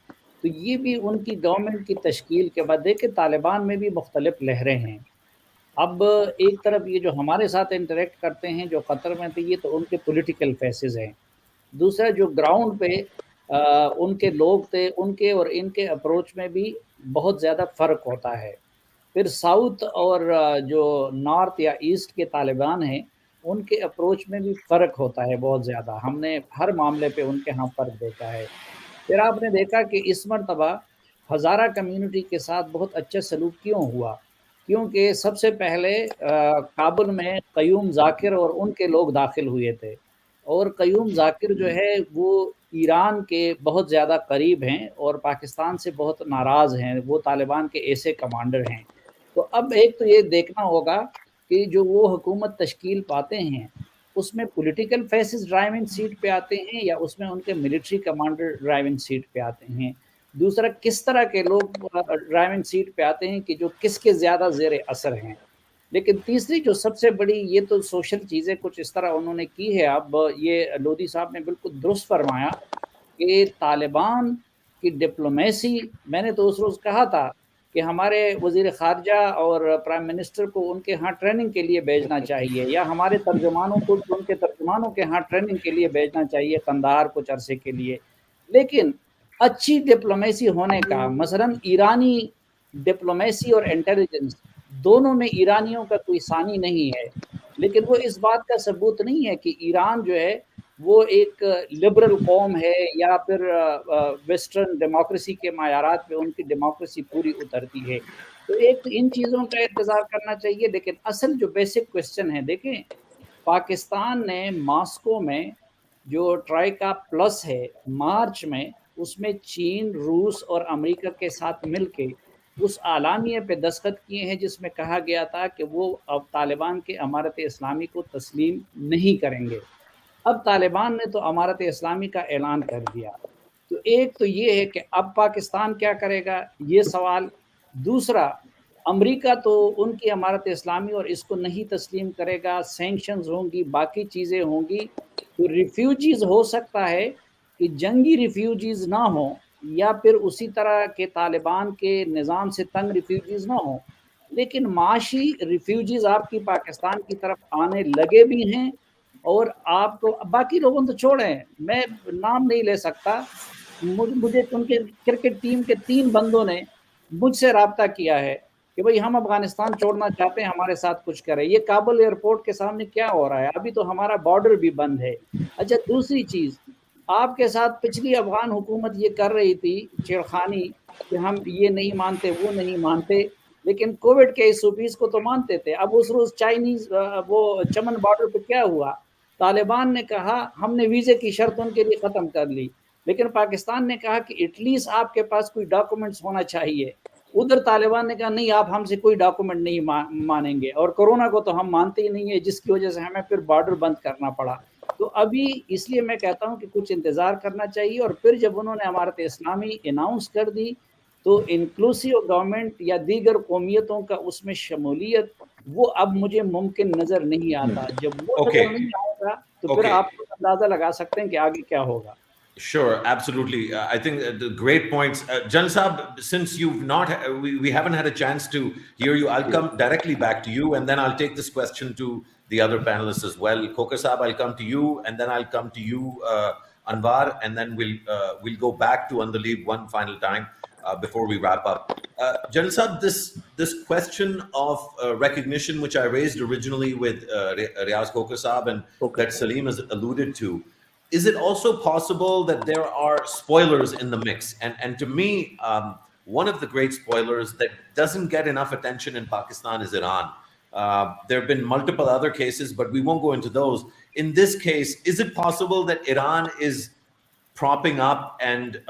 तो ये भी उनकी गवर्नमेंट की तश्कील के बाद, देखिए तालिबान में भी मुख्तलिफ लहरें हैं। अब एक तरफ ये जो हमारे साथ इंटरेक्ट करते हैं, जो क़तर में थे, ये तो उनके पॉलिटिकल फेसेस हैं। दूसरा, जो ग्राउंड पे उनके लोग थे, उनके और इनके अप्रोच में भी बहुत ज़्यादा फ़र्क होता है। फिर साउथ और जो नॉर्थ या ईस्ट के तालिबान हैं, ان کے اپروچ میں بھی فرق ہوتا ہے بہت زیادہ. ہم نے ہر معاملے پہ ان کے ہاں فرق دیکھا ہے. پھر آپ نے دیکھا کہ اس مرتبہ ہزارہ کمیونٹی کے ساتھ بہت اچھا سلوک کیوں ہوا؟ کیونکہ سب سے پہلے کابل میں قیوم ذاکر اور ان کے لوگ داخل ہوئے تھے، اور قیوم ذاکر جو ہے وہ ایران کے بہت زیادہ قریب ہیں اور پاکستان سے بہت ناراض ہیں، وہ طالبان کے ایسے کمانڈر ہیں. تو اب ایک تو یہ دیکھنا ہوگا کہ جو وہ حکومت تشکیل پاتے ہیں اس میں پولیٹیکل فیسز ڈرائیونگ سیٹ پہ آتے ہیں یا اس میں ان کے ملٹری کمانڈر ڈرائیونگ سیٹ پہ آتے ہیں. دوسرا، کس طرح کے لوگ ڈرائیونگ سیٹ پہ آتے ہیں کہ جو کس کے زیادہ زیر اثر ہیں. لیکن تیسری جو سب سے بڑی، یہ تو سوشل چیزیں کچھ اس طرح انہوں نے کی ہے. اب یہ لودھی صاحب نے بالکل درست فرمایا کہ طالبان کی ڈپلومیسی، میں نے تو اس روز کہا تھا کہ ہمارے وزیر خارجہ اور پرائم منسٹر کو ان کے ہاں ٹریننگ کے لیے بھیجنا چاہیے، یا ہمارے ترجمانوں کو ان کے ترجمانوں کے ہاں ٹریننگ کے لیے بھیجنا چاہیے قندھار کچھ عرصے کے لیے. لیکن اچھی ڈپلومیسی ہونے کا، مثلاً ایرانی ڈپلومیسی اور انٹیلیجنس دونوں میں ایرانیوں کا کوئی ثانی نہیں ہے، لیکن وہ اس بات کا ثبوت نہیں ہے کہ ایران جو ہے وہ ایک لبرل قوم ہے یا پھر ویسٹرن ڈیموکریسی کے معیارات پہ ان کی ڈیموکریسی پوری اترتی ہے. تو ایک تو ان چیزوں کا انتظار کرنا چاہیے. لیکن اصل جو بیسک کوشچن ہے، دیکھیں پاکستان نے ماسکو میں جو ٹرائیکا پلس ہے مارچ میں، اس میں چین، روس اور امریکہ کے ساتھ مل کے اس اعلامیے پہ دستخط کیے ہیں جس میں کہا گیا تھا کہ وہ اب طالبان کے امارت اسلامی کو تسلیم نہیں کریں گے. اب طالبان نے تو امارت اسلامی کا اعلان کر دیا. تو ایک تو یہ ہے کہ اب پاکستان کیا کرے گا، یہ سوال. دوسرا، امریکہ تو ان کی امارت اسلامی اور اس کو نہیں تسلیم کرے گا، سینکشنز ہوں گی، باقی چیزیں ہوں گی. تو ریفیوجیز ہو سکتا ہے کہ جنگی ریفیوجیز نہ ہوں، یا پھر اسی طرح کے طالبان کے نظام سے تنگ ریفیوجیز نہ ہوں، لیکن معاشی ریفیوجیز آپ کی پاکستان کی طرف آنے لگے بھی ہیں. اور آپ کو باقی لوگوں تو چھوڑیں، میں نام نہیں لے سکتا، مجھے ان کے کرکٹ ٹیم کے 3 بندوں نے مجھ سے رابطہ کیا ہے کہ بھئی ہم افغانستان چھوڑنا چاہتے ہیں، ہمارے ساتھ کچھ کریں. یہ کابل ایئرپورٹ کے سامنے کیا ہو رہا ہے؟ ابھی تو ہمارا بارڈر بھی بند ہے. اچھا، دوسری چیز، آپ کے ساتھ پچھلی افغان حکومت یہ کر رہی تھی چھیڑخانی کہ ہم یہ نہیں مانتے، وہ نہیں مانتے، لیکن کووڈ کے اس سوپیس کو تو مانتے تھے. اب اس روز چائنیز وہ چمن بارڈر پہ کیا ہوا؟ طالبان نے کہا ہم نے ویزے کی شرط ان کے لیے ختم کر لی، لیکن پاکستان نے کہا کہ ایٹ لیسٹ آپ کے پاس کوئی ڈاکومنٹس ہونا چاہیے. ادھر طالبان نے کہا نہیں، آپ ہم سے کوئی ڈاکومنٹ نہیں مانیں گے، اور کورونا کو تو ہم مانتے ہی نہیں ہے، جس کی وجہ سے ہمیں پھر بارڈر بند کرنا پڑا. تو ابھی اس لیے میں کہتا ہوں کہ کچھ انتظار کرنا چاہیے. اور پھر جب انہوں نے امارت اسلامی اناؤنس کر دی تو انکلوسیو گورنمنٹ یا دیگر قومیتوں کا اس میں شمولیت، وہ اب مجھے ممکن نظر نہیں آتا. جب وہ نظر نہیں آئے گا تو پھر آپ کو اندازہ لگا سکتے ہیں کہ آگے کیا ہوگا. Sure, absolutely. I think the great points. Jan Saab, since we haven't had a chance to hear you, I'll come directly back to you, and then I'll take this question to the other panelists as well. Khoka Saab, I'll come to you, and then I'll come to you, Anwar, and then we'll go back to Andaleeb one final time before we wrap up. Jan Saab, this question of recognition, which I raised originally with Riaz Khoka Saab, and that Salim has alluded to. Is it also possible that there are spoilers in the mix? And to me, one of the great spoilers that doesn't get enough attention in Pakistan is Iran. There have been multiple other cases, but we won't go into those. In this case, is it possible that Iran is propping up and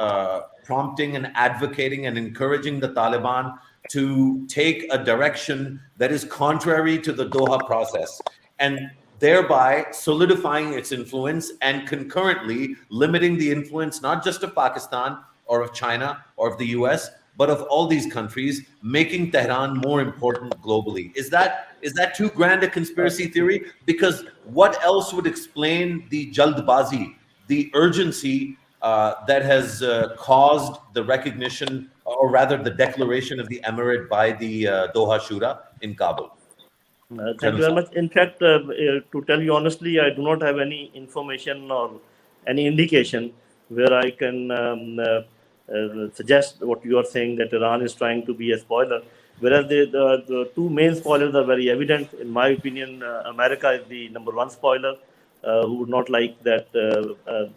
prompting and advocating and encouraging the Taliban to take a direction that is contrary to the Doha process, and thereby solidifying its influence and concurrently limiting the influence not just of Pakistan or of China or of the US, but of all these countries, making Tehran more important globally? Is that too grand a conspiracy theory? Because what else would explain the jaldbazi, the urgency that has caused the recognition, or rather the declaration of the emirate by the Doha Shura in Kabul? Thank you very much. In fact, to tell you honestly, I do not have any information or any indication where I can suggest what you are saying, that Iran is trying to be a spoiler, whereas the two main spoilers are very evident. In my opinion, America is the number one spoiler, who would not like that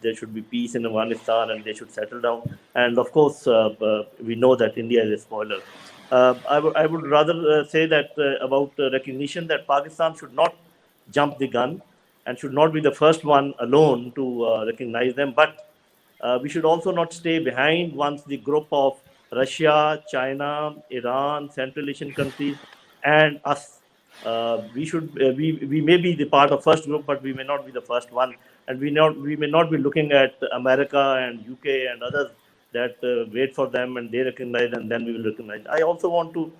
there should be peace in Afghanistan and they should settle down. And of course, we know that India is a spoiler. I would rather say that about recognition, that Pakistan should not jump the gun and should not be the first one alone to recognize them. But we should also not stay behind once the group of Russia, China, Iran, Central Asian countries, and us. We may be the part of first group, but we may not be the first one, and we may not be looking at America and UK and others that wait for them and they recognize and then we will recognize. I also want to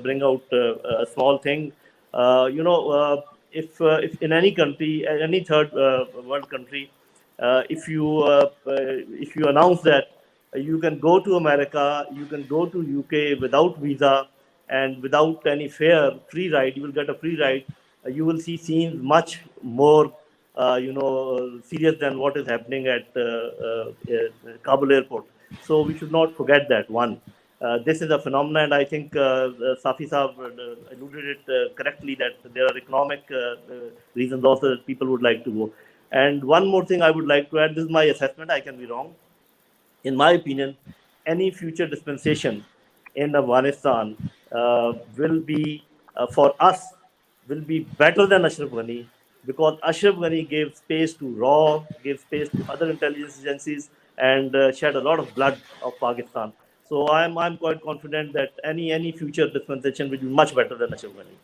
bring out a small thing. If in any country, any third world country, if you announce that you can go to America, you can go to UK without visa and without any fare, free ride, you will get a free ride. You will see scenes much more, serious than what is happening at Kabul airport. So we should not forget that one. This is a phenomenon, and I think Safi Saab alluded it correctly, that there are economic reasons also that people would like to go. And one more thing I would like to add, this is my assessment, I can be wrong. In my opinion, any future dispensation in Afghanistan will be, for us, will be better than Ashraf Ghani, because Ashraf Ghani gave space to RAW, gave space to other intelligence agencies, and shed a lot of blood of Pakistan. So I'm quite confident that any future dispensation will be much better than Ashraf Ghani.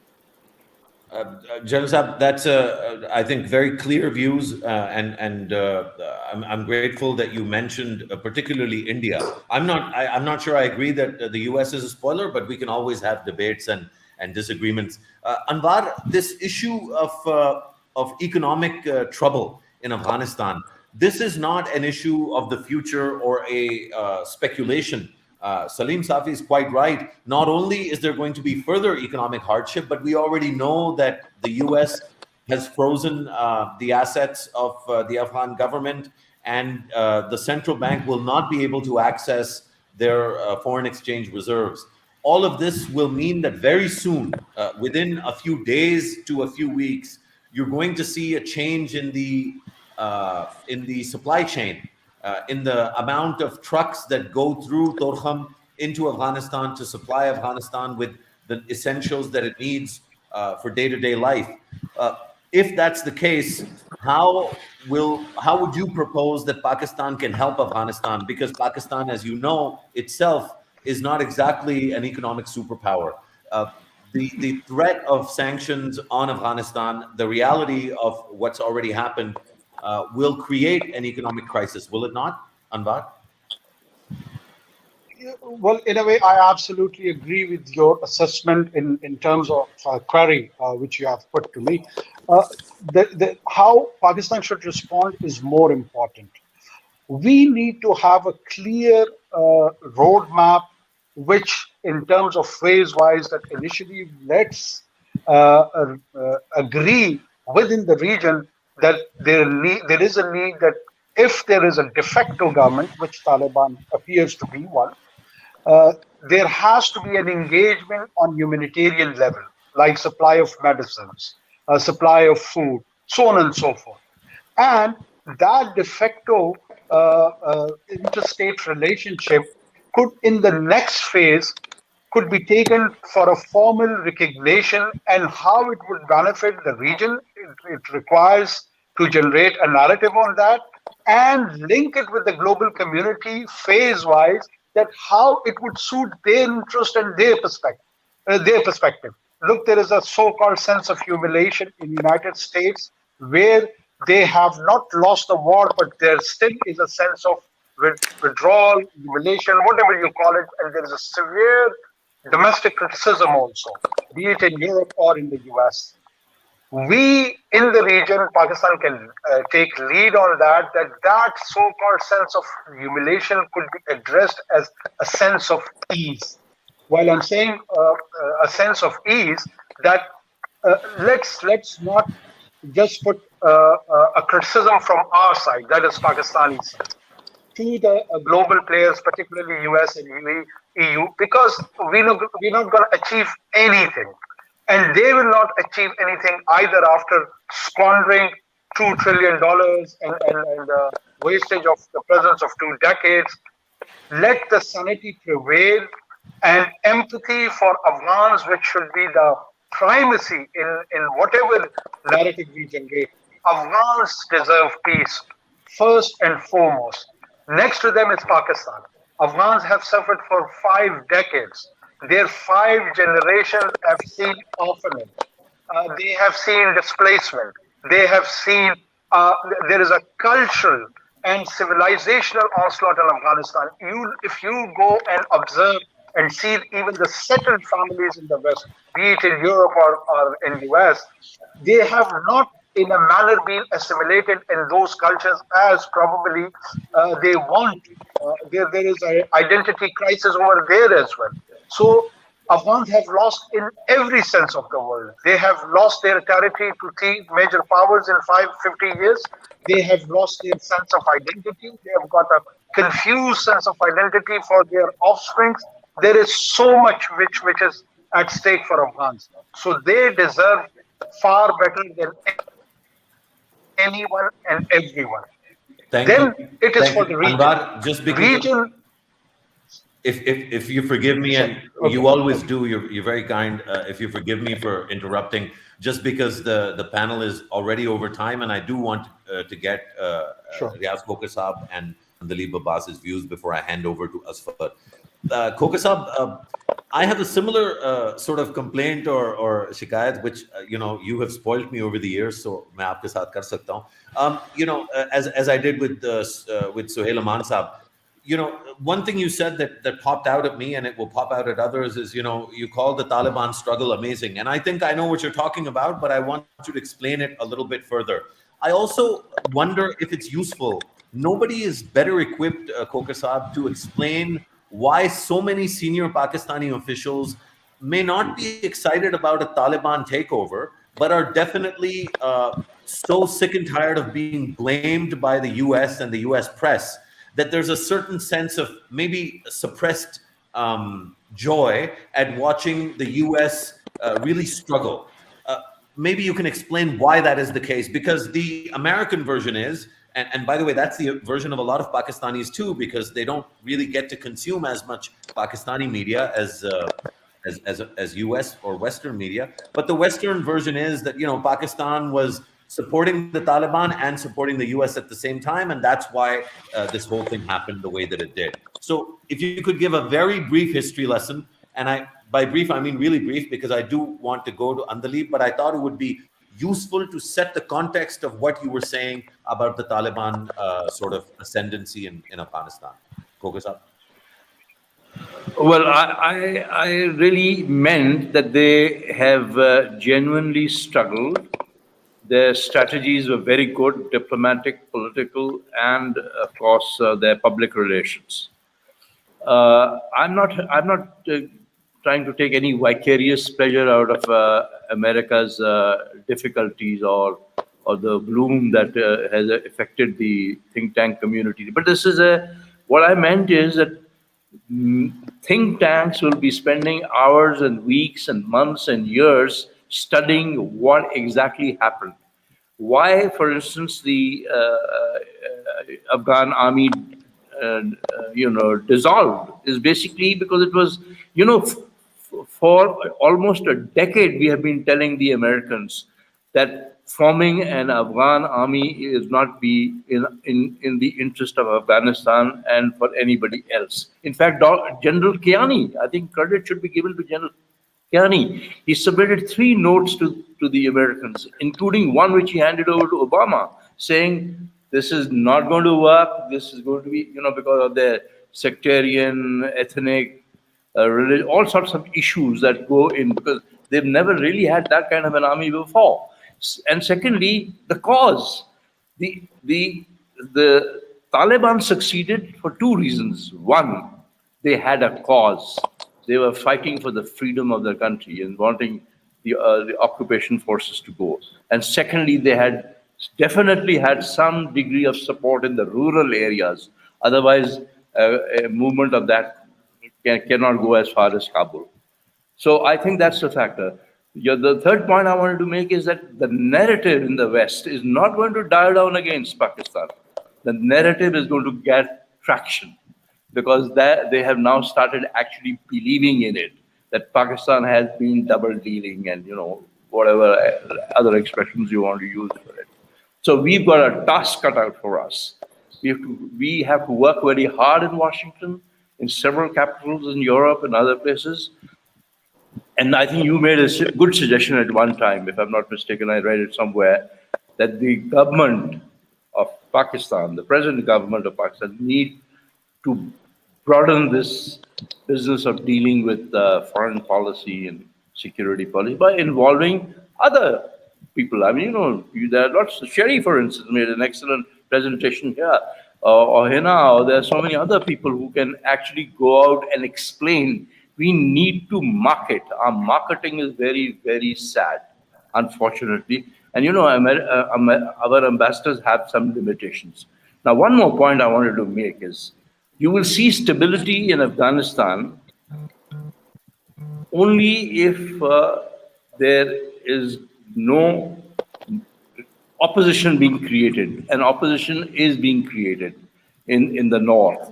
General Saab, that's I think very clear views, and I'm grateful that you mentioned particularly India. I'm not sure I agree that the US is a spoiler, but we can always have debates and disagreements. Anwar, this issue of economic trouble in Afghanistan, this is not an issue of the future or a speculation. Salim Safi is quite right. Not only is there going to be further economic hardship, but we already know that the US has frozen the assets of the Afghan government, and the central bank will not be able to access their foreign exchange reserves. All of this will mean that very soon, within a few days to a few weeks, you're going to see a change in the supply chain. In the amount of trucks that go through Torkham into Afghanistan to supply Afghanistan with the essentials that it needs for day-to-day life. If that's the case, how would you propose that Pakistan can help Afghanistan? Because Pakistan, as you know, itself is not exactly an economic superpower. The threat of sanctions on Afghanistan, the reality of what's already happened, will create an economic crisis, will it not, Anwar? Well, in a way, I absolutely agree with your assessment in terms of query which you have put to me. How Pakistan should respond is more important. We need to have a clear roadmap, which, in terms of phase-wise, that initially let's agree within the region that there is a need that if there is a de facto government, which Taliban appears to be one, there has to be an engagement on humanitarian level, like supply of medicines, supply of food, so on and so forth. And that de facto interstate relationship could, in the next phase, could be taken for a formal recognition, and how it would benefit the region. It requires to generate a narrative on that and link it with the global community phase-wise, that how it would suit their interest and their perspective. Look, there is a so-called sense of humiliation in the United States, where they have not lost the war, but there still is a sense of withdrawal, humiliation, whatever you call it, and there is a severe domestic criticism also, be it in Europe or in the US. We in the region, Pakistan can take lead on that so-called sense of humiliation could be addressed as a sense of ease. While I'm saying a sense of ease, that let's not just put a criticism from our side, that is Pakistani side. to the global players, particularly US and EU, because we're not going to achieve anything. And they will not achieve anything either after squandering $2 trillion and wastage of the presence of 2 decades. Let the sanity prevail and empathy for Afghans, which should be the primacy in whatever narrative we generate. Afghans deserve peace, first and foremost. Next to them is Pakistan. Afghans have suffered for 5 decades. Their 5 generations have seen orphanage. They have seen displacement. They have seen there is a cultural and civilizational onslaught in Afghanistan. If you go and observe and see even the settled families in the West, be it in Europe or in the US, they have not in a manner been assimilated in those cultures as probably they want. There is an identity crisis over there as well. So Afghans have lost in every sense of the word. They have lost their territory to 3 major powers in 50 years. They have lost their sense of identity. They have got a confused sense of identity for their offspring. There is so much which is at stake for Afghans. So they deserve far better than anyone and everyone. Thank then you. it is Thank for you. the region. Anwar, just because region. If you forgive me, and you always do, you're very kind. If you forgive me for interrupting, just because the panel is already over time, and I do want to get Riaz Khokhar Saab and Dalib Abbas's views before I hand over to Asfar. Khokhar Saab, I have a similar sort of complaint or shikayat, which you have spoiled me over the years, so मैं आपके साथ कर सकता हूँ. As I did with Suhail Aman Saab. One thing you said that popped out at me, and it will pop out at others, is, you call the Taliban struggle amazing. And I think I know what you're talking about, but I want you to explain it a little bit further. I also wonder if it's useful. Nobody is better equipped, Khokhar Saab, to explain why so many senior Pakistani officials may not be excited about a Taliban takeover, but are definitely so sick and tired of being blamed by the US and the US press that there's a certain sense of maybe suppressed joy at watching the US really struggle. Maybe you can explain why that is the case, because the American version is, and by the way, that's the version of a lot of Pakistanis too, because they don't really get to consume as much Pakistani media as US or Western media. But the Western version is that, Pakistan was supporting the Taliban and supporting the US at the same time, and that's why this whole thing happened the way that it did. So if you could give a very brief history lesson, and by brief I mean really brief, because I do want to go to Andalib, but I thought it would be useful to set the context of what you were saying about the Taliban sort of ascendancy in Afghanistan. Khokhar Saab. Well, I really meant that they have genuinely struggled. Their strategies were very good, diplomatic, political, and of course their public relations. I'm not trying to take any vicarious pleasure out of America's difficulties or the gloom that has affected the think tank community. But this is what I meant is that think tanks will be spending hours and weeks and months and years studying what exactly happened. Why, for instance, the Afghan army, dissolved is basically because it was, for almost a decade we have been telling the Americans that forming an Afghan army is not be in the interest of Afghanistan and for anybody else. In fact, General Kiani, I think credit should be given to General Kiani. He submitted 3 notes to the Americans, including one which he handed over to Obama, saying this is not going to work. This is going to be, because of the sectarian, ethnic, religion, all sorts of issues that go in, because they've never really had that kind of an army before. And secondly, the cause. The Taliban succeeded for 2 reasons. One, they had a cause. They were fighting for the freedom of their country and wanting the occupation forces to go. And secondly, they had definitely had some degree of support in the rural areas. Otherwise, a movement of that cannot go as far as Kabul. So I think that's the factor. The third point I wanted to make is that the narrative in the West is not going to die down against Pakistan. The narrative is going to get traction because they have now started actually believing in it, that Pakistan has been double dealing and, whatever other expressions you want to use for it. So we've got a task cut out for us. We have to work very hard in Washington, in several capitals in Europe and other places. And I think you made a good suggestion at one time, if I'm not mistaken, I read it somewhere, that the government of Pakistan, the present government of Pakistan, need to broaden this business of dealing with foreign policy and security policy by involving other people. I mean, there are lots. Sherry, for instance, made an excellent presentation here, or Hina, or there are so many other people who can actually go out and explain. We need to market. Our marketing is very, very sad, unfortunately. And our ambassadors have some limitations. Now, one more point I wanted to make is, you will see stability in Afghanistan only if there is no opposition being created, and opposition is being created in the north.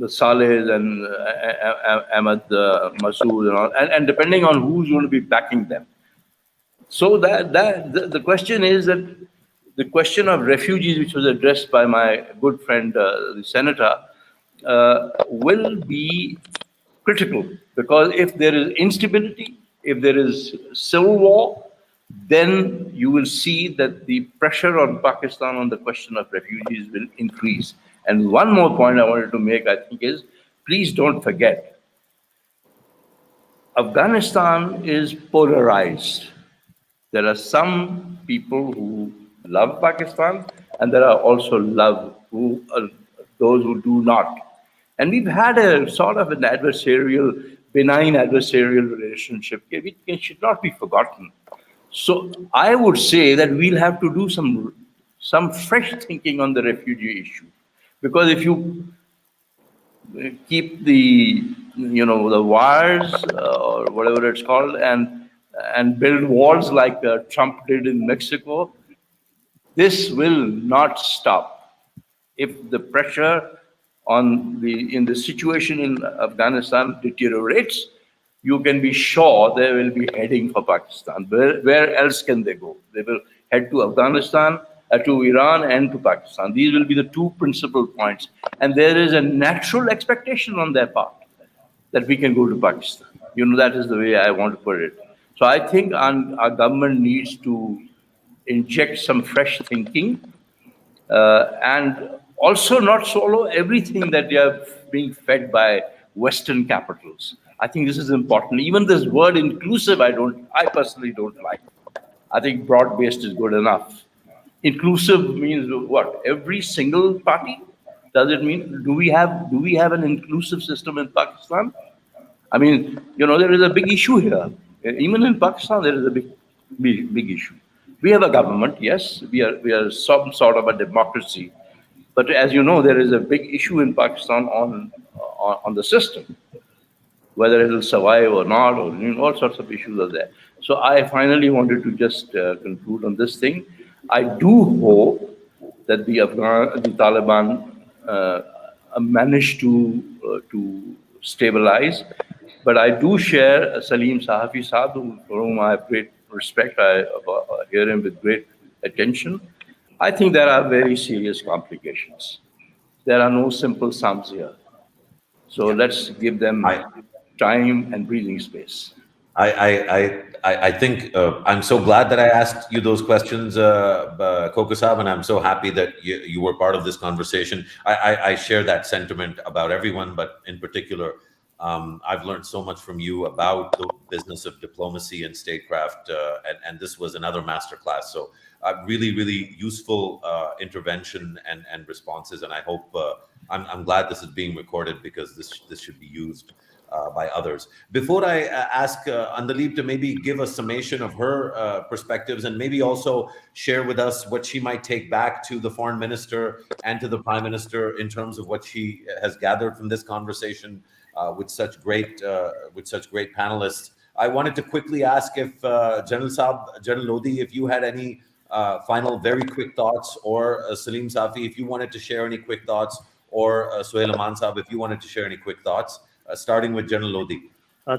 The Salehs and Ahmad Masood and all, and depending on who's going to be backing them. So the question is that the question of refugees, which was addressed by my good friend, the senator, will be critical, because if there is instability, if there is civil war, then you will see that the pressure on Pakistan on the question of refugees will increase. And one more point I wanted to make, I think, is please don't forget, Afghanistan is polarized. There are some people who love Pakistan, and there are also those who do not. And we've had a sort of an benign adversarial relationship, which should not be forgotten. So I would say that we'll have to do some fresh thinking on the refugee issue, because if you keep the wires or whatever it's called and build walls like Trump did in Mexico, this will not stop. If the pressure in the situation in Afghanistan deteriorates, you can be sure they will be heading for Pakistan. Where else can they go? They will head to Afghanistan, to Iran, and to Pakistan. These will be the two principal points. And there is a natural expectation on their part that we can go to Pakistan. That is the way I want to put it. So I think our government needs to inject some fresh thinking, and also not swallow everything that they are being fed by Western capitals. I think this is important. Even this word inclusive, I personally don't like. I think broad-based is good enough. Inclusive means what? Every single party? Does it mean, do we have an inclusive system in Pakistan? I mean, there is a big issue here. Even in Pakistan, there is a big issue. We have a government, yes. We are some sort of a democracy. But as you know, there is a big issue in Pakistan on the system, whether it will survive or not, or all sorts of issues are there. So I finally wanted to just conclude on this thing. I do hope that the Taliban manage to stabilize, but I do share Salim Sahafi Saab, for whom I have great respect. I hear him with great attention. I think there are very serious complications. There are no simple sums here. So let's give them time and breathing space. I think I'm so glad that I asked you those questions, Kokosab, and I'm so happy that you were part of this conversation. I share that sentiment about everyone, but in particular, I've learned so much from you about the business of diplomacy and statecraft, and this was another masterclass. So really, really useful intervention and responses, and I hope I'm glad this is being recorded, because this should be used. by others. Before I ask Andaleep to maybe give a summation of her perspectives and maybe also share with us what she might take back to the foreign minister and to the prime minister in terms of what she has gathered from this conversation with such great panelists, I wanted to quickly ask if General Lodi, if you had any final very quick thoughts, or Salim Safi, if you wanted to share any quick thoughts, or Suhail Aman Saab, if you wanted to share any quick thoughts, starting with General Lodi.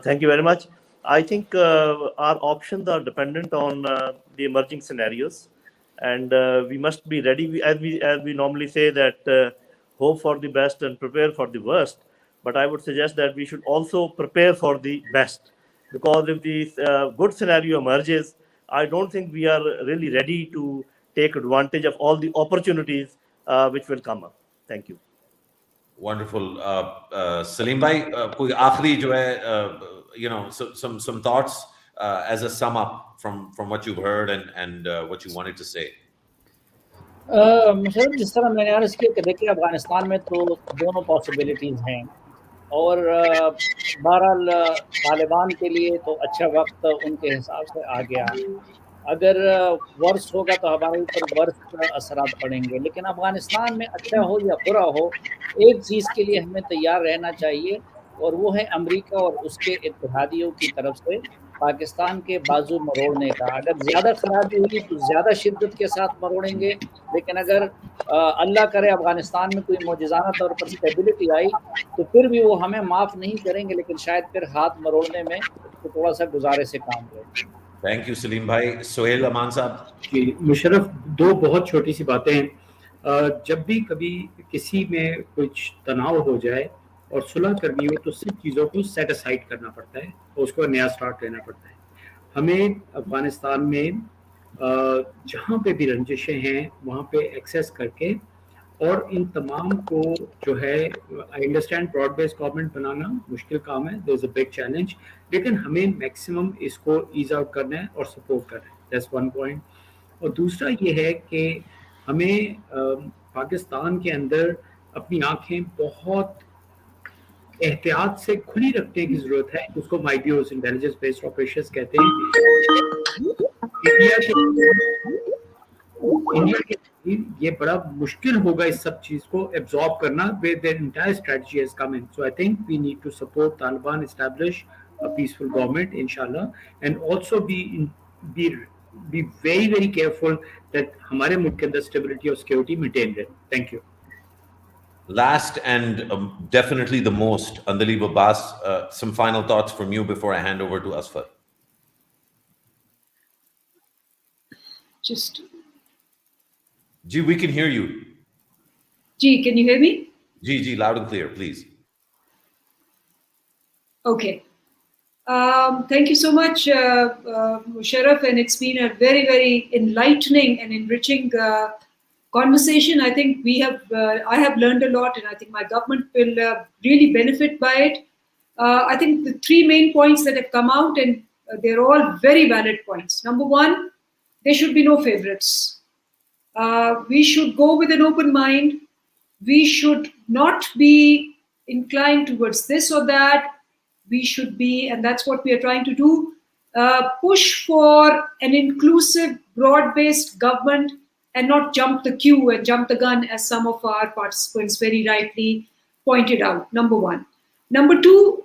Thank you very much. I think our options are dependent on the emerging scenarios, and we must be ready. As we normally say that hope for the best and prepare for the worst. But I would suggest that we should also prepare for the best, because if the good scenario emerges, I don't think we are really ready to take advantage of all the opportunities which will come up. Thank you. Wonderful. Salim bhai, koi aakhri jo hai, some thoughts as a sum up from what you've heard and what you wanted to say. Musharraf, जिस तरह मैंने अर्ज़ किया कि देखिए अफ़गानिस्तान में तो दोनों पॉसिबिलिटीज़ हैं, और बहरहाल तालिबान के लिए तो अच्छा वक्त उनके हिसाब से आ गया। अगर वर्ष होगा तो हमारे ऊपर वर्ष असरात पड़ेंगे, लेकिन अफ़गानिस्तान में अच्छा हो या बुरा हो, एक चीज़ के लिए हमें तैयार रहना चाहिए, और वो है अमेरिका और उसके इत्तेहादियों की तरफ से पाकिस्तान के बाजू मरोड़ने का। अगर ज़्यादा खराबी हुई तो ज़्यादा शिद्दत के साथ मरोड़ेंगे, लेकिन अगर अल्लाह करे अफ़गानिस्तान में कोई मौजज़ाना तौर पर स्टेबिलिटी आई तो फिर भी वो हमें माफ़ नहीं करेंगे, लेकिन शायद फिर हाथ मरोड़ने में तो थोड़ा सा गुजारे से काम ले। थैंक यू सलीम भाई। सुहेल अमान साहब जी, मुशर्रफ, दो बहुत छोटी सी बातें हैं। जब भी कभी किसी में कुछ तनाव हो जाए और सुलह करनी हो तो सिर्फ चीज़ों को सेट असाइड करना पड़ता है और उसको नया स्टार्ट लेना पड़ता है। हमें अफगानिस्तान में जहाँ पे भी रंजिशें हैं वहाँ पे एक्सेस करके और इन तमाम को जो है, I understand broad based government बनाना मुश्किल काम है, there is a big challenge, लेकिन हमें मैक्सिमम इसको ईज आउट करना है और सपोर्ट करना है। That's one point. और दूसरा ये है कि हमें पाकिस्तान के अंदर अपनी आंखें बहुत एहतियात से खुली रखने की जरूरत है। उसको माइडियोस, इंटेलिजेंस बेस्ड ऑपरेशंस कहते हैं। इंडिया के ये बड़ा मुश्किल होगा इस सब चीज को एब्जॉर्ब करना, where their entire strategy has come in. So I think we need to support Taliban establish a peaceful government, inshallah, and also be very very careful that हमारे मुल्क के अंदर stability और security maintained रहे. Thank you. Last and definitely the most, Andaleep Abbas, some final thoughts from you before I hand over to Asfar. Just. Ji, we can hear you. Ji, can you hear me? Ji, loud and clear, please. Okay. Thank you so much, Musharraf, and it's been a very, very enlightening and enriching conversation. I think I have learned a lot, and I think my government will really benefit by it. I think the three main points that have come out, and they're all very valid points. Number one, there should be no favorites. We should go with an open mind. We should not be inclined towards this or that. We should be, and that's what we are trying to do, push for an inclusive, broad-based government and not jump the queue and jump the gun, as some of our participants very rightly pointed out. Number one. Number two,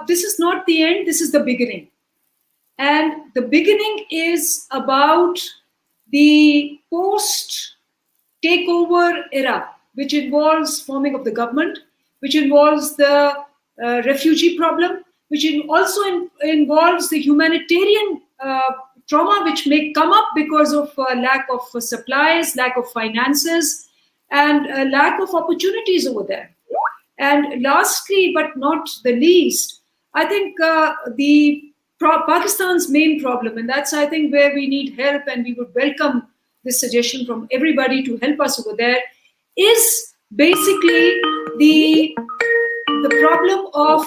this is not the end, this is the beginning. And the beginning is about the post-takeover era, which involves forming of the government, which involves the refugee problem, which also involves the humanitarian trauma which may come up because of lack of supplies, lack of finances, and lack of opportunities over there. And lastly, but not the least, I think Pakistan's main problem, and that's, I think, where we need help, and we would welcome this suggestion from everybody to help us over there, is basically the problem of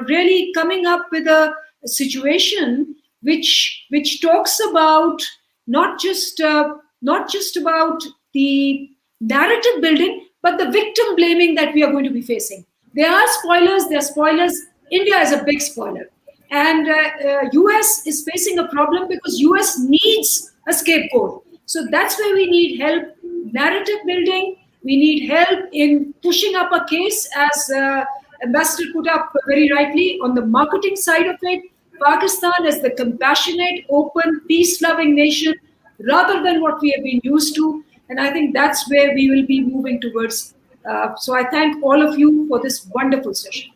really coming up with a situation which talks about not just about the narrative building, but the victim blaming that we are going to be facing. There are spoilers, there are spoilers. India is a big spoiler. And US is facing a problem because US needs a scapegoat. So that's where we need help, narrative building. We need help in pushing up a case, as Ambassador put up very rightly, on the marketing side of it. Pakistan is the compassionate, open, peace-loving nation rather than what we have been used to. And I think that's where we will be moving towards. So I thank all of you for this wonderful session.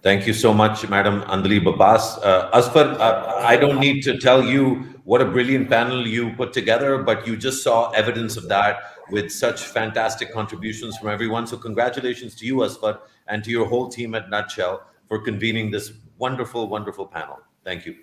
Thank you so much, Madam Andalib Abbas. Asfar, I don't need to tell you what a brilliant panel you put together, but you just saw evidence of that with such fantastic contributions from everyone. So congratulations to you, Asfar, and to your whole team at Nutshell for convening this wonderful, wonderful panel. Thank you.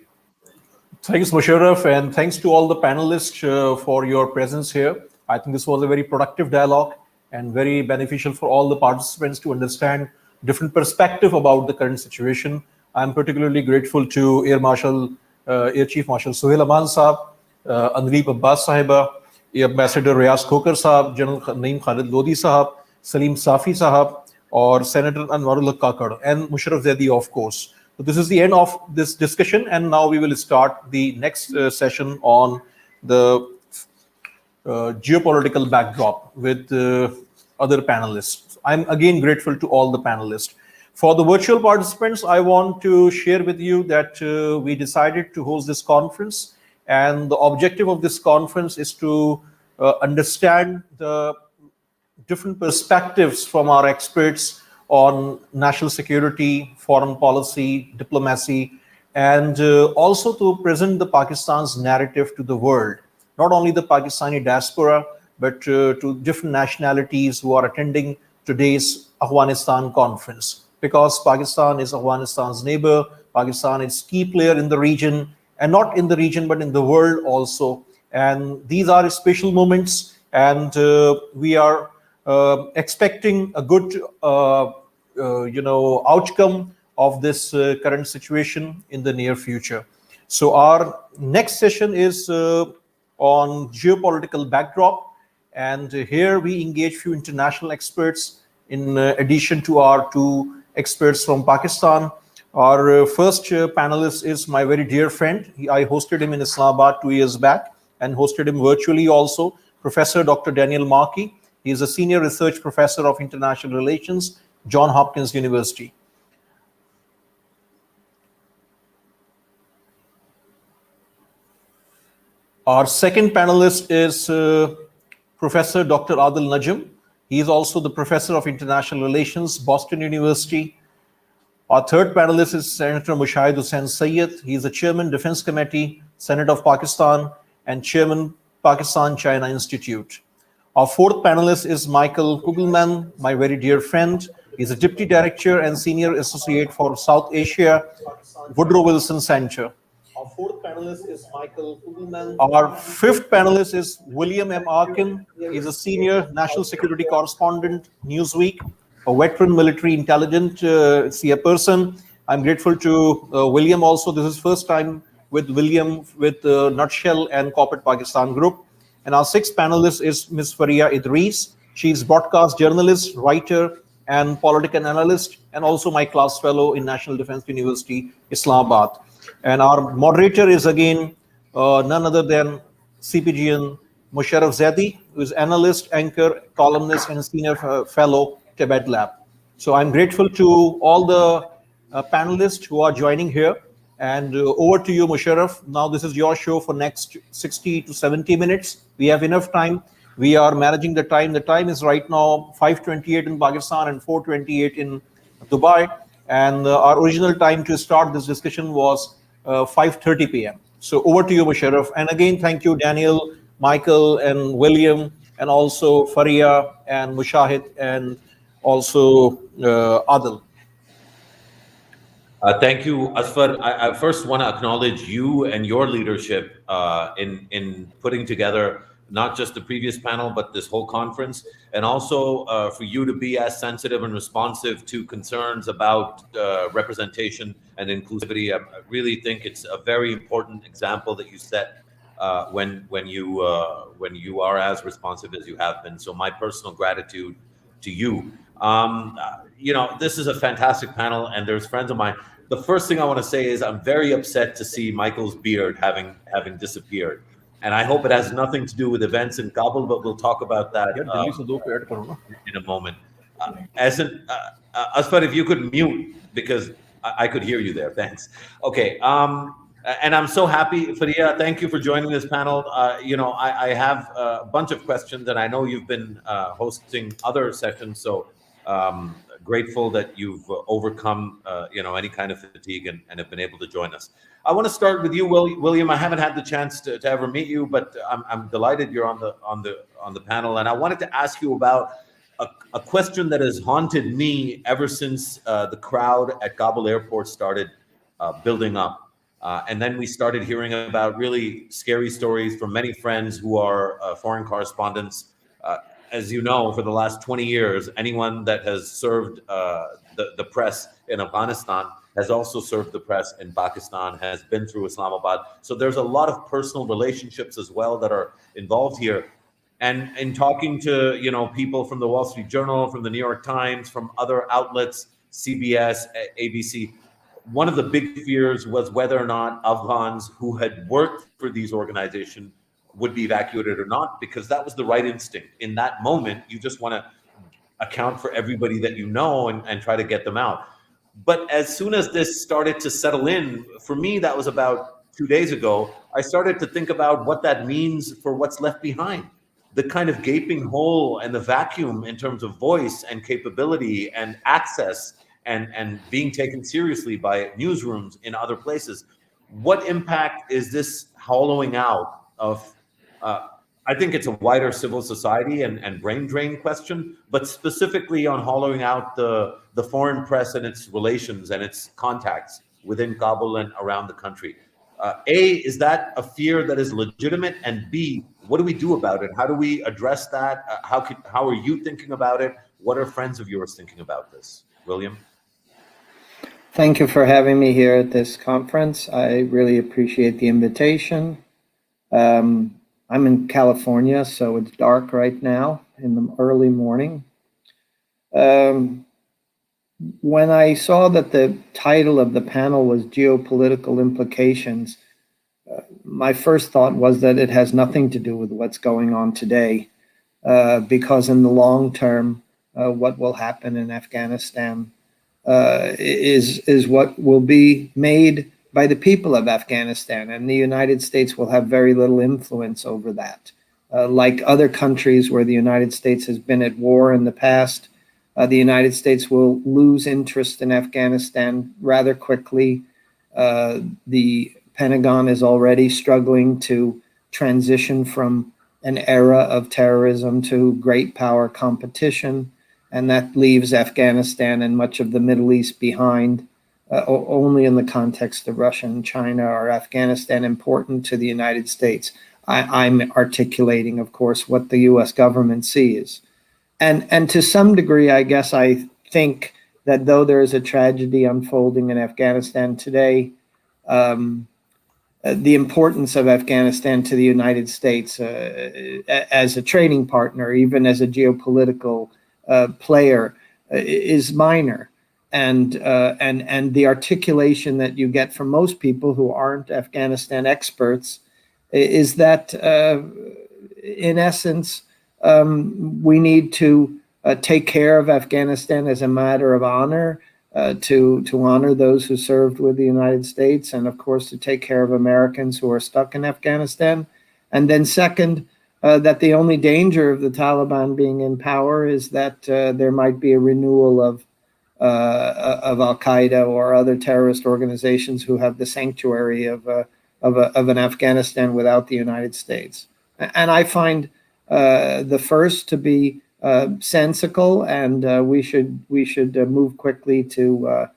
Thanks, Musharraf, and thanks to all the panelists for your presence here. I think this was a very productive dialogue and very beneficial for all the participants to understand different perspective about the current situation. I'm particularly grateful to Air Chief Marshal Sohail Aman Saab, Andalib Abbas Sahiba, Ambassador Riaz Khokar Saab, General Naeem Khalid Lodi Sahab, Salim Safi Sahab, or Senator Anwarul Kakar, and Musharraf Zaidi, of course. So this is the end of this discussion, and now we will start the next session on the geopolitical backdrop with other panelists. I'm again grateful to all the panelists. For the virtual participants, I want to share with you that we decided to host this conference, and the objective of this conference is to understand the different perspectives from our experts on national security, foreign policy, diplomacy, and also to present the Pakistan's narrative to the world, not only the Pakistani diaspora, but to different nationalities who are attending today's Afghanistan conference. Because Pakistan is Afghanistan's neighbor, Pakistan is key player in the region, and not in the region, but in the world also. And these are special moments, and we are expecting a good outcome of this current situation in the near future. So our next session is on geopolitical backdrop, and here we engage few international experts in addition to our two experts from Pakistan. Our first panelist is my very dear friend. I hosted him in Islamabad 2 years back and hosted him virtually also, Professor Dr. Daniel Markey. He is a senior research professor of international relations, Johns Hopkins University. Our second panelist is Professor Dr. Adil Najam. He is also the professor of international relations, Boston University. Our third panelist is Senator Mushahid Hussain Sayyid. He is the chairman, Defense Committee, Senate of Pakistan, and chairman, Pakistan-China Institute. Our fourth panelist is Michael Kugelman, my very dear friend. He's a deputy director and senior associate for South Asia, Woodrow Wilson Center. Our fourth panelist is Michael Kugelman. Our fifth panelist is William M. Arkin. He's a senior national security correspondent, Newsweek, a veteran military intelligence person. I'm grateful to William also. This is first time with William with Nutshell and Corporate Pakistan Group. And our sixth panelist is Ms. Faria Idris. She's broadcast journalist, writer, and political analyst, and also my class fellow in National Defense University, Islamabad. And our moderator is again none other than Cpg Musharraf Zaidi, who is analyst, anchor, columnist, and senior fellow, Tibet Lab. So I'm grateful to all the panelists who are joining here. And over to you, Musharraf. Now this is your show for next 60 to 70 minutes. We have enough time. We are managing the time. The time is right now 5:28 in Pakistan and 4:28 in Dubai. And our original time to start this discussion was 5:30 p.m. So over to you, Musharraf. And again, thank you, Daniel, Michael, and William, and also Faria and Mushahid, and also Adil. Thank you, Asfar. I first want to acknowledge you and your leadership in putting together not just the previous panel, but this whole conference, and also for you to be as sensitive and responsive to concerns about representation and inclusivity. I really think it's a very important example that you set when you are as responsive as you have been. So my personal gratitude to you. This is a fantastic panel, and there's friends of mine. The first thing I want to say is I'm very upset to see Michael's beard having disappeared, and I hope it has nothing to do with events in Kabul, but we'll talk about that in a moment. Asfar, if you could mute, because I could hear you there. Thanks. Okay. And I'm so happy, Faria. Thank you for joining this panel. I have a bunch of questions, and I know you've been hosting other sessions, so grateful that you've overcome any kind of fatigue and have been able to join us. I want to start with you, William. I haven't had the chance to ever meet you, but I'm delighted you're on the panel, and I wanted to ask you about a question that has haunted me ever since the crowd at Kabul airport started building up. And then we started hearing about really scary stories from many friends who are foreign correspondents. As you know, for the last 20 years, anyone that has served the press in Afghanistan has also served the press in Pakistan, has been through Islamabad. So there's a lot of personal relationships as well that are involved here. And in talking to people from the Wall Street Journal, from the New York Times, from other outlets, CBS, ABC, one of the big fears was whether or not Afghans who had worked for these organizations would be evacuated or not, because that was the right instinct. In that moment, you just want to account for everybody that you know and try to get them out. But as soon as this started to settle in, for me, that was about 2 days ago, I started to think about what that means for what's left behind. The kind of gaping hole and the vacuum in terms of voice and capability and access and being taken seriously by newsrooms in other places. What impact is this hollowing out of, I think it's a wider civil society and brain drain question, but specifically on hollowing out the foreign press and its relations and its contacts within Kabul and around the country. A, is that a fear that is legitimate? And B, what do we do about it? How do we address that? How are you thinking about it? What are friends of yours thinking about this? William? Thank you for having me here at this conference. I really appreciate the invitation. I'm in California, so it's dark right now in the early morning. When I saw that the title of the panel was Geopolitical Implications, my first thought was that it has nothing to do with what's going on today, because in the long term, what will happen in Afghanistan is what will be made by the people of Afghanistan, and the United States will have very little influence over that. Like other countries where the United States has been at war in the past, the United States will lose interest in Afghanistan rather quickly. The Pentagon is already struggling to transition from an era of terrorism to great power competition, and that leaves Afghanistan and much of the Middle East behind. Only in the context of Russia and China are Afghanistan important to the United States. I'm articulating, of course, what the U.S. government sees. And to some degree, I guess I think that though there is a tragedy unfolding in Afghanistan today, the importance of Afghanistan to the United States as a trading partner, even as a geopolitical player, is minor. And the articulation that you get from most people who aren't Afghanistan experts is that, in essence, we need to take care of Afghanistan as a matter of honor, to honor those who served with the United States, and of course to take care of Americans who are stuck in Afghanistan. And then second, that the only danger of the Taliban being in power is that there might be a renewal of Al-Qaeda or other terrorist organizations who have the sanctuary of an Afghanistan without the United States. And I find the first to be sensical, and we should move quickly to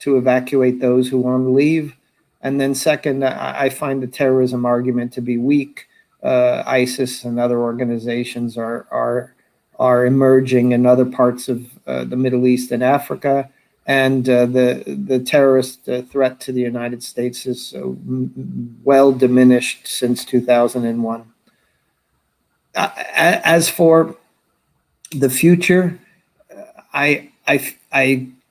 evacuate those who want to leave. And then second, I find the terrorism argument to be weak. ISIS and other organizations are emerging in other parts of the Middle East and Africa, and the terrorist threat to the United States is well diminished since 2001. As for the future, I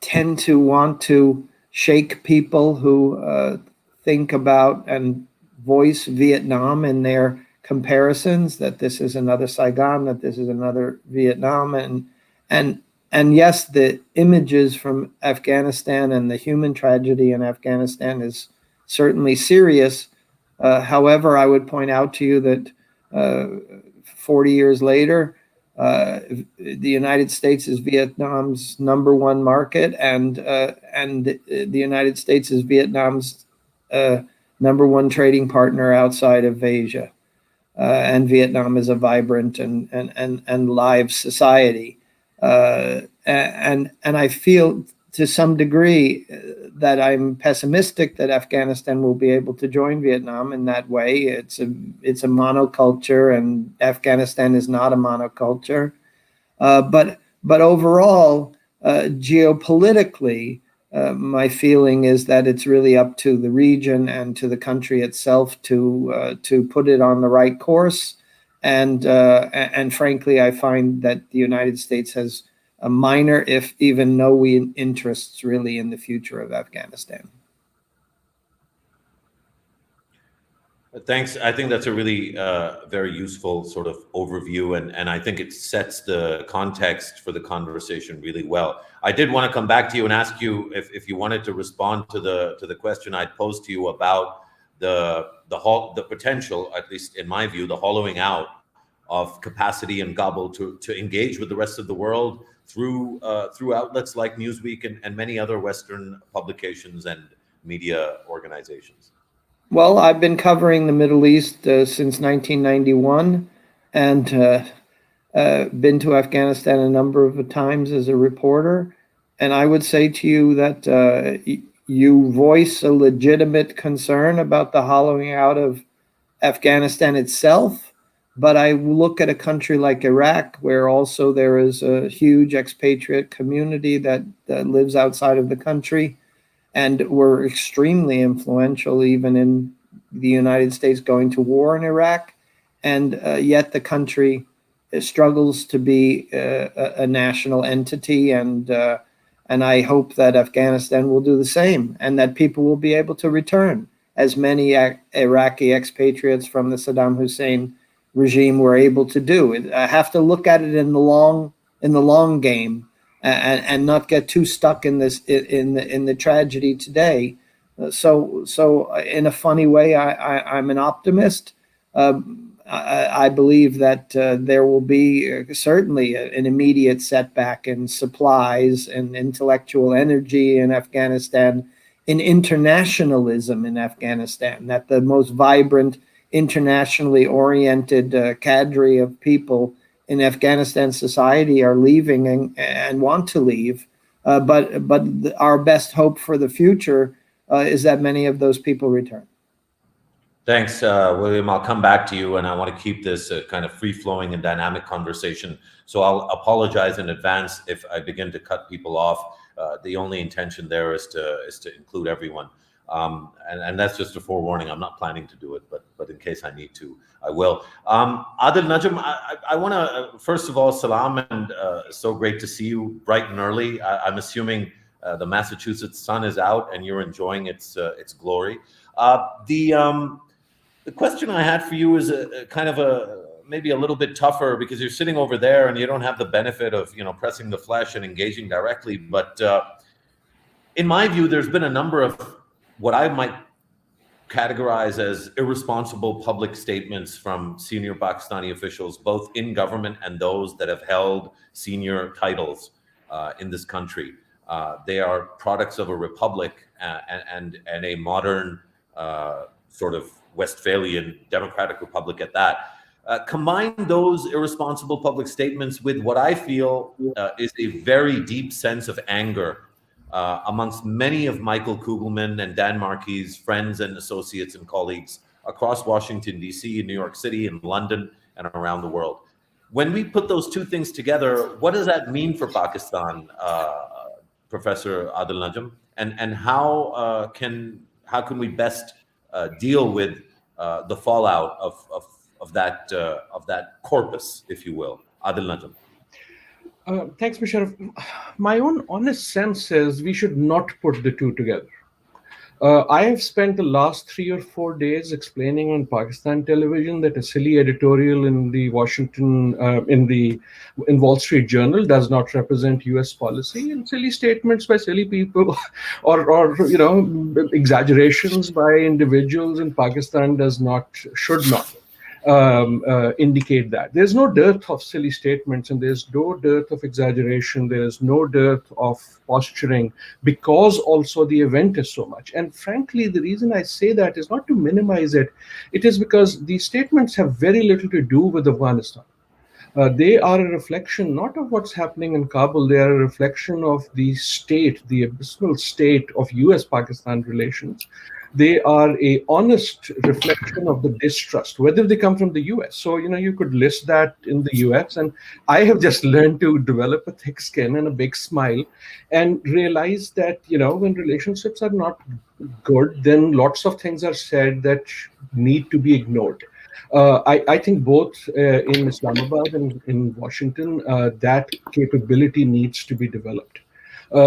tend to want to shake people who think about and voice Vietnam in their comparisons, that this is another Saigon, that this is another Vietnam, and yes, the images from Afghanistan and the human tragedy in Afghanistan is certainly serious. However, I would point out to you that 40 years later, the United States is Vietnam's #1 market, and the United States is Vietnam's #1 trading partner outside of Asia. And Vietnam is a vibrant and live society. And I feel to some degree that I'm pessimistic that Afghanistan will be able to join Vietnam in that way. It's a monoculture, and Afghanistan is not a monoculture. But overall, geopolitically, my feeling is that it's really up to the region and to the country itself to put it on the right course. And frankly, I find that the United States has a minor, if even no interests really in the future of Afghanistan. Thanks. I think that's a really very useful sort of overview, and I think it sets the context for the conversation really well. I did want to come back to you and ask you if you wanted to respond to the question I'd posed to you about the potential, at least in my view, the hollowing out of capacity in Kabul to engage with the rest of the world through outlets like Newsweek and many other Western publications and media organizations. Well, I've been covering the Middle East since 1991, and been to Afghanistan a number of times as a reporter. And I would say to you that you voice a legitimate concern about the hollowing out of Afghanistan itself. But I look at a country like Iraq, where also there is a huge expatriate community that lives outside of the country, and were extremely influential even in the United States going to war in Iraq. And yet the country struggles to be a national entity. And I hope that Afghanistan will do the same, and that people will be able to return, as many Iraqi expatriates from the Saddam Hussein regime were able to do. I have to look at it in the long game, and not get too stuck in the tragedy today. So in a funny way, I'm an optimist. I believe that there will be certainly an immediate setback in supplies and intellectual energy in Afghanistan, in internationalism in Afghanistan, that the most vibrant, internationally oriented cadre of people in Afghanistan society are leaving and want to leave. But our best hope for the future is that many of those people return. Thanks, William. I'll come back to you, and I want to keep this a kind of free-flowing and dynamic conversation. So I'll apologize in advance if I begin to cut people off. The only intention there is to include everyone. And that's just a forewarning. I'm not planning to do it, but in case I need to, I will. Adil Najam, I want to, first of all, salam, and so great to see you bright and early. I'm assuming the Massachusetts sun is out and you're enjoying its glory. The question I had for you is a kind of maybe a little bit tougher, because you're sitting over there and you don't have the benefit of pressing the flesh and engaging directly. But in my view, there's been a number of what I might categorize as irresponsible public statements from senior Pakistani officials, both in government and those that have held senior titles in this country. They are products of a republic and a modern sort of Westphalian democratic republic at that. Combine those irresponsible public statements with what I feel is a very deep sense of anger amongst many of Michael Kugelman and Dan Markey's friends and associates and colleagues across Washington, D.C., New York City, and London, and around the world. When we put those two things together, what does that mean for Pakistan, Professor Adil Najam? And how can we best deal with the fallout of that corpus, if you will? Adil Najam. Thanks, Musharraf. My own honest sense is we should not put the two together. I have spent the last 3 or 4 days explaining on Pakistan television that a silly editorial in the in Wall Street Journal does not represent U.S. policy, and silly statements by silly people, or exaggerations by individuals in Pakistan should not indicate that. There's no dearth of silly statements, and there's no dearth of exaggeration. There's no dearth of posturing, because also the event is so much. And frankly, the reason I say that is not to minimize it. It is because these statements have very little to do with Afghanistan. They are a reflection not of what's happening in Kabul. They are a reflection of the state, the abysmal state of US-Pakistan relations. They are a honest reflection of the distrust, whether they come from the US. So, you could list that in the US. And I have just learned to develop a thick skin and a big smile and realize that, when relationships are not good, then lots of things are said that need to be ignored. I think both in Islamabad and in Washington, that capability needs to be developed.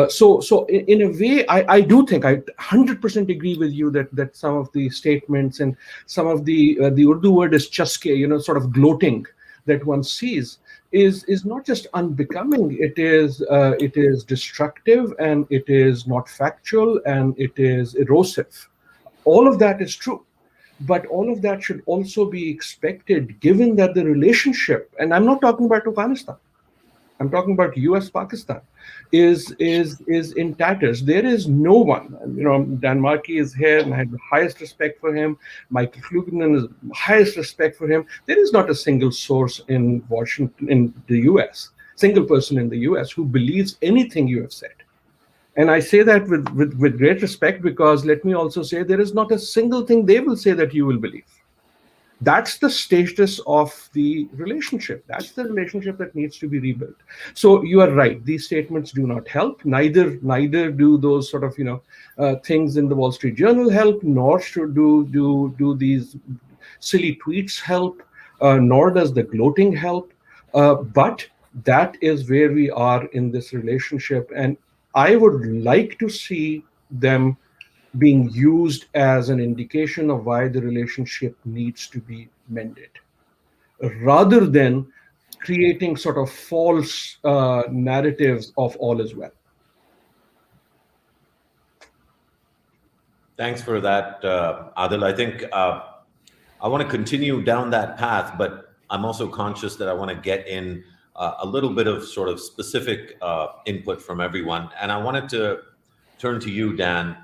So in a way, I do think I 100% agree with you that some of the statements and some of the Urdu word is chaske, sort of gloating that one sees is not just unbecoming. It is destructive, and it is not factual, and it is erosive. All of that is true. But all of that should also be expected, given that the relationship, and I'm not talking about Afghanistan, I'm talking about US-Pakistan, is in tatters. There is no one, Dan Markey is here, and I have the highest respect for him. Michael Flugman is highest respect for him. There is not a single source in Washington, in the US, single person in the US who believes anything you have said. And I say that with great respect, because let me also say there is not a single thing they will say that you will believe. That's the status of the relationship. That's the relationship that needs to be rebuilt. So you are right. These statements do not help. Neither do those sort of things in the Wall Street Journal help, nor should do these silly tweets help, nor does the gloating help. But that is where we are in this relationship, and I would like to see them being used as an indication of why the relationship needs to be mended, rather than creating sort of false narratives of all is well. Thanks for that, Adil. I think I want to continue down that path, but I'm also conscious that I want to get in a little bit of sort of specific input from everyone. And I wanted to turn to you, Dan.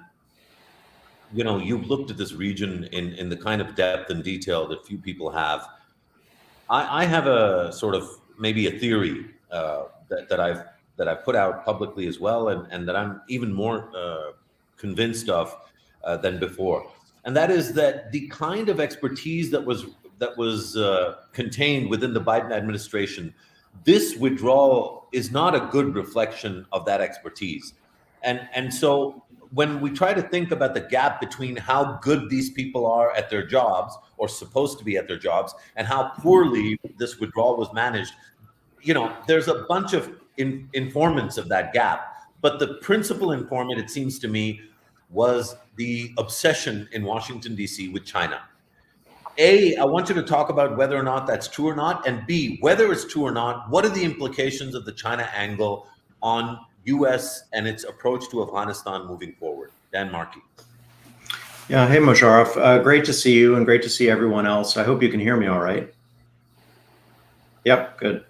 You've looked at this region in the kind of depth and detail that few people have. I have a sort of maybe a theory that I've put out publicly as well, and that I'm even more convinced of than before. And that is that the kind of expertise that was contained within the Biden administration, this withdrawal is not a good reflection of that expertise. And so when we try to think about the gap between how good these people are at their jobs, or supposed to be at their jobs, and how poorly this withdrawal was managed, there's a bunch of informants of that gap. But the principal informant, it seems to me, was the obsession in Washington, D.C. with China. A, I want you to talk about whether or not that's true or not, and B, whether it's true or not, what are the implications of the China angle on U.S. and its approach to Afghanistan moving forward? Dan Markey. Yeah, hey Musharraf, great to see you and great to see everyone else. I hope you can hear me all right. Yep, good.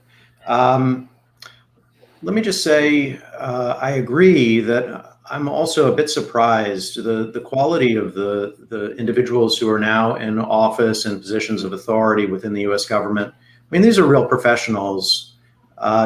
Let me just say, I agree that I'm also a bit surprised the quality of the individuals who are now in office and positions of authority within the U.S. government. I mean, these are real professionals.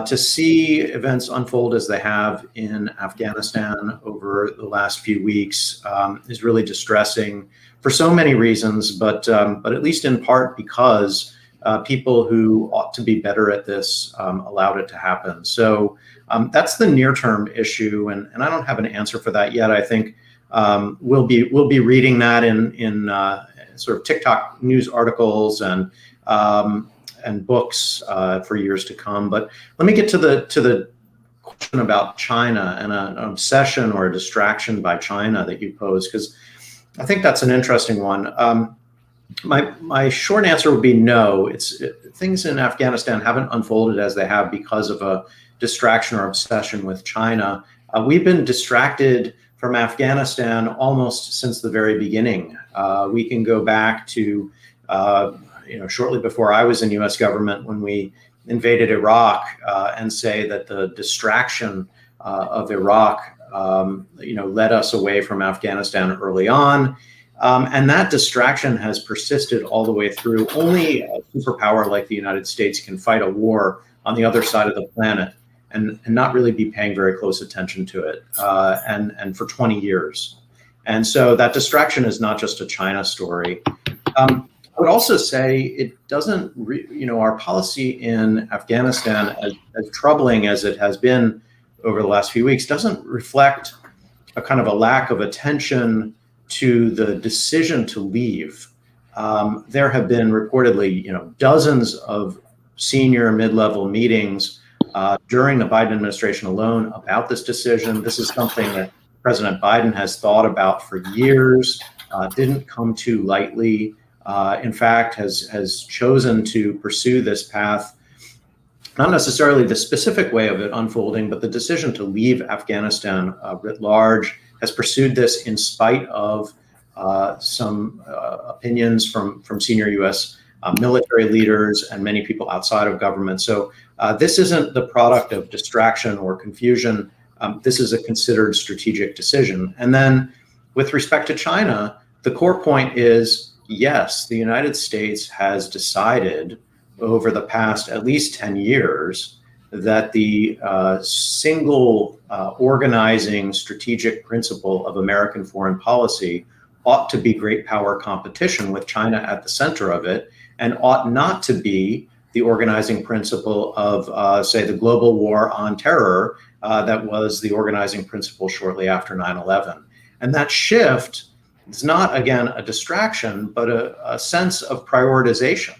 To see events unfold as they have in Afghanistan over the last few weeks is really distressing for so many reasons, but at least in part because people who ought to be better at this allowed it to happen. So that's the near-term issue, and I don't have an answer for that yet. I think we'll be reading that in sort of TikTok news articles and and books for years to come. But let me get to the question about China and an obsession or a distraction by China that you posed, because I think that's an interesting one. My short answer would be no. Things in Afghanistan haven't unfolded as they have because of a distraction or obsession with China. We've been distracted from Afghanistan almost since the very beginning. We can go back to shortly before I was in U.S. government when we invaded Iraq and say that the distraction of Iraq led us away from Afghanistan early on. And that distraction has persisted all the way through. Only a superpower like the United States can fight a war on the other side of the planet and not really be paying very close attention to it, and for 20 years. And so that distraction is not just a China story. I would also say it doesn't, our policy in Afghanistan, as troubling as it has been over the last few weeks, doesn't reflect a kind of a lack of attention to the decision to leave. There have been reportedly, dozens of senior mid-level meetings during the Biden administration alone about this decision. This is something that President Biden has thought about for years, didn't come too lightly. In fact, has chosen to pursue this path, not necessarily the specific way of it unfolding, but the decision to leave Afghanistan writ large, has pursued this in spite of some opinions from senior U.S. Military leaders and many people outside of government. So this isn't the product of distraction or confusion. This is a considered strategic decision. And then with respect to China, the core point is, yes, the United States has decided over the past at least 10 years that the single organizing strategic principle of American foreign policy ought to be great power competition with China at the center of it, and ought not to be the organizing principle of, say, the global war on terror that was the organizing principle shortly after 9/11. And that shift is not, again, a distraction, but a sense of prioritization.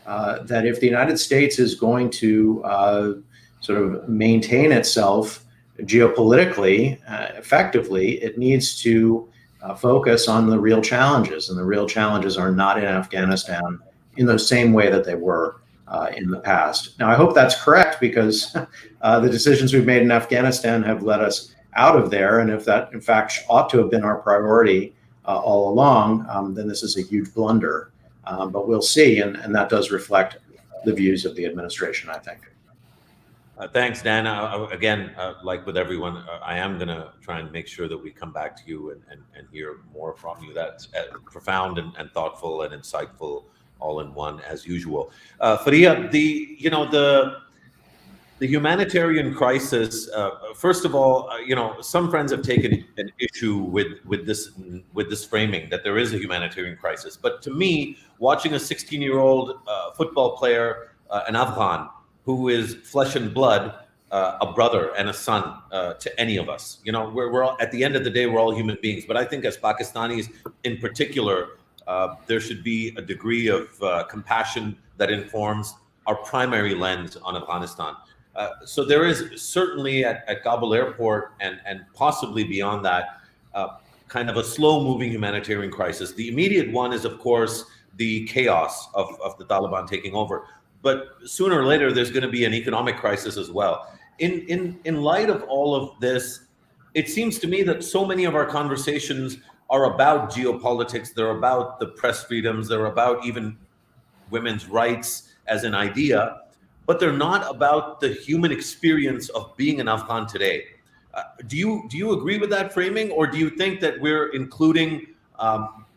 That if the United States is going to sort of maintain itself geopolitically effectively, it needs to focus on the real challenges. And the real challenges are not in Afghanistan in the same way that they were in the past. Now, I hope that's correct, because the decisions we've made in Afghanistan have led us out of there. And if that, in fact, ought to have been our priority all along, then this is a huge blunder. But we'll see, and that does reflect the views of the administration, I think. Thanks, Dan. Again, like with everyone, I am going to try and make sure that we come back to you and hear more from you. That's profound and thoughtful and insightful, all in one, as usual. Faria, the humanitarian crisis. First of all, some friends have taken an issue with this framing that there is a humanitarian crisis. But to me, watching a 16-year-old football player, an Afghan, who is flesh and blood, a brother and a son to any of us. We're all, at the end of the day, we're all human beings. But I think as Pakistanis in particular, there should be a degree of compassion that informs our primary lens on Afghanistan. So there is certainly at Kabul airport and possibly beyond that, kind of a slow-moving humanitarian crisis. The immediate one is, of course, the chaos of the Taliban taking over. But sooner or later, there's going to be an economic crisis as well. In light of all of this, it seems to me that so many of our conversations are about geopolitics. They're about the press freedoms. They're about even women's rights as an idea, but they're not about the human experience of being an Afghan today. Do you agree with that framing, or do you think that we're including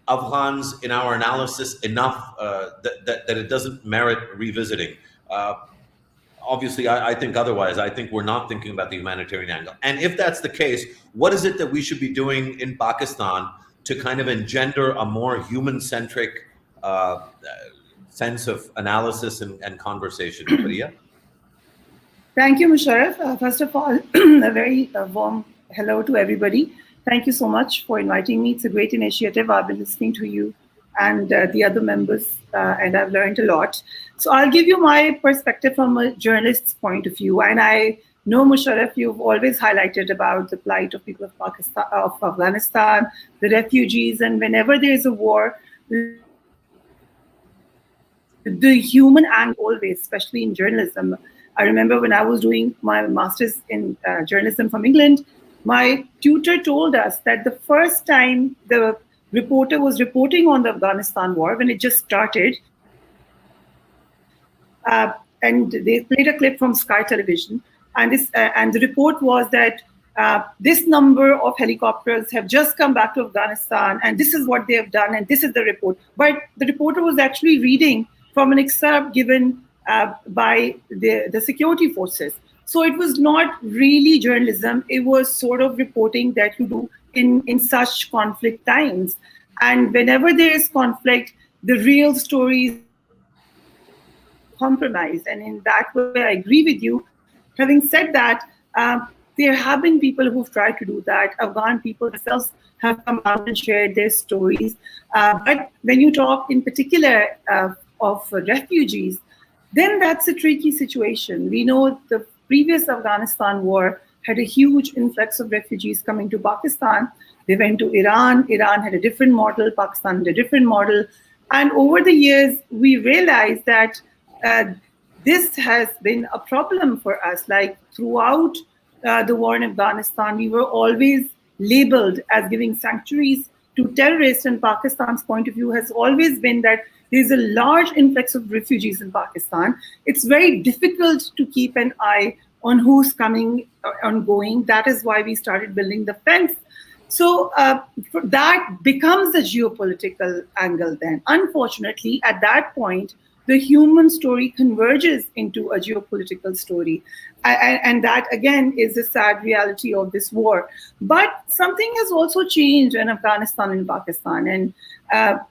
Afghans in our analysis enough that it doesn't merit revisiting? Obviously, I think otherwise. I think we're not thinking about the humanitarian angle. And if that's the case, what is it that we should be doing in Pakistan to kind of engender a more human-centric sense of analysis and conversation? Faria? Thank you, Musharraf. First of all, a very warm hello to everybody. Thank you so much for inviting me. It's a great initiative. I've been listening to you and the other members, and I've learned a lot. So I'll give you my perspective from a journalist's point of view. And I know, Musharraf, you've always highlighted about the plight of people of Pakistan, of Afghanistan, the refugees, and whenever there is a war, the human angle always, especially in journalism. I remember when I was doing my master's in journalism from England, my tutor told us that the first time the reporter was reporting on the Afghanistan war, when it just started, and they played a clip from Sky Television, and the report was that this number of helicopters have just come back to Afghanistan, and this is what they have done, and this is the report. But the reporter was actually reading from an excerpt given by the security forces. So it was not really journalism. It was sort of reporting that you do in such conflict times. And whenever there is conflict, the real stories compromise. And in that way, I agree with you. Having said that, there have been people who've tried to do that. Afghan people themselves have come out and shared their stories. But when you talk in particular of refugees, then that's a tricky situation. We know the previous Afghanistan war had a huge influx of refugees coming to Pakistan. They went to Iran. Iran had a different model. Pakistan had a different model. And over the years, we realized that this has been a problem for us. Like throughout the war in Afghanistan, we were always labeled as giving sanctuaries to terrorists, and Pakistan's point of view has always been that there's a large influx of refugees in Pakistan. It's very difficult to keep an eye on who's coming and going. That is why we started building the fence. So that becomes a geopolitical angle then. Unfortunately, at that point, the human story converges into a geopolitical story. And that, again, is the sad reality of this war. But something has also changed in Afghanistan and Pakistan. And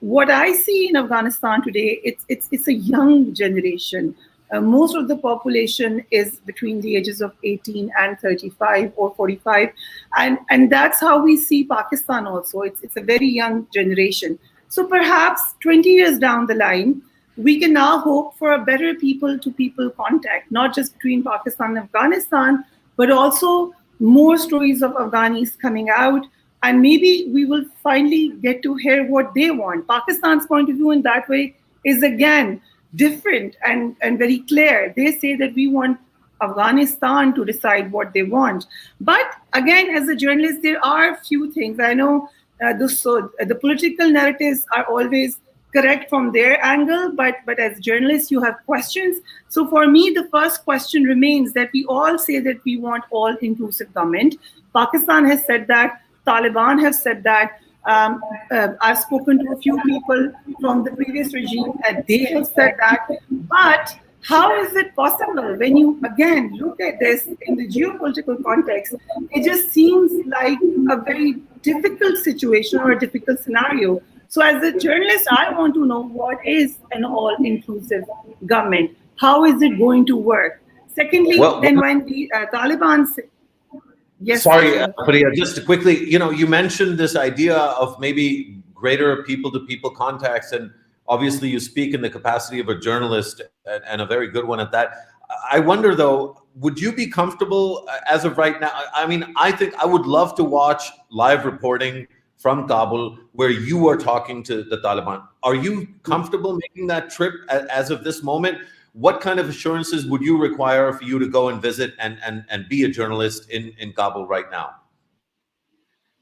what I see in Afghanistan today, it's a young generation. Most of the population is between the ages of 18 and 35 or 45. And that's how we see Pakistan also. It's a very young generation. So perhaps 20 years down the line, we can now hope for a better people-to-people contact, not just between Pakistan and Afghanistan, but also more stories of Afghanis coming out. And maybe we will finally get to hear what they want. Pakistan's point of view in that way is, again, different and very clear. They say that we want Afghanistan to decide what they want. But again, as a journalist, there are a few things. I know the political narratives are always correct from their angle, but as journalists, you have questions. So for me, the first question remains that we all say that we want all-inclusive government. Pakistan has said that. Taliban have said that. I've spoken to a few people from the previous regime and they have said that. But how is it possible when you, again, look at this in the geopolitical context? It just seems like a very difficult situation or a difficult scenario. So as a journalist, I want to know what is an all-inclusive government? How is it going to work? Secondly, then when the Taliban... Yes. Sorry, Priya, just quickly, you mentioned this idea of maybe greater people-to-people contacts, and obviously you speak in the capacity of a journalist and a very good one at that. I wonder, though, would you be comfortable as of right now? I mean, I think I would love to watch live reporting from Kabul where you are talking to the Taliban. Are you comfortable making that trip as of this moment? What kind of assurances would you require for you to go and visit and be a journalist in Kabul right now?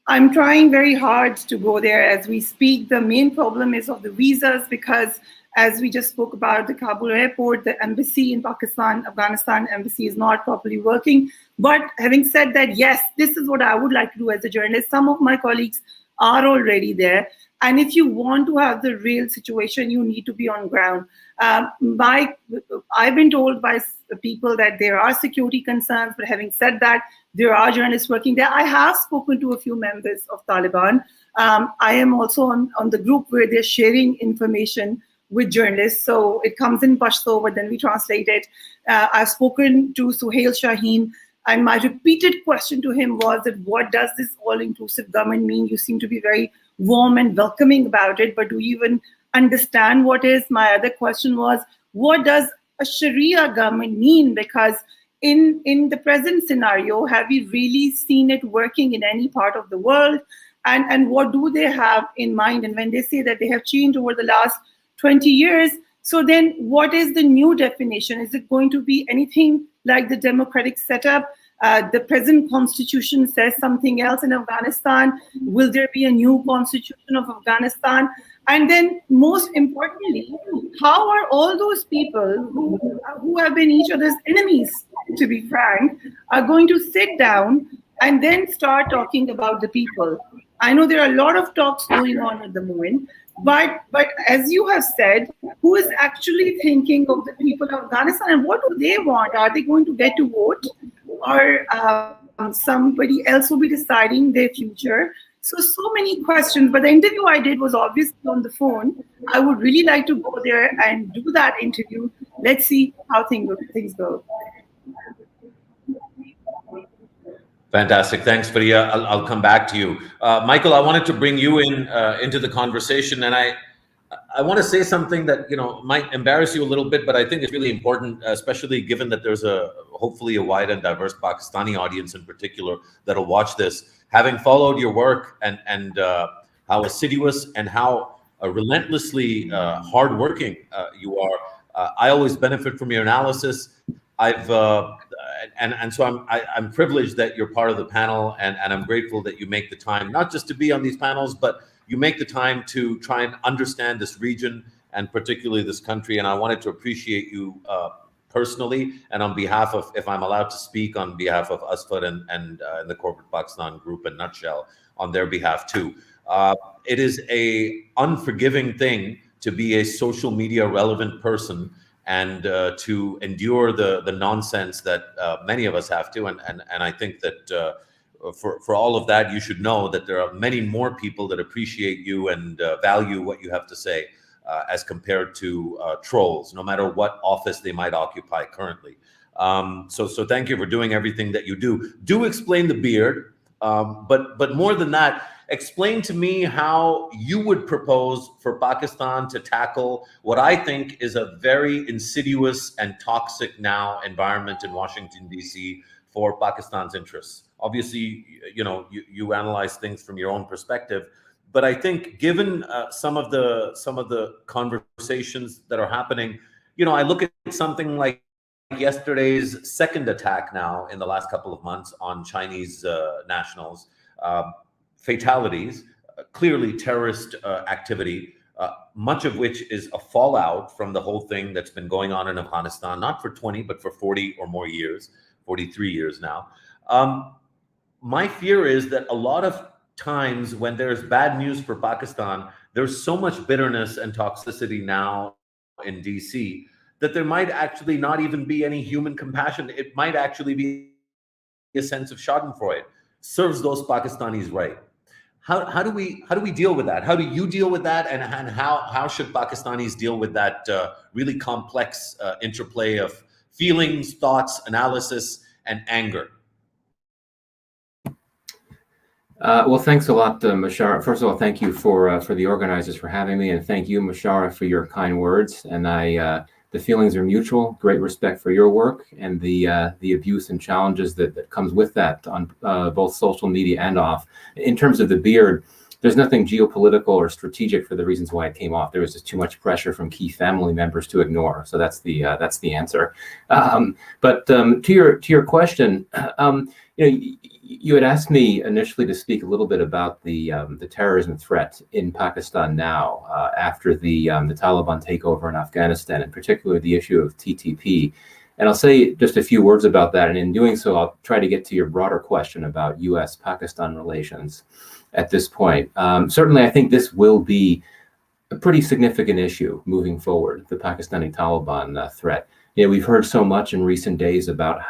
I'm trying very hard to go there as we speak. The main problem is of the visas, because as we just spoke about the Kabul airport, the embassy in Pakistan, Afghanistan embassy is not properly working. But having said that, yes, this is what I would like to do as a journalist. Some of my colleagues are already there. And if you want to have the real situation, you need to be on ground. I've been told by people that there are security concerns, but having said that, there are journalists working there. I have spoken to a few members of Taliban. I am also on the group where they're sharing information with journalists. So it comes in Pashto, but then we translate it. I've spoken to Suhail Shaheen. And my repeated question to him was that, what does this all-inclusive government mean? You seem to be very warm and welcoming about it, but do you even understand what is? My other question was, what does a Sharia government mean? Because in the present scenario, have we really seen it working in any part of the world? And what do they have in mind? And when they say that they have changed over the last 20 years, so then what is the new definition? Is it going to be anything like the democratic setup? The present constitution says something else in Afghanistan. Will there be a new constitution of Afghanistan? And then most importantly, how are all those people who have been each other's enemies, to be frank, are going to sit down and then start talking about the people? I know there are a lot of talks going on at the moment, but as you have said, who is actually thinking of the people of Afghanistan and what do they want? Are they going to get to vote, or somebody else will be deciding their future? So many questions, but the interview I did was obviously on the phone. I would really like to go there and do that interview. Let's see how things go. Fantastic. Thanks, Faria. I'll come back to you. Michael, I wanted to bring you in into the conversation, and I want to say something that might embarrass you a little bit, but I think it's really important, especially given that there's hopefully a wide and diverse Pakistani audience in particular that'll watch this. Having followed your work and how assiduous and how relentlessly hardworking you are, I always benefit from your analysis. So I'm privileged that you're part of the panel, and I'm grateful that you make the time not just to be on these panels, but you make the time to try and understand this region and particularly this country. And I wanted to appreciate you personally, and on behalf of, if I'm allowed to speak on behalf of Asfar and the Corporate Pakistan Group in nutshell, on their behalf too. It is a unforgiving thing to be a social media relevant person and to endure the nonsense that many of us have to. And I think that for all of that, you should know that there are many more people that appreciate you and value what you have to say as compared to trolls, no matter what office they might occupy currently. So thank you for doing everything that you do. Do explain the beard, but more than that, explain to me how you would propose for Pakistan to tackle what I think is a very insidious and toxic now environment in Washington, D.C. for Pakistan's interests. Obviously, you analyze things from your own perspective, but I think given some of the conversations that are happening, I look at something like yesterday's second attack now in the last couple of months on Chinese nationals. Fatalities, clearly terrorist activity, much of which is a fallout from the whole thing that's been going on in Afghanistan, not for 20, but for 40 or more years, 43 years now. My fear is that a lot of times when there's bad news for Pakistan, there's so much bitterness and toxicity now in DC that there might actually not even be any human compassion. It might actually be a sense of schadenfreude. Serves those Pakistanis right. How do we deal with that? How do you deal with that? And how should Pakistanis deal with that really complex interplay of feelings, thoughts, analysis, and anger? Well, thanks a lot, Mashara. First of all, thank you for the organizers for having me, and thank you, Mashara, for your kind words. And the feelings are mutual. Great respect for your work and the abuse and challenges that comes with that on both social media and off. In terms of the beard, there's nothing geopolitical or strategic for the reasons why it came off. There was just too much pressure from key family members to ignore. So that's the answer. But to your question, you had asked me initially to speak a little bit about the terrorism threat in Pakistan now after the Taliban takeover in Afghanistan, in particular the issue of TTP. And I'll say just a few words about that. And in doing so, I'll try to get to your broader question about U.S.-Pakistan relations at this point. Certainly, I think this will be a pretty significant issue moving forward, the Pakistani Taliban threat. We've heard so much in recent days about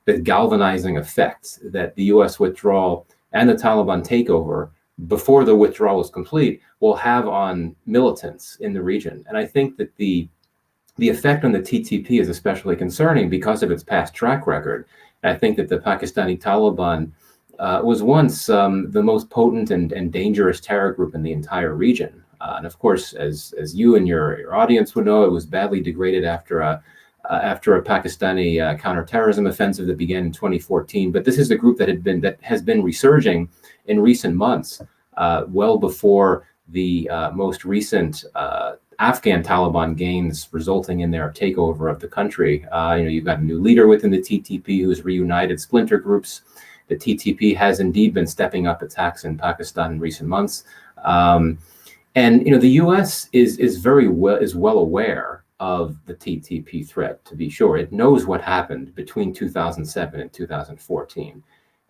the galvanizing effect that the U.S. withdrawal and the Taliban takeover, before the withdrawal is complete, will have on militants in the region. And I think that the the effect on the TTP is especially concerning because of its past track record. I think that the Pakistani Taliban was once the most potent and dangerous terror group in the entire region. And of course, as you and your audience would know, it was badly degraded after a Pakistani counterterrorism offensive that began in 2014. But this is a group that has been resurging in recent months, well before the most recent Afghan Taliban gains resulting in their takeover of the country. You've got a new leader within the TTP who's reunited splinter groups. The TTP has indeed been stepping up attacks in Pakistan in recent months. And the U.S. is well aware of the TTP threat, to be sure. It knows what happened between 2007 and 2014.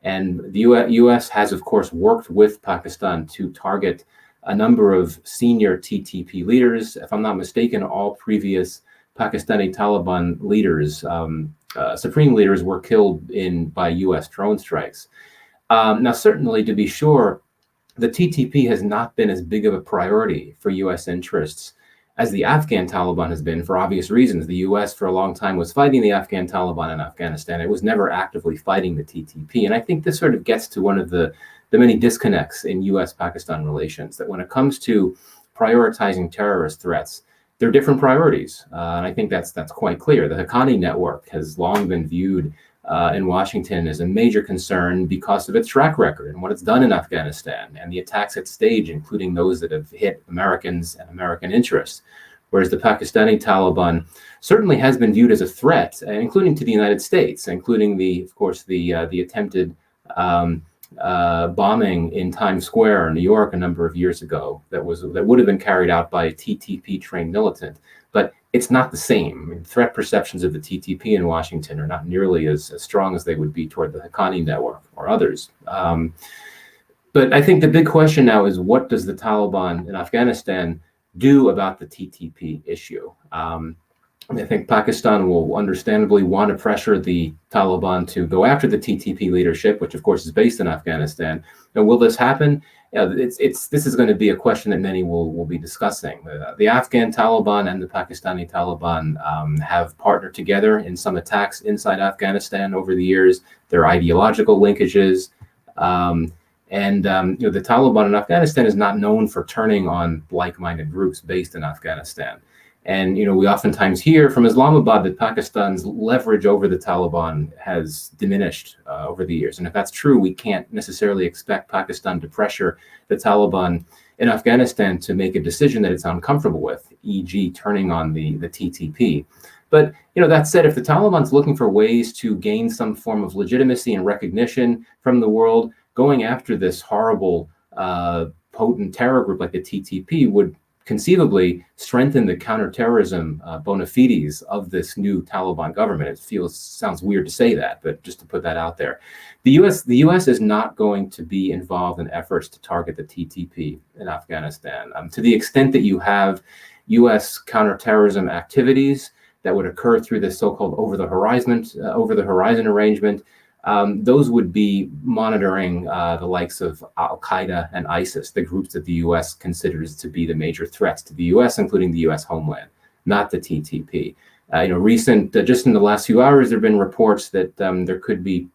And the U.S. has, of course, worked with Pakistan to target a number of senior TTP leaders. If I'm not mistaken, all previous Pakistani Taliban leaders, supreme leaders, were killed by U.S. drone strikes. Now, certainly, to be sure, the TTP has not been as big of a priority for U.S. interests as the Afghan Taliban has been, for obvious reasons. The U.S. for a long time was fighting the Afghan Taliban in Afghanistan. It was never actively fighting the TTP. And I think this sort of gets to one of the many disconnects in U.S.-Pakistan relations, that when it comes to prioritizing terrorist threats, there are different priorities. And I think that's quite clear. The Haqqani network has long been viewed in Washington as a major concern because of its track record and what it's done in Afghanistan and the attacks it staged, including those that have hit Americans and American interests. Whereas the Pakistani Taliban certainly has been viewed as a threat, including to the United States, including the attempted bombing in Times Square in New York a number of years ago that would have been carried out by a TTP-trained militant. But it's not the same. I mean, threat perceptions of the TTP in Washington are not nearly as strong as they would be toward the Haqqani network or others. But I think the big question now is, what does the Taliban in Afghanistan do about the TTP issue? I think Pakistan will understandably want to pressure the Taliban to go after the TTP leadership, which of course is based in Afghanistan. And will this happen? This is going to be a question that many will be discussing. The Afghan Taliban and the Pakistani Taliban have partnered together in some attacks inside Afghanistan over the years. There are ideological linkages. The Taliban in Afghanistan is not known for turning on like-minded groups based in Afghanistan. And, we oftentimes hear from Islamabad that Pakistan's leverage over the Taliban has diminished over the years. And if that's true, we can't necessarily expect Pakistan to pressure the Taliban in Afghanistan to make a decision that it's uncomfortable with, e.g. turning on the TTP. But, that said, if the Taliban's looking for ways to gain some form of legitimacy and recognition from the world, going after this horrible, potent terror group like the TTP would conceivably strengthen the counterterrorism bona fides of this new Taliban government. It sounds weird to say that, but just to put that out there. The U.S. is not going to be involved in efforts to target the TTP in Afghanistan. To the extent that you have U.S. counterterrorism activities that would occur through this so-called over-the-horizon arrangement, those would be monitoring the likes of Al-Qaeda and ISIS, the groups that the U.S. considers to be the major threats to the U.S., including the U.S. homeland, not the TTP. Just in the last few hours, there have been reports that there could be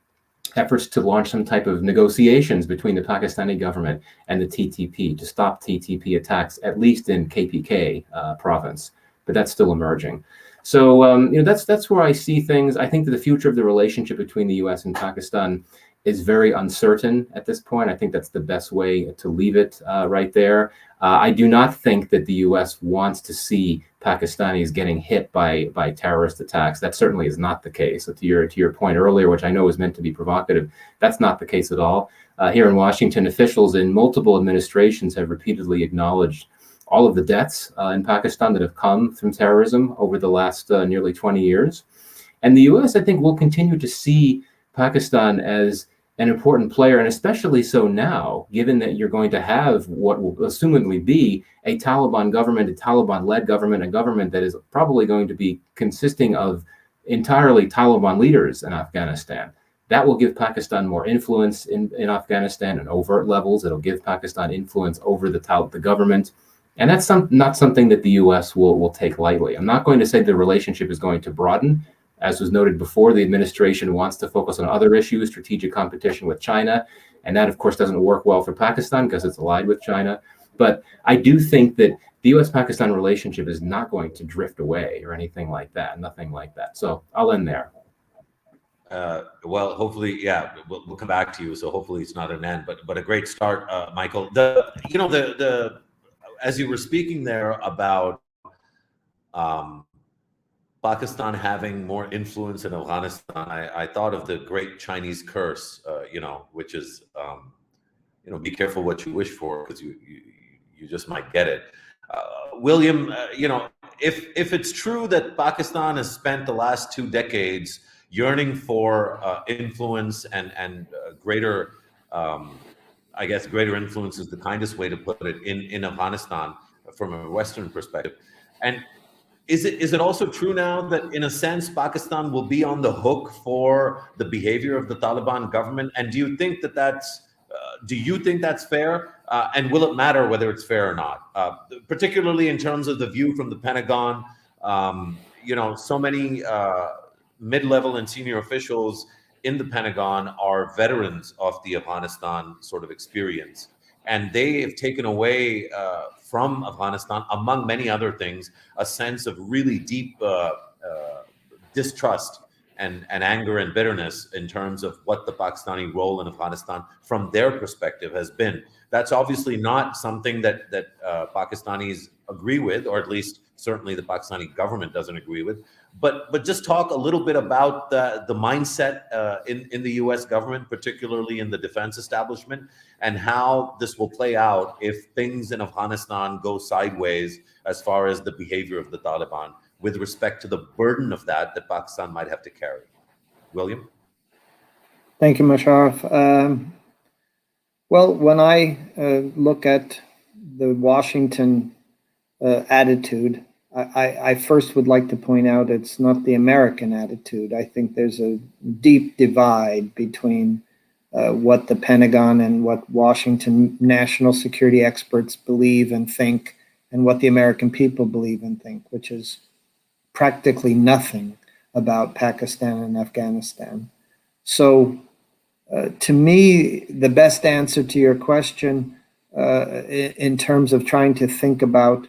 efforts to launch some type of negotiations between the Pakistani government and the TTP to stop TTP attacks, at least in KPK province, but that's still emerging. So, that's where I see things. I think that the future of the relationship between the U.S. and Pakistan is very uncertain at this point. I think that's the best way to leave it right there. I do not think that the U.S. wants to see Pakistanis getting hit by terrorist attacks. That certainly is not the case. So to your point earlier, which I know was meant to be provocative, that's not the case at all. Here in Washington, officials in multiple administrations have repeatedly acknowledged all of the deaths in Pakistan that have come from terrorism over the last nearly 20 years. And the U.S., I think, will continue to see Pakistan as an important player, and especially so now, given that you're going to have what will assumedly be a Taliban government, a Taliban-led government, a government that is probably going to be consisting of entirely Taliban leaders in Afghanistan. That will give Pakistan more influence in Afghanistan on overt levels. It'll give Pakistan influence over the government And that's not something that the U.S. will take lightly. I'm not going to say the relationship is going to broaden. As was noted before, the administration wants to focus on other issues, strategic competition with China. And that, of course, doesn't work well for Pakistan because it's allied with China. But I do think that the U.S.-Pakistan relationship is not going to drift away or anything like that, nothing like that. So I'll end there. Well, hopefully, yeah, we'll come back to you. So hopefully it's not an end, but a great start, Michael. As you were speaking there about Pakistan having more influence in Afghanistan, I thought of the great Chinese curse, which is, be careful what you wish for because you just might get it. William, if it's true that Pakistan has spent the last 2 decades yearning for influence and greater, I guess, greater influence is the kindest way to put it in Afghanistan from a Western perspective. And is it also true now that in a sense Pakistan will be on the hook for the behavior of the Taliban government? And do you think that's fair? And will it matter whether it's fair or not? Particularly in terms of the view from the Pentagon, so many mid-level and senior officials in the Pentagon are veterans of the Afghanistan sort of experience. And they have taken away from Afghanistan, among many other things, a sense of really deep distrust and anger and bitterness in terms of what the Pakistani role in Afghanistan from their perspective has been. That's obviously not something that Pakistanis agree with, or at least certainly the Pakistani government doesn't agree with. But just talk a little bit about the mindset in the U.S. government, particularly in the defense establishment, and how this will play out if things in Afghanistan go sideways as far as the behavior of the Taliban with respect to the burden of that Pakistan might have to carry. William? Thank you, Musharraf. Well, when I look at the Washington attitude, I first would like to point out it's not the American attitude. I think there's a deep divide between what the Pentagon and what Washington national security experts believe and think, and what the American people believe and think, which is practically nothing about Pakistan and Afghanistan. So to me, the best answer to your question in terms of trying to think about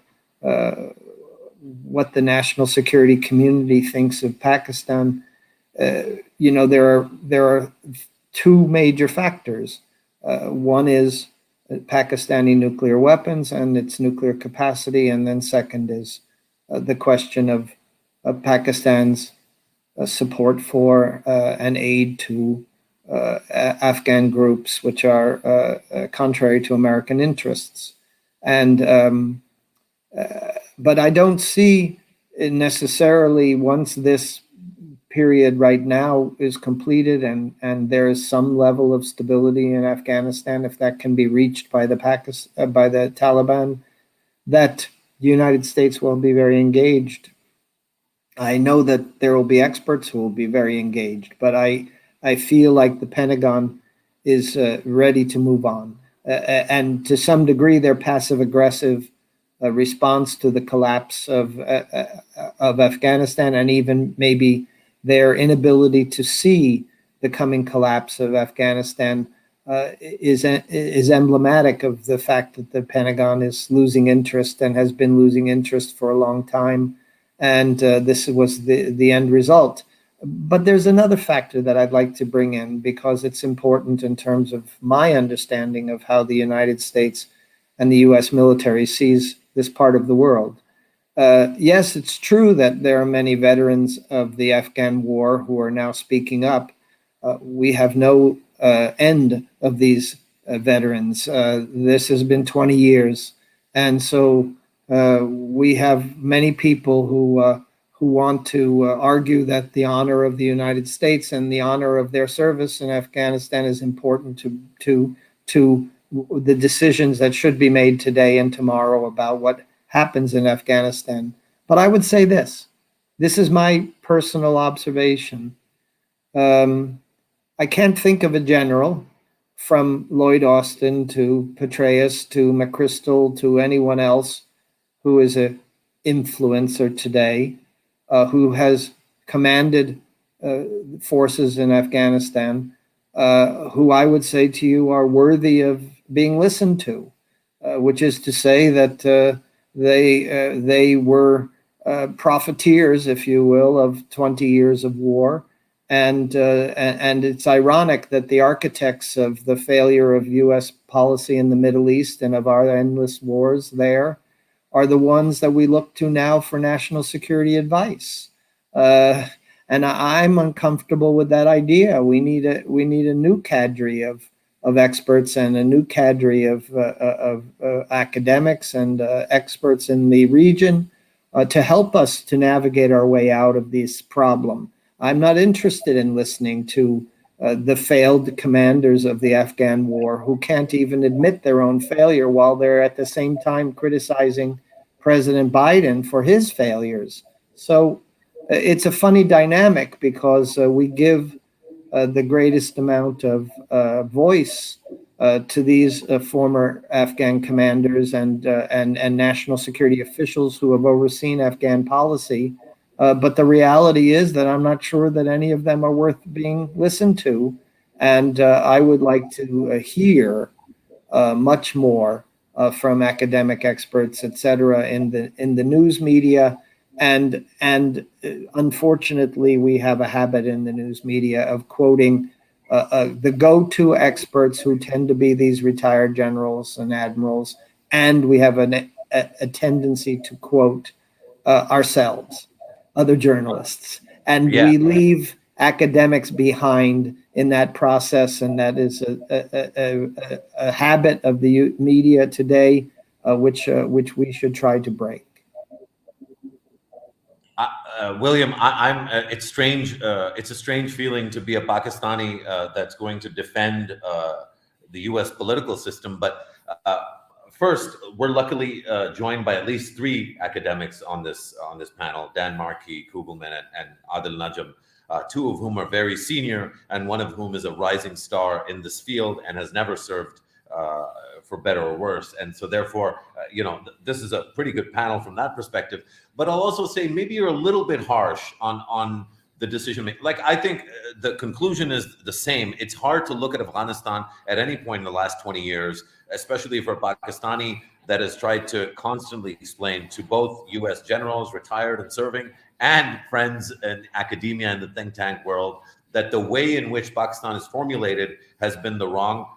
what the national security community thinks of Pakistan, there are 2 major factors. One is Pakistani nuclear weapons and its nuclear capacity, and then second is the question of Pakistan's support for and aid to Afghan groups which are contrary to American interests. And but I don't see necessarily, once this period right now is completed and there is some level of stability in Afghanistan, if that can be reached by the Taliban, that the United States will be very engaged. I know that there will be experts who will be very engaged, but I feel like the Pentagon is ready to move on. And to some degree, their passive-aggressive response to the collapse of Afghanistan, and even maybe their inability to see the coming collapse of Afghanistan, is emblematic of the fact that the Pentagon is losing interest and has been losing interest for a long time. And this was the end result. But there's another factor that I'd like to bring in, because it's important in terms of my understanding of how the United States and the U.S. military sees this part of the world. Yes, it's true that there are many veterans of the Afghan war who are now speaking up. We have no end of these veterans. This has been 20 years. And so we have many people who want to argue that the honor of the United States and the honor of their service in Afghanistan is important to the decisions that should be made today and tomorrow about what happens in Afghanistan. But I would say this is my personal observation. I can't think of a general, from Lloyd Austin to Petraeus to McChrystal to anyone else, who is an influencer today, who has commanded forces in Afghanistan, who I would say to you are worthy of being listened to, which is to say that they were profiteers, if you will, of 20 years of war. And it's ironic that the architects of the failure of U.S. policy in the Middle East and of our endless wars there are the ones that we look to now for national security advice. And I'm uncomfortable with that idea. We need a new cadre of experts and a new cadre of academics and experts in the region to help us to navigate our way out of this problem. I'm not interested in listening to the failed commanders of the Afghan war who can't even admit their own failure while they're at the same time criticizing President Biden for his failures. So it's a funny dynamic because we give the greatest amount of voice to these former Afghan commanders and national security officials who have overseen Afghan policy. But the reality is that I'm not sure that any of them are worth being listened to. And I would like to hear much more from academic experts, et cetera, in the news media. And unfortunately, we have a habit in the news media of quoting the go-to experts who tend to be these retired generals and admirals. And we have a tendency to quote ourselves, other journalists, and we leave academics behind in that process, and that is a habit of the media today, which we should try to break. William, it's strange. It's a strange feeling to be a Pakistani that's going to defend the U.S. political system, but. First, we're luckily joined by at least 3 academics on this panel: Dan Markey, Kugelman, and Adil Najam, 2 of whom are very senior, and one of whom is a rising star in this field and has never served for better or worse. And so, therefore, this is a pretty good panel from that perspective. But I'll also say maybe you're a little bit harsh on the decision making. Like, I think the conclusion is the same. It's hard to look at Afghanistan at any point in the last 20 years, especially for a Pakistani that has tried to constantly explain to both U.S. generals, retired and serving, and friends in academia and the think tank world, that the way in which Pakistan is formulated has been the wrong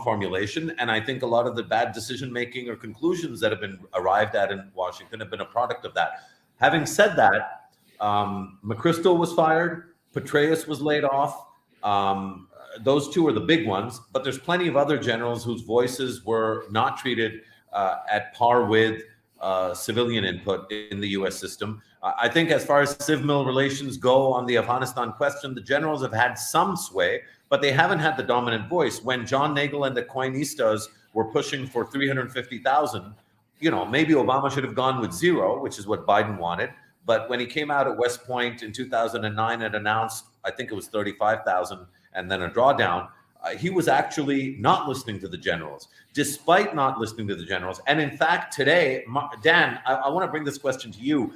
formulation. And I think a lot of the bad decision making or conclusions that have been arrived at in Washington have been a product of that. Having said that, McChrystal was fired, Petraeus was laid off. Those 2 are the big ones, but there's plenty of other generals whose voices were not treated at par with civilian input in the U.S. system. I think as far as civil relations go on the Afghanistan question, the generals have had some sway, but they haven't had the dominant voice. When John Nagel and the Coinistas were pushing for 350,000, maybe Obama should have gone with 0, which is what Biden wanted. But when he came out at West Point in 2009 and announced, I think it was 35,000 and then a drawdown, he was actually not listening to the generals, despite not listening to the generals. And in fact, today, Dan, I want to bring this question to you.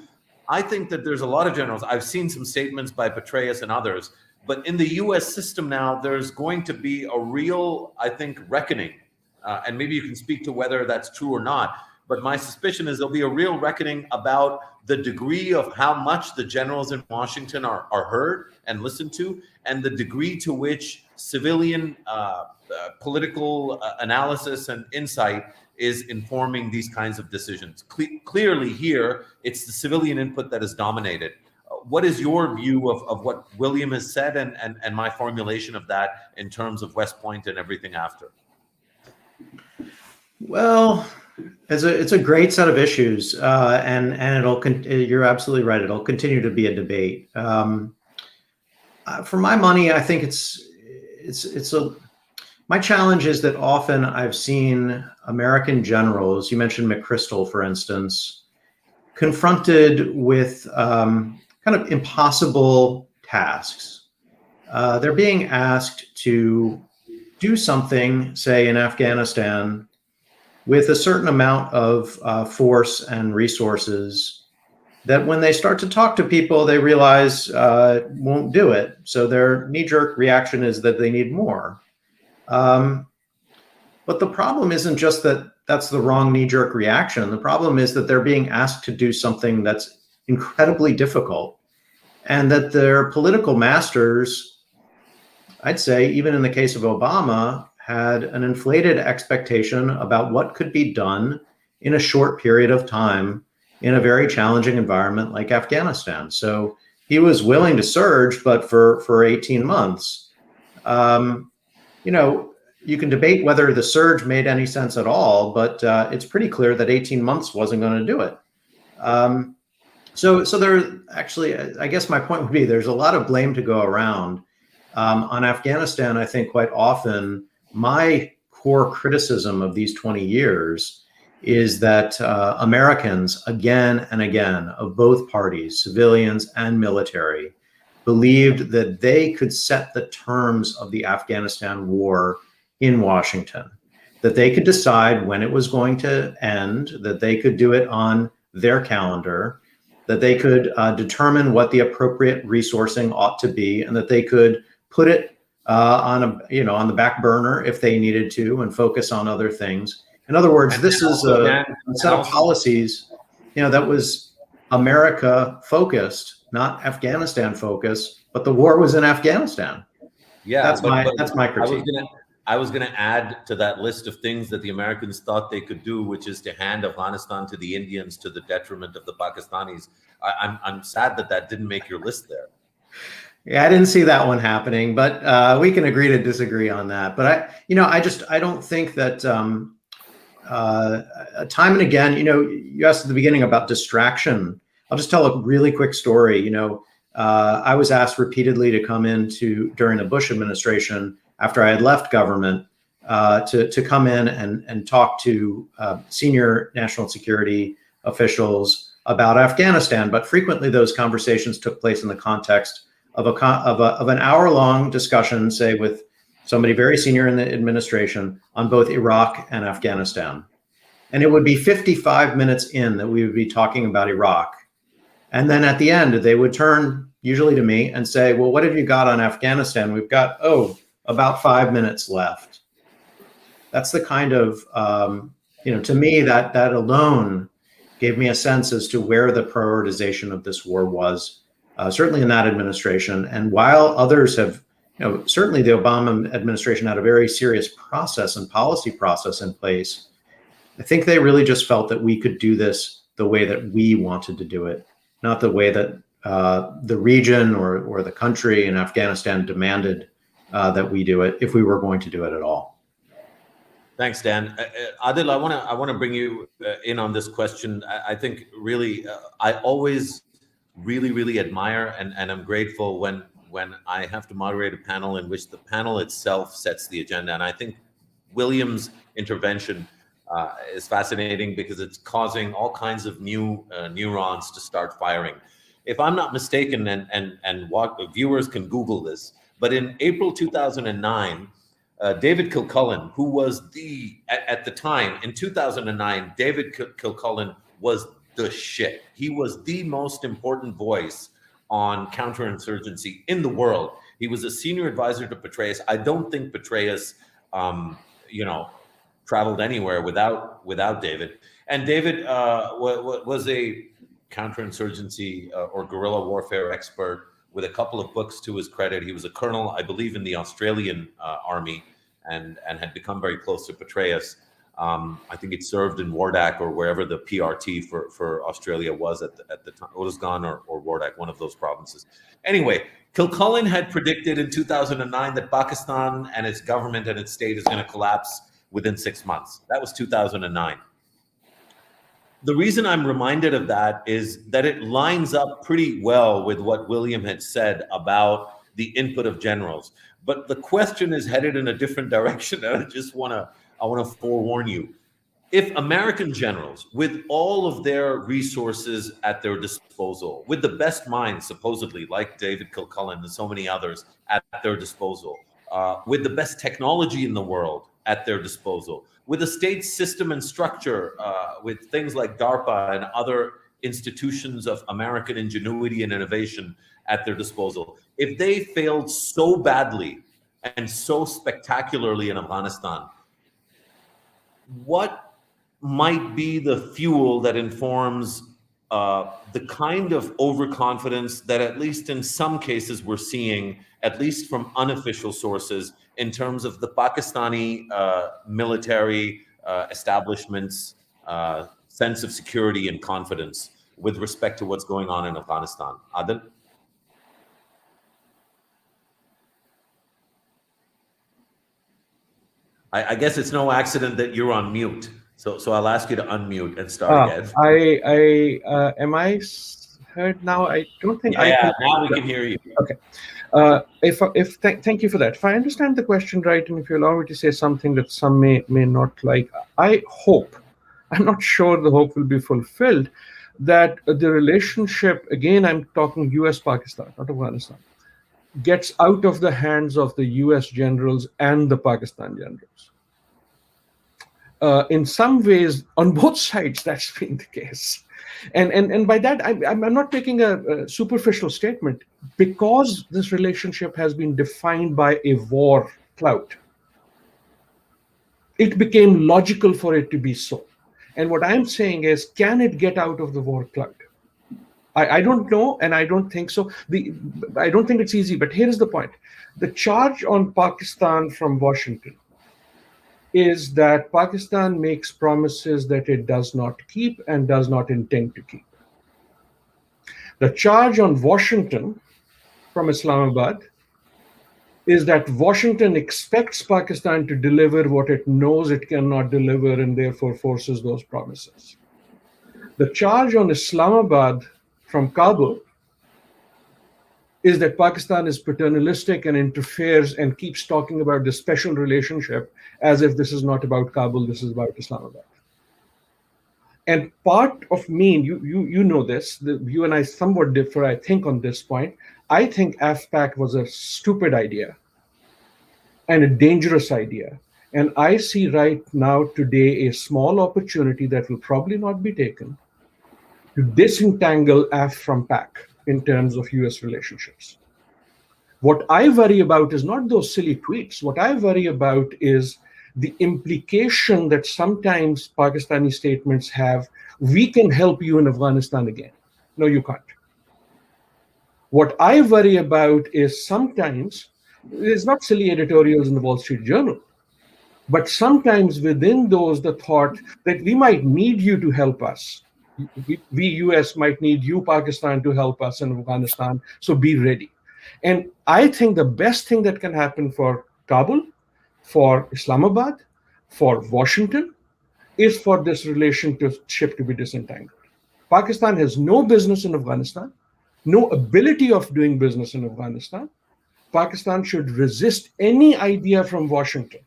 I think that there's a lot of generals. I've seen some statements by Petraeus and others, but in the U.S. system now, there's going to be a real, I think, reckoning. And maybe you can speak to whether that's true or not. But my suspicion is there'll be a real reckoning about the degree of how much the generals in Washington are heard and listened to, and the degree to which civilian political analysis and insight is informing these kinds of decisions. Clearly here, it's the civilian input that is dominated. What is your view of what William has said and my formulation of that in terms of West Point and everything after? Well, it's a great set of issues, and you're absolutely right. It'll continue to be a debate. For my money, I think my challenge is that often I've seen American generals, you mentioned McChrystal, for instance, confronted with kind of impossible tasks. They're being asked to do something, say in Afghanistan, with a certain amount of force and resources that when they start to talk to people, they realize won't do it. So their knee-jerk reaction is that they need more. But the problem isn't just that that's the wrong knee-jerk reaction. The problem is that they're being asked to do something that's incredibly difficult, and that their political masters, I'd say, even in the case of Obama, had an inflated expectation about what could be done in a short period of time in a very challenging environment like Afghanistan. So he was willing to surge, but for 18 months. You know, you can debate whether the surge made any sense at all, but it's pretty clear that 18 months wasn't going to do it. So there actually, I guess my point would be there's a lot of blame to go around. On Afghanistan, I think quite often my core criticism of these 20 years is that Americans, again and again, of both parties, civilians and military, believed that they could set the terms of the Afghanistan war in Washington, that they could decide when it was going to end, that they could do it on their calendar, that they could determine what the appropriate resourcing ought to be, and that they could put it on the back burner if they needed to and focus on other things. In other words, this is a set of policies, that was America focused, not Afghanistan focused, but the war was in Afghanistan. Yeah, that's my critique. I was going to add to that list of things that the Americans thought they could do, which is to hand Afghanistan to the Indians to the detriment of the Pakistanis. I'm sad that didn't make your list there. Yeah, I didn't see that one happening, but we can agree to disagree on that. But I don't think that time and again, you asked at the beginning about distraction. I'll just tell a really quick story. I was asked repeatedly to come in during the Bush administration after I had left government to come in and talk to senior national security officials about Afghanistan. But frequently those conversations took place in the context of an hour-long discussion, say with somebody very senior in the administration on both Iraq and Afghanistan. And it would be 55 minutes in that we would be talking about Iraq. And then at the end, they would turn usually to me and say, well, what have you got on Afghanistan? We've got, about 5 minutes left. That's the kind of, to me, that alone gave me a sense as to where the prioritization of this war was, certainly in that administration. And while others have, certainly the Obama administration had a very serious process and policy process in place, I think they really just felt that we could do this the way that we wanted to do it, not the way that the region or the country in Afghanistan demanded that we do it, if we were going to do it at all. Thanks, Dan. Adil, I want to bring you in on this question. I think really, I always really admire and I'm grateful when I have to moderate a panel in which the panel itself sets the agenda. And I think William's intervention is fascinating because it's causing all kinds of new neurons to start firing. If I'm not mistaken, and what viewers can Google this, but in April 2009, David Kilcullen, who was at the time, in 2009, David Kilcullen was the shit. He was the most important voice on counterinsurgency in the world. He was a senior advisor to Petraeus. I don't think Petraeus, traveled anywhere without David. And David was a counterinsurgency or guerrilla warfare expert with a couple of books to his credit. He was a colonel, I believe, in the Australian army and had become very close to Petraeus. I think it served in Wardak or wherever the PRT for Australia was at the time, Uruzgan or Wardak, one of those provinces. Anyway, Kilcullen had predicted in 2009 that Pakistan and its government and its state is going to collapse within 6 months. That was 2009. The reason I'm reminded of that is that it lines up pretty well with what William had said about the input of generals. But the question is headed in a different direction, and I want to forewarn you. If American generals, with all of their resources at their disposal, with the best minds, supposedly, like David Kilcullen and so many others at their disposal, with the best technology in the world at their disposal, with a state system and structure, with things like DARPA and other institutions of American ingenuity and innovation at their disposal, if they failed so badly and so spectacularly in Afghanistan, what might be the fuel that informs the kind of overconfidence that, at least in some cases, we're seeing, at least from unofficial sources, in terms of the Pakistani military establishment's sense of security and confidence with respect to what's going on in Afghanistan? Adil? I guess it's no accident that you're on mute. So I'll ask you to unmute and start again. Am I heard now? I don't think I can. Yeah, now we can hear you. Okay. Thank you for that. If I understand the question right, and if you allow me to say something that some may not like, I hope, I'm not sure the hope will be fulfilled, that the relationship, again, I'm talking US-Pakistan, not Afghanistan, gets out of the hands of the US generals and the Pakistan generals. In some ways, on both sides, that's been the case. And by that, I'm not making a superficial statement. Because this relationship has been defined by a war clout, it became logical for it to be so. And what I'm saying is, can it get out of the war clout? I don't know, and I don't think so. I don't think it's easy, but here is the point. The charge on Pakistan from Washington is that Pakistan makes promises that it does not keep and does not intend to keep. The charge on Washington from Islamabad is that Washington expects Pakistan to deliver what it knows it cannot deliver and therefore forces those promises. The charge on Islamabad from Kabul is that Pakistan is paternalistic and interferes and keeps talking about this special relationship as if this is not about Kabul, this is about Islamabad. And part of me, you know this, you and I somewhat differ, I think, on this point. I think AFPAC was a stupid idea and a dangerous idea. And I see right now today a small opportunity that will probably not be taken to disentangle AF from PAC in terms of US relationships. What I worry about is not those silly tweets. What I worry about is the implication that sometimes Pakistani statements have, we can help you in Afghanistan again. No, you can't. What I worry about is sometimes, there's not silly editorials in the Wall Street Journal, but sometimes within those, the thought that we might need you to help us. We US might need you, Pakistan, to help us in Afghanistan, so be ready. And I think the best thing that can happen for Kabul, for Islamabad, for Washington, is for this relationship to be disentangled. Pakistan has no business in Afghanistan, no ability of doing business in Afghanistan. Pakistan should resist any idea from Washington.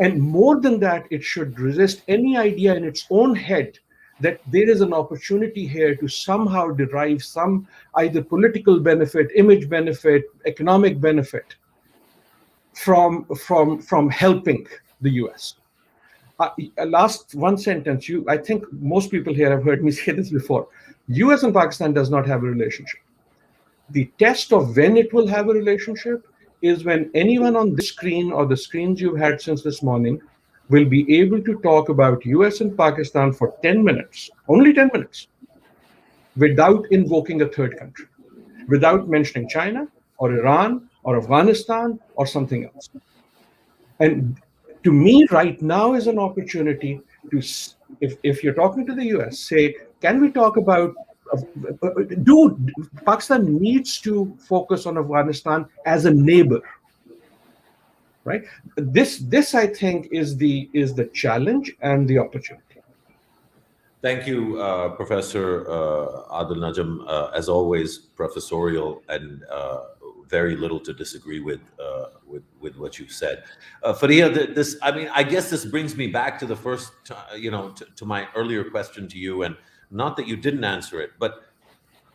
And more than that, it should resist any idea in its own head that there is an opportunity here to somehow derive some either political benefit, image benefit, economic benefit from helping the US. Last one sentence, I think most people here have heard me say this before. US and Pakistan does not have a relationship. The test of when it will have a relationship is when anyone on this screen or the screens you've had since this morning will be able to talk about US and Pakistan for 10 minutes, only 10 minutes, without invoking a third country, without mentioning China or Iran or Afghanistan or something else. And to me, right now is an opportunity to, if you're talking to the US, say, can we talk about, Pakistan needs to focus on Afghanistan as a neighbor, right? This I think is the challenge and the opportunity. Thank you, Professor Adil Najam. As always, professorial and very little to disagree with what you've said. Fariha, I guess this brings me back to the first, to my earlier question to you, and not that you didn't answer it, but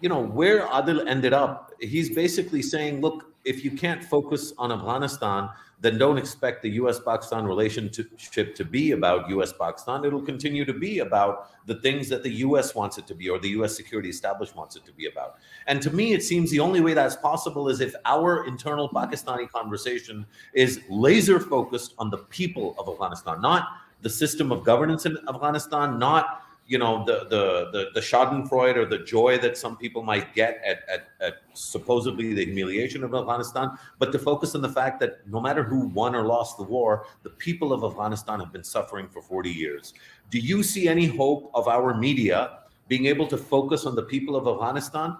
where Adil ended up, he's basically saying, look, if you can't focus on Afghanistan, then don't expect the US-Pakistan relationship to be about US-Pakistan. It'll continue to be about the things that the US wants it to be, or the US security establishment wants it to be about. And to me, it seems the only way that's possible is if our internal Pakistani conversation is laser focused on the people of Afghanistan, not the system of governance in Afghanistan, not the schadenfreude or the joy that some people might get at supposedly the humiliation of Afghanistan, but to focus on the fact that no matter who won or lost the war, the people of Afghanistan have been suffering for 40 years. Do you see any hope of our media being able to focus on the people of Afghanistan?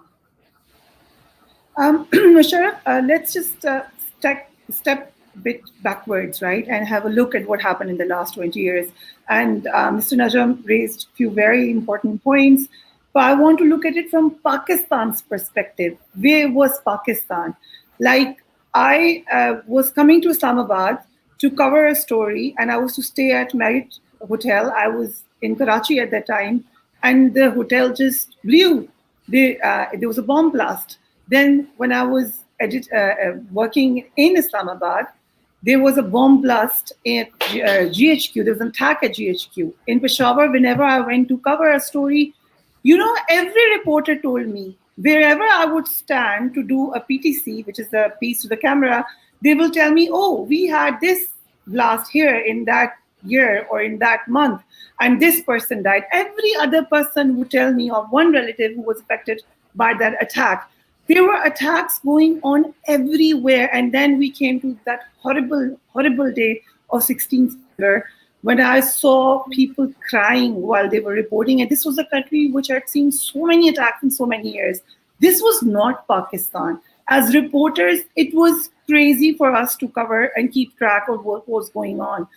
Musharraf, let's just step a bit backwards, right, and have a look at what happened in the last 20 years. And Mr. Najam raised a few very important points, but I want to look at it from Pakistan's perspective. Where was Pakistan? Like, I was coming to Islamabad to cover a story, and I was to stay at Marriott Hotel. I was in Karachi at that time, and the hotel just blew. There was a bomb blast. Then when I was working in Islamabad, there was a bomb blast at GHQ. There was an attack at GHQ. In Peshawar, whenever I went to cover a story, every reporter told me, wherever I would stand to do a PTC, which is the piece to the camera, they will tell me, oh, we had this blast here in that year or in that month, and this person died. Every other person would tell me of one relative who was affected by that attack. There were attacks going on everywhere. And then we came to that horrible, horrible day of 16th September when I saw people crying while they were reporting. And this was a country which had seen so many attacks in so many years. This was not Pakistan. As reporters, it was crazy for us to cover and keep track of what was going on.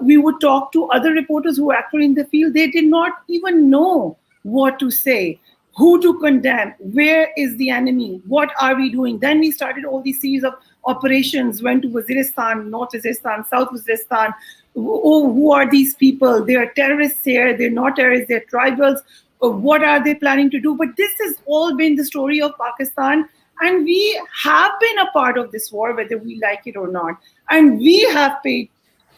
We would talk to other reporters who were actually in the field. They did not even know what to say, who to condemn, where is the enemy, what are we doing. Then we started all these series of operations, went to Waziristan, North Waziristan, South Waziristan. Oh, who are these people? They are terrorists here, they're not terrorists, they're tribals. What are they planning to do? But this has all been the story of Pakistan. And we have been a part of this war, whether we like it or not. And we have paid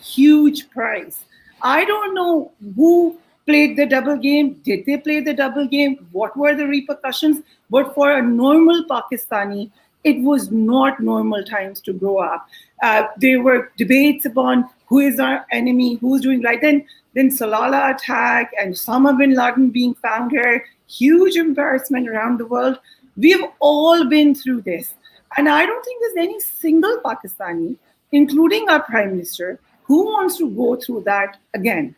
huge price. I don't know who played the double game. Did they play the double game? What were the repercussions? But for a normal Pakistani, it was not normal times to grow up. There were debates upon who is our enemy, who's doing right. Then Salala attack and Osama bin Laden being found here, huge embarrassment around the world. We've all been through this. And I don't think there's any single Pakistani, including our Prime Minister, who wants to go through that again.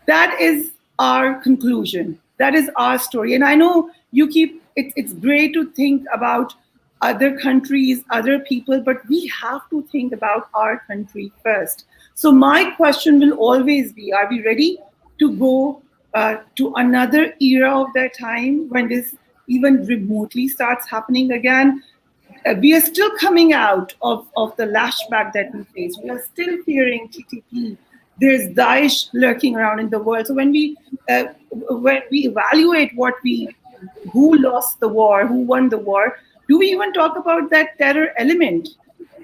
That is our conclusion. That is our story. And I know it's great to think about other countries, other people, but we have to think about our country first. So my question will always be, are we ready to go to another era of that time when this even remotely starts happening again? We are still coming out of the lashback that we face. We are still fearing TTP. There's Daesh lurking around in the world. So when we evaluate who lost the war, who won the war, do we even talk about that terror element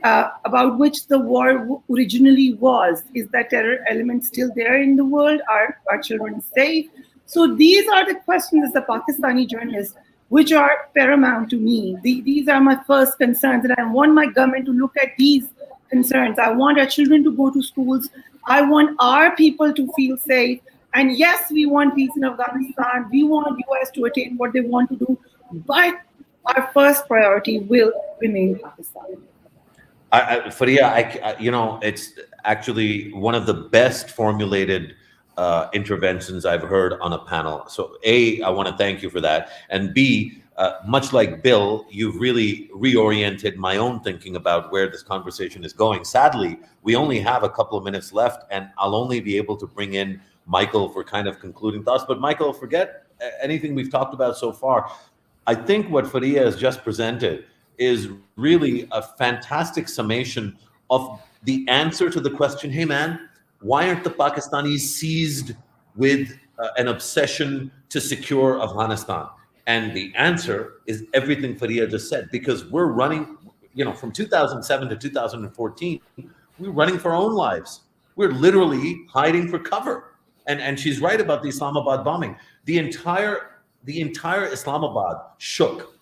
about which the war originally was? Is that terror element still there in the world? Are our children safe? So these are the questions as a Pakistani journalist which are paramount to me. These are my first concerns, and I want my government to look at these concerns. I want our children to go to schools. I want our people to feel safe. And yes, we want peace in Afghanistan. We want US to attain what they want to do. But our first priority will remain Pakistan. Faria, it's actually one of the best formulated interventions I've heard on a panel. So A, I want to thank you for that. And B, much like Bill, you've really reoriented my own thinking about where this conversation is going. Sadly, we only have a couple of minutes left, and I'll only be able to bring in Michael for kind of concluding thoughts. But Michael, forget anything we've talked about so far. I think what Faria has just presented is really a fantastic summation of the answer to the question, hey man, why aren't the Pakistanis seized with an obsession to secure Afghanistan? And the answer is everything Faria just said, because we're running, from 2007 to 2014, We're running for our own lives. We're literally hiding for cover. And she's right about the Islamabad bombing. The entire Islamabad shook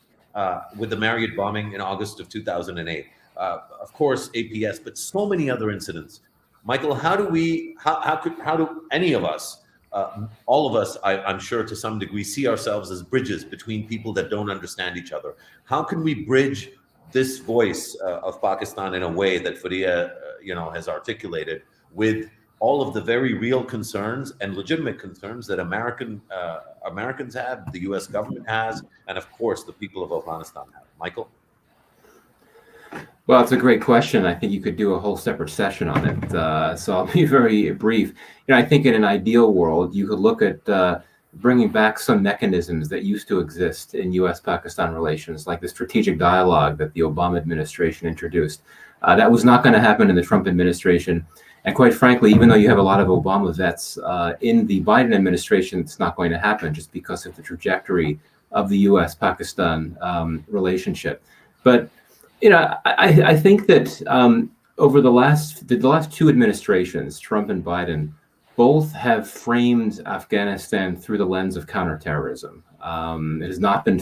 with the Marriott bombing in August of 2008. Of course, APS, but so many other incidents. Michael, how do any of us, all of us, I'm sure to some degree, see ourselves as bridges between people that don't understand each other? How can we bridge this voice of Pakistan in a way that Faria, has articulated with all of the very real concerns and legitimate concerns that Americans have, the U.S. government has, and of course the people of Afghanistan have? Michael? Well, it's a great question. I think you could do a whole separate session on it. So I'll be very brief. I think in an ideal world, you could look at bringing back some mechanisms that used to exist in U.S.-Pakistan relations, like the strategic dialogue that the Obama administration introduced. That was not going to happen in the Trump administration. And quite frankly, even though you have a lot of Obama vets in the Biden administration, it's not going to happen just because of the trajectory of the U.S.-Pakistan relationship. But I think that over the last two administrations, Trump and Biden, both have framed Afghanistan through the lens of counterterrorism. It has not been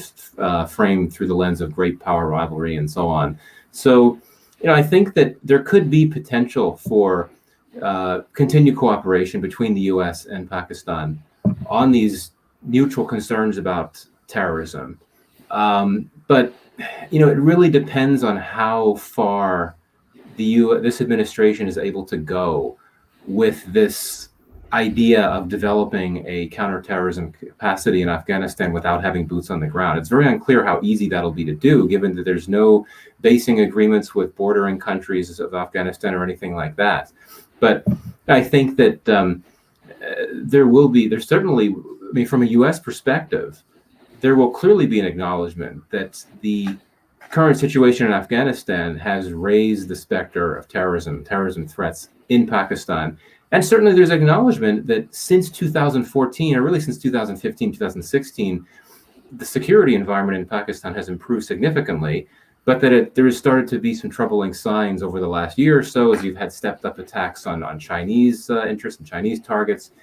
framed through the lens of great power rivalry and so on. So, I think that there could be potential for continued cooperation between the U.S. and Pakistan on these mutual concerns about terrorism. But it really depends on how far this administration is able to go with this idea of developing a counterterrorism capacity in Afghanistan without having boots on the ground. It's very unclear how easy that'll be to do, given that there's no basing agreements with bordering countries of Afghanistan or anything like that. But I think that there's certainly, from a U.S. perspective, there will clearly be an acknowledgement that the current situation in Afghanistan has raised the specter of terrorism threats in Pakistan. And certainly there's acknowledgement that since 2014, or really since 2015, 2016, the security environment in Pakistan has improved significantly, but that there has started to be some troubling signs over the last year or so as you've had stepped up attacks on Chinese interests and Chinese targets,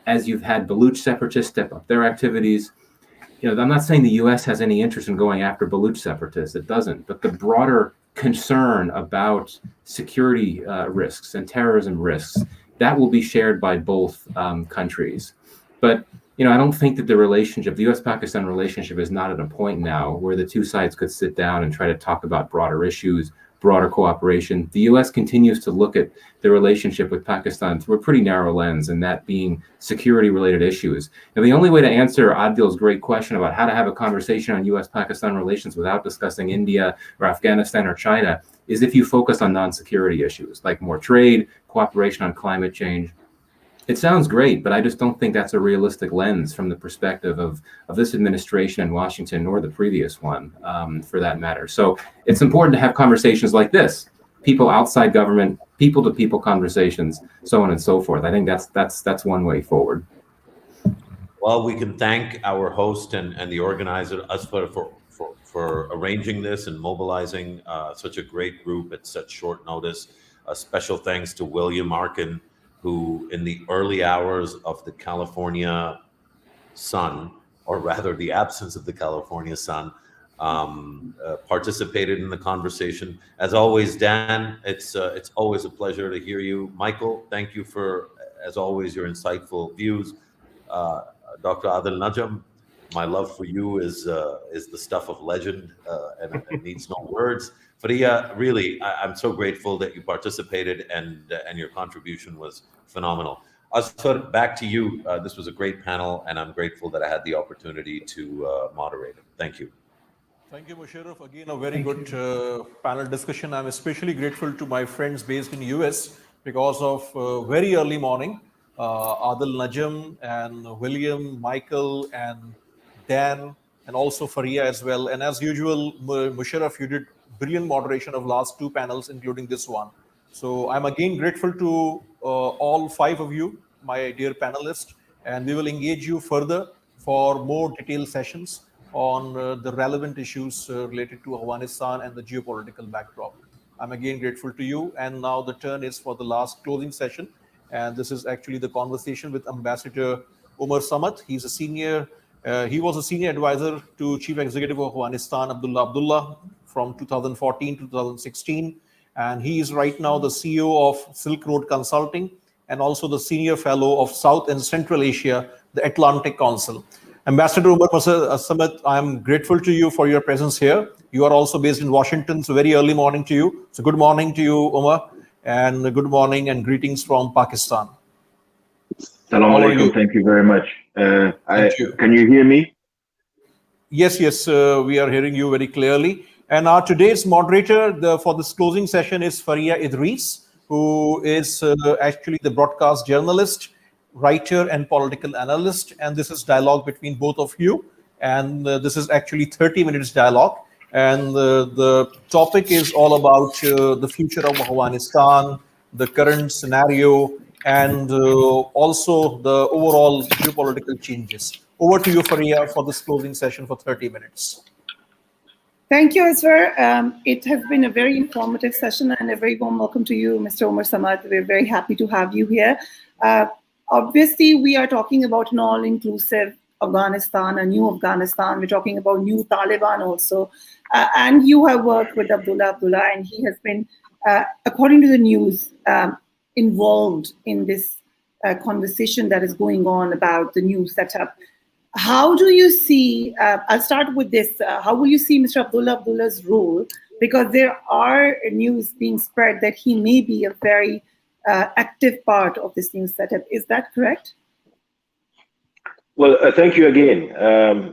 as you've had Baluch separatists step up their activities. I'm not saying the U.S. has any interest in going after Baluch separatists. It doesn't. But the broader concern about security risks and terrorism risks, that will be shared by both countries. But, I don't think that the U.S.-Pakistan relationship is not at a point now where the two sides could sit down and try to talk about broader issues, broader cooperation. The U.S. continues to look at the relationship with Pakistan through a pretty narrow lens, and that being security-related issues. And the only way to answer Adil's great question about how to have a conversation on U.S.-Pakistan relations without discussing India or Afghanistan or China is if you focus on non-security issues, like more trade, cooperation on climate change. It sounds great, but I just don't think that's a realistic lens from the perspective of this administration in Washington or the previous one, for that matter. So it's important to have conversations like this, people outside government, people-to-people conversations, so on and so forth. I think that's one way forward. Well, we can thank our host and the organizer, Asfar, for arranging this and mobilizing such a great group at such short notice. A special thanks to William Arkin, who in the early hours of the California sun, or rather the absence of the California sun, participated in the conversation. As always, Dan, it's always a pleasure to hear you. Michael, thank you for, as always, your insightful views. Dr. Adil Najam, my love for you is the stuff of legend, and it needs no words. Faria, really, I'm so grateful that you participated, and your contribution was phenomenal. Asfar, back to you. This was a great panel, and I'm grateful that I had the opportunity to moderate it. Thank you. Thank you, Musharraf. Again, a very good panel discussion. I'm especially grateful to my friends based in US because of very early morning. Adil Najam and William, Michael, and Dan, and also Faria as well. And as usual, Musharraf, you did brilliant moderation of last two panels, including this one. So I'm again grateful to all five of you, my dear panelists, and we will engage you further for more detailed sessions on the relevant issues related to Afghanistan and the geopolitical backdrop. I'm again grateful to you. And now the turn is for the last closing session. And this is actually the conversation with Ambassador Umar Samad. He was a senior advisor to Chief Executive of Afghanistan, Abdullah, from 2014 to 2016. And he is right now the CEO of Silk Road Consulting and also the senior fellow of South and Central Asia, the Atlantic Council. Ambassador Umar Samad, I'm grateful to you for your presence here. You are also based in Washington, so very early morning to you. So good morning to you, Umar, and good morning and greetings from Pakistan. Assalamu alaikum. Thank you very much. Can you hear me? Yes, we are hearing you very clearly. And our today's moderator for this closing session is Faria Idris, who is actually the broadcast journalist, writer, and political analyst. And this is dialogue between both of you. And this is actually 30 minutes dialogue. And the topic is all about the future of Afghanistan, the current scenario, and also the overall geopolitical changes. Over to you, Faria, for this closing session for 30 minutes. Thank you, Aswar. It has been a very informative session and a very warm welcome to you, Mr. Umar Samad. We're very happy to have you here. Obviously, we are talking about an all-inclusive Afghanistan, a new Afghanistan. We're talking about new Taliban also. And you have worked with Abdullah, and he has been, according to the news, involved in this conversation that is going on about the new setup. How do you see, I'll start with this, how will you see Mr. Abdullah's role? Because there are news being spread that he may be a very active part of this new setup. Is that correct? Well, thank you again.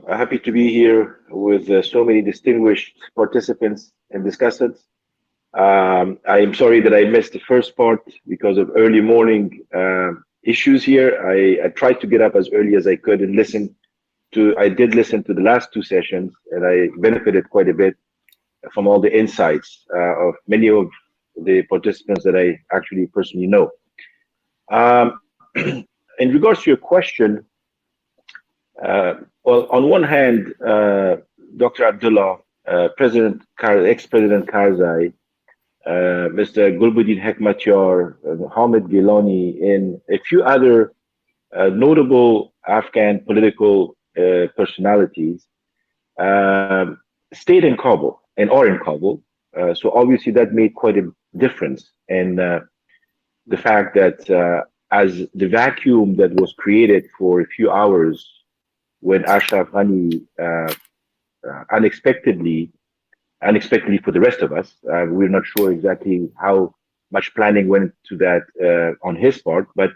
Happy to be here with so many distinguished participants and discussants. I am sorry that I missed the first part because of early morning issues here. I tried to get up as early as I could and I did listen to the last two sessions, and I benefited quite a bit from all the insights of many of the participants that I actually personally know. In regards to your question, well, on one hand, Dr. Abdullah, ex-President Karzai, Mr. Gulbuddin Hekmatyar, Hamid Gilani, and a few other notable Afghan political personalities stayed in Kabul and are in Kabul. So obviously that made quite a difference in the fact that as the vacuum that was created for a few hours when Ashraf Ghani unexpectedly for the rest of us, we're not sure exactly how much planning went to that on his part, but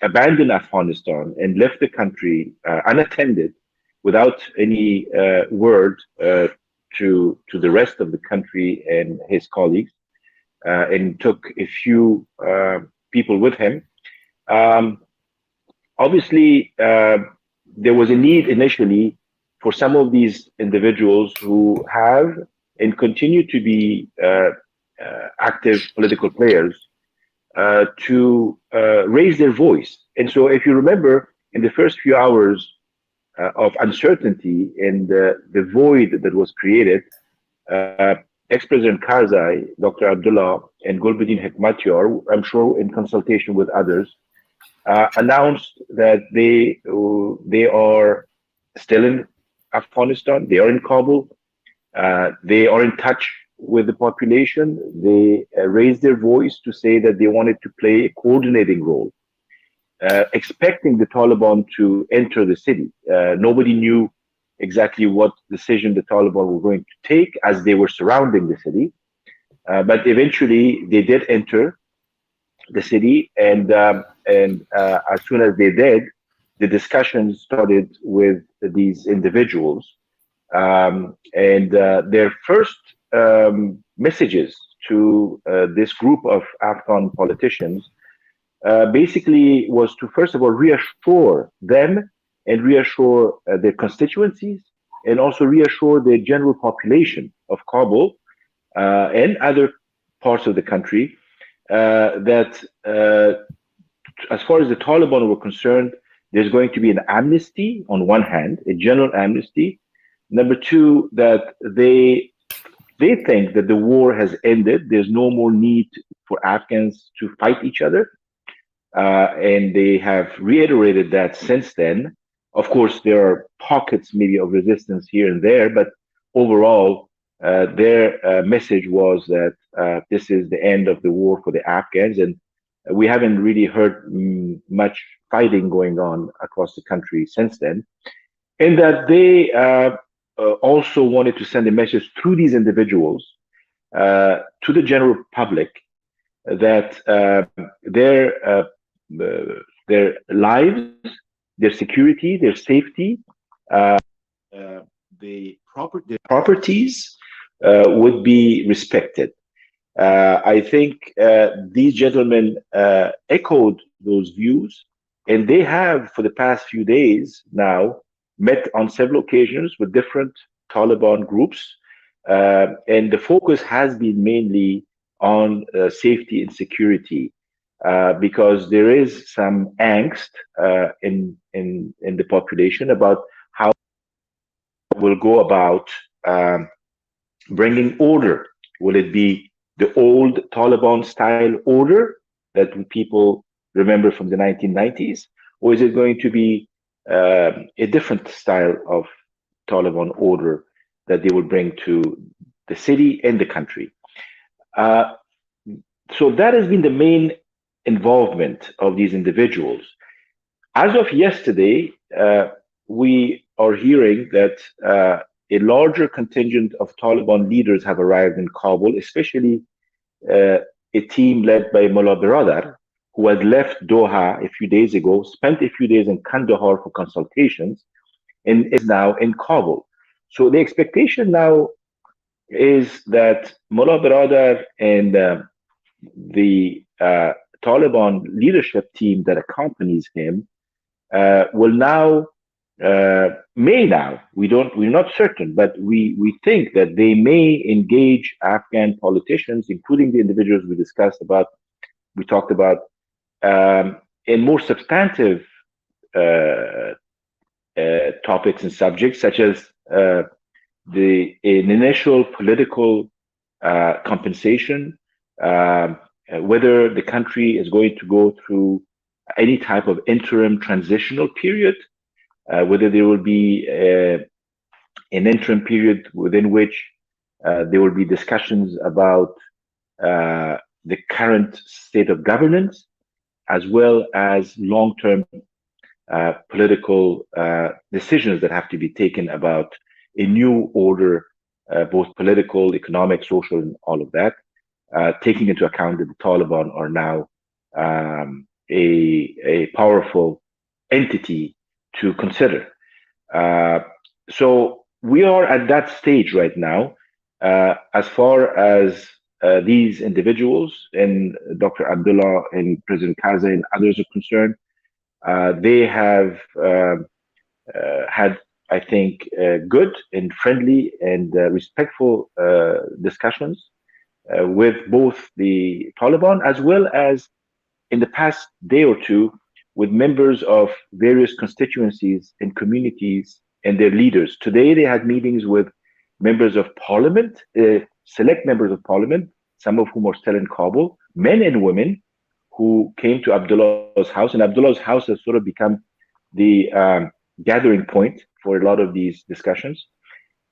abandoned Afghanistan and left the country unattended, without any word to the rest of the country and his colleagues, and took a few people with him. Obviously, there was a need initially for some of these individuals who have and continue to be active political players to raise their voice. And so if you remember, in the first few hours of uncertainty and the void that was created, ex-President Karzai, Dr. Abdullah, and Gulbuddin Hekmatyar, I'm sure in consultation with others, announced that they are still in Afghanistan, they are in Kabul, they are in touch with the population. They raised their voice to say that they wanted to play a coordinating role, expecting the Taliban to enter the city. Nobody knew exactly what decision the Taliban were going to take as they were surrounding the city. But eventually they did enter the city, and as soon as they did, the discussions started with these individuals, and their first messages to this group of Afghan politicians basically was to, first of all, reassure them and reassure their constituencies, and also reassure the general population of Kabul and other parts of the country that as far as the Taliban were concerned, there's going to be an amnesty on one hand, a general amnesty. Number two, that they they think that the war has ended. There's no more need for Afghans to fight each other. And they have reiterated that since then. Of course, there are pockets maybe of resistance here and there, but overall, their message was that this is the end of the war for the Afghans. And we haven't really heard much fighting going on across the country since then. And that they also wanted to send a message through these individuals to the general public that their lives, their security, their safety, their properties would be respected. I think these gentlemen echoed those views, and they have, for the past few days now, met on several occasions with different Taliban groups, and the focus has been mainly on safety and security, because there is some angst in the population about how we'll go about bringing order. Will it be the old Taliban style order that people remember from the 1990s, or is it going to be a different style of Taliban order that they will bring to the city and the country? So that has been the main involvement of these individuals. As of yesterday, we are hearing that a larger contingent of Taliban leaders have arrived in Kabul, especially a team led by Mullah Baradar, who had left Doha a few days ago, spent a few days in Kandahar for consultations, and is now in Kabul. So the expectation now is that Mullah Baradar and the Taliban leadership team that accompanies him will now, may now, we're not certain, but we think that they may engage Afghan politicians, including the individuals we talked about, in more substantive topics and subjects, such as an initial political compensation, whether the country is going to go through any type of interim transitional period, whether there will be an interim period within which there will be discussions about the current state of governance, as well as long-term political decisions that have to be taken about a new order, both political, economic, social, and all of that, taking into account that the Taliban are now a powerful entity to consider. So we are at that stage right now. As far as these individuals and Dr. Abdullah and President Karzai and others are concerned, they have had, I think, good and friendly and respectful discussions with both the Taliban, as well as in the past day or two with members of various constituencies and communities and their leaders. Today they had meetings with members of parliament, select members of parliament, some of whom are still in Kabul, men and women who came to Abdullah's house. And Abdullah's house has sort of become the gathering point for a lot of these discussions.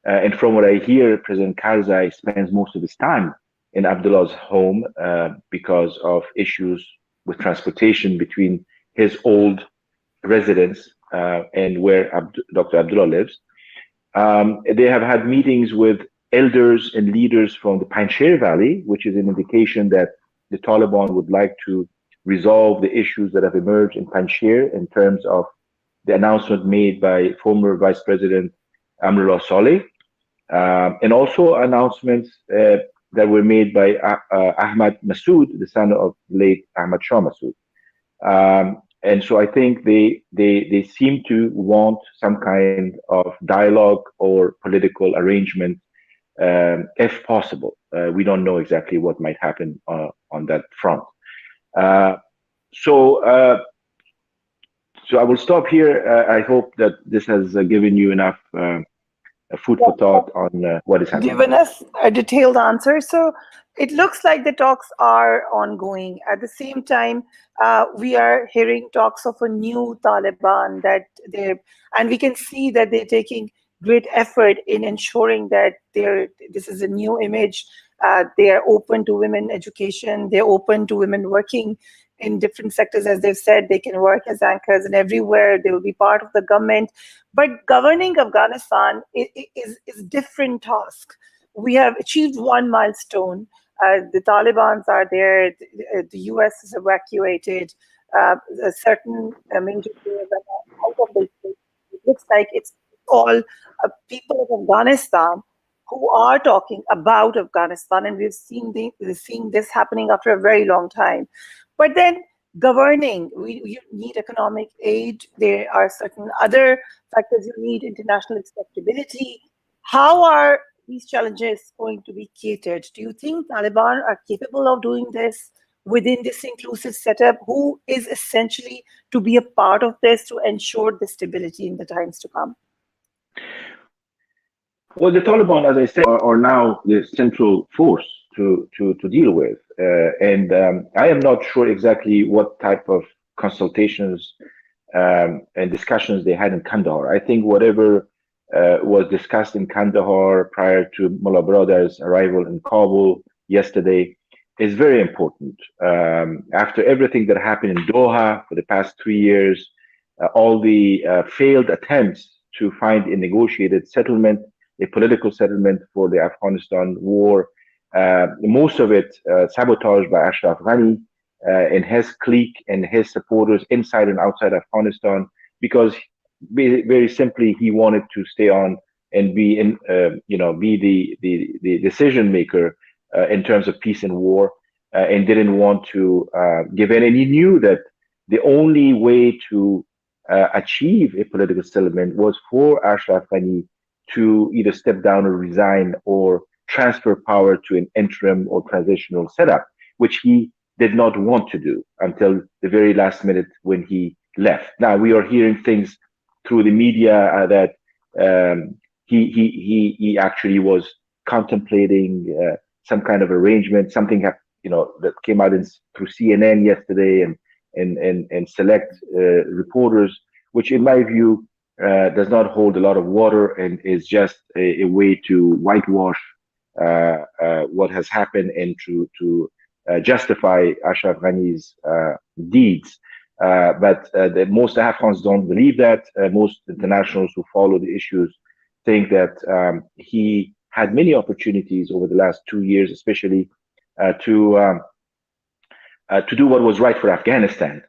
And from what I hear, President Karzai spends most of his time in Abdullah's home because of issues with transportation between his old residence and where Dr. Abdullah lives. They have had meetings with elders and leaders from the Panjshir Valley, which is an indication that the Taliban would like to resolve the issues that have emerged in Panjshir in terms of the announcement made by former Vice President Amrullah Saleh, and also announcements that were made by Ahmad Massoud, the son of late Ahmad Shah Massoud. And so I think they seem to want some kind of dialogue or political arrangement, if possible. We don't know exactly what might happen on that front. So I will stop here. I hope that this has given you enough food for thought on what is happening. Given us a detailed answer. So it looks like the talks are ongoing. At the same time, we are hearing talks of a new Taliban and we can see that they're taking great effort in ensuring that this is a new image. They are open to women education. They're open to women working in different sectors. As they've said, they can work as anchors, and everywhere they will be part of the government. But governing Afghanistan is a different task. We have achieved one milestone. The Taliban are there. The US is evacuated. Certain major players are out of the state. It looks like it's all people of Afghanistan who are talking about Afghanistan, and we're seeing this happening after a very long time. But then governing, you need economic aid. There are certain other factors. You need international acceptability. How are these challenges going to be catered? Do you think Taliban are capable of doing this within this inclusive setup? Who is essentially to be a part of this to ensure the stability in the times to come? Well, the Taliban, as I said, are now the central force to deal with. And I am not sure exactly what type of consultations and discussions they had in Kandahar. I think whatever was discussed in Kandahar prior to Mullah Brothers' arrival in Kabul yesterday is very important. After everything that happened in Doha for the past 3 years, all the failed attempts to find a negotiated settlement, a political settlement for the Afghanistan war, most of it sabotaged by Ashraf Ghani and his clique and his supporters inside and outside Afghanistan, because very simply he wanted to stay on and be the decision maker in terms of peace and war, and didn't want to give in. And he knew that the only way to achieve a political settlement was for Ashraf Ghani to either step down or resign or transfer power to an interim or transitional setup, which he did not want to do until the very last minute when he left. Now we are hearing things through the media that he actually was contemplating some kind of arrangement, something that came out through CNN yesterday and select reporters, which in my view does not hold a lot of water and is just a way to whitewash what has happened and to justify Ashraf Ghani's deeds. But most Afghans don't believe that. Most internationals who follow the issues think that he had many opportunities over the last 2 years, especially to do what was right for Afghanistan.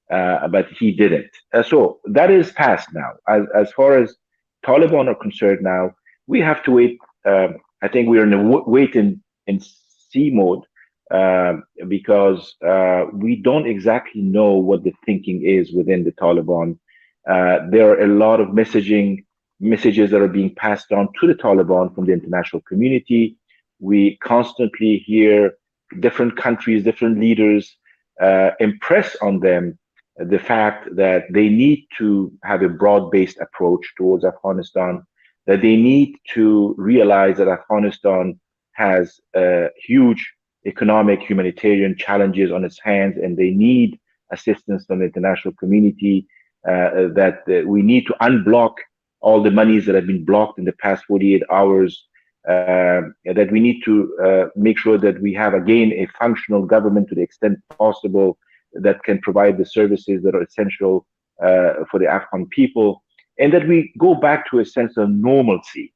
But he didn't. So that is past now. As far as Taliban are concerned now, we have to wait. I think we are in a wait and see mode because we don't exactly know what the thinking is within the Taliban. There are a lot of messages that are being passed on to the Taliban from the international community. We constantly hear different countries, different leaders impress on them the fact that they need to have a broad-based approach towards Afghanistan, that they need to realize that Afghanistan has huge economic, humanitarian challenges on its hands, and they need assistance from the international community, that we need to unblock all the monies that have been blocked in the past 48 hours, that we need to make sure that we have, again, a functional government to the extent possible that can provide the services that are essential for the Afghan people, and that we go back to a sense of normalcy.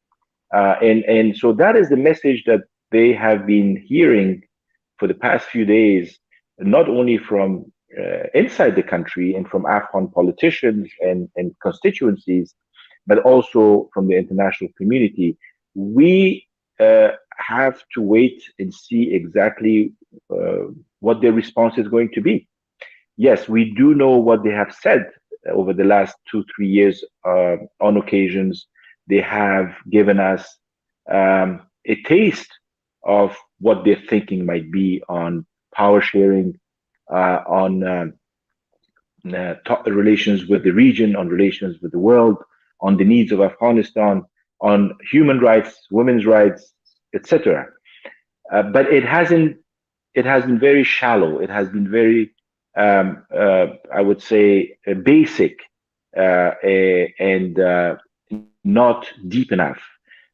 And so that is the message that they have been hearing for the past few days, not only from inside the country and from Afghan politicians and constituencies, but also from the international community. We have to wait and see exactly what their response is going to be. Yes, we do know what they have said over the last 2-3 years on occasions. They have given us a taste of what their thinking might be on power sharing, on relations with the region, on relations with the world, on the needs of Afghanistan. on human rights, women's rights, etc. But it has been very shallow. It has been very, I would say, basic and not deep enough.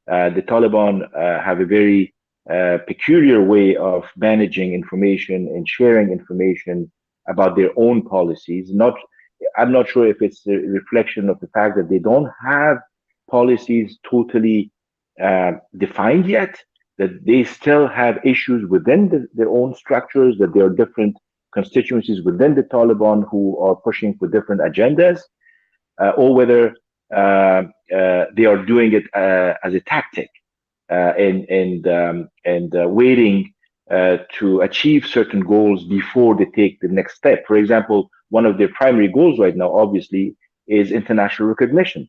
The Taliban have a very peculiar way of managing information and sharing information about their own policies. I'm not sure if it's a reflection of the fact that they don't have policies totally defined yet, that they still have issues within their own structures, that there are different constituencies within the Taliban who are pushing for different agendas, or whether they are doing it as a tactic and waiting to achieve certain goals before they take the next step. For example, one of their primary goals right now, obviously, is international recognition.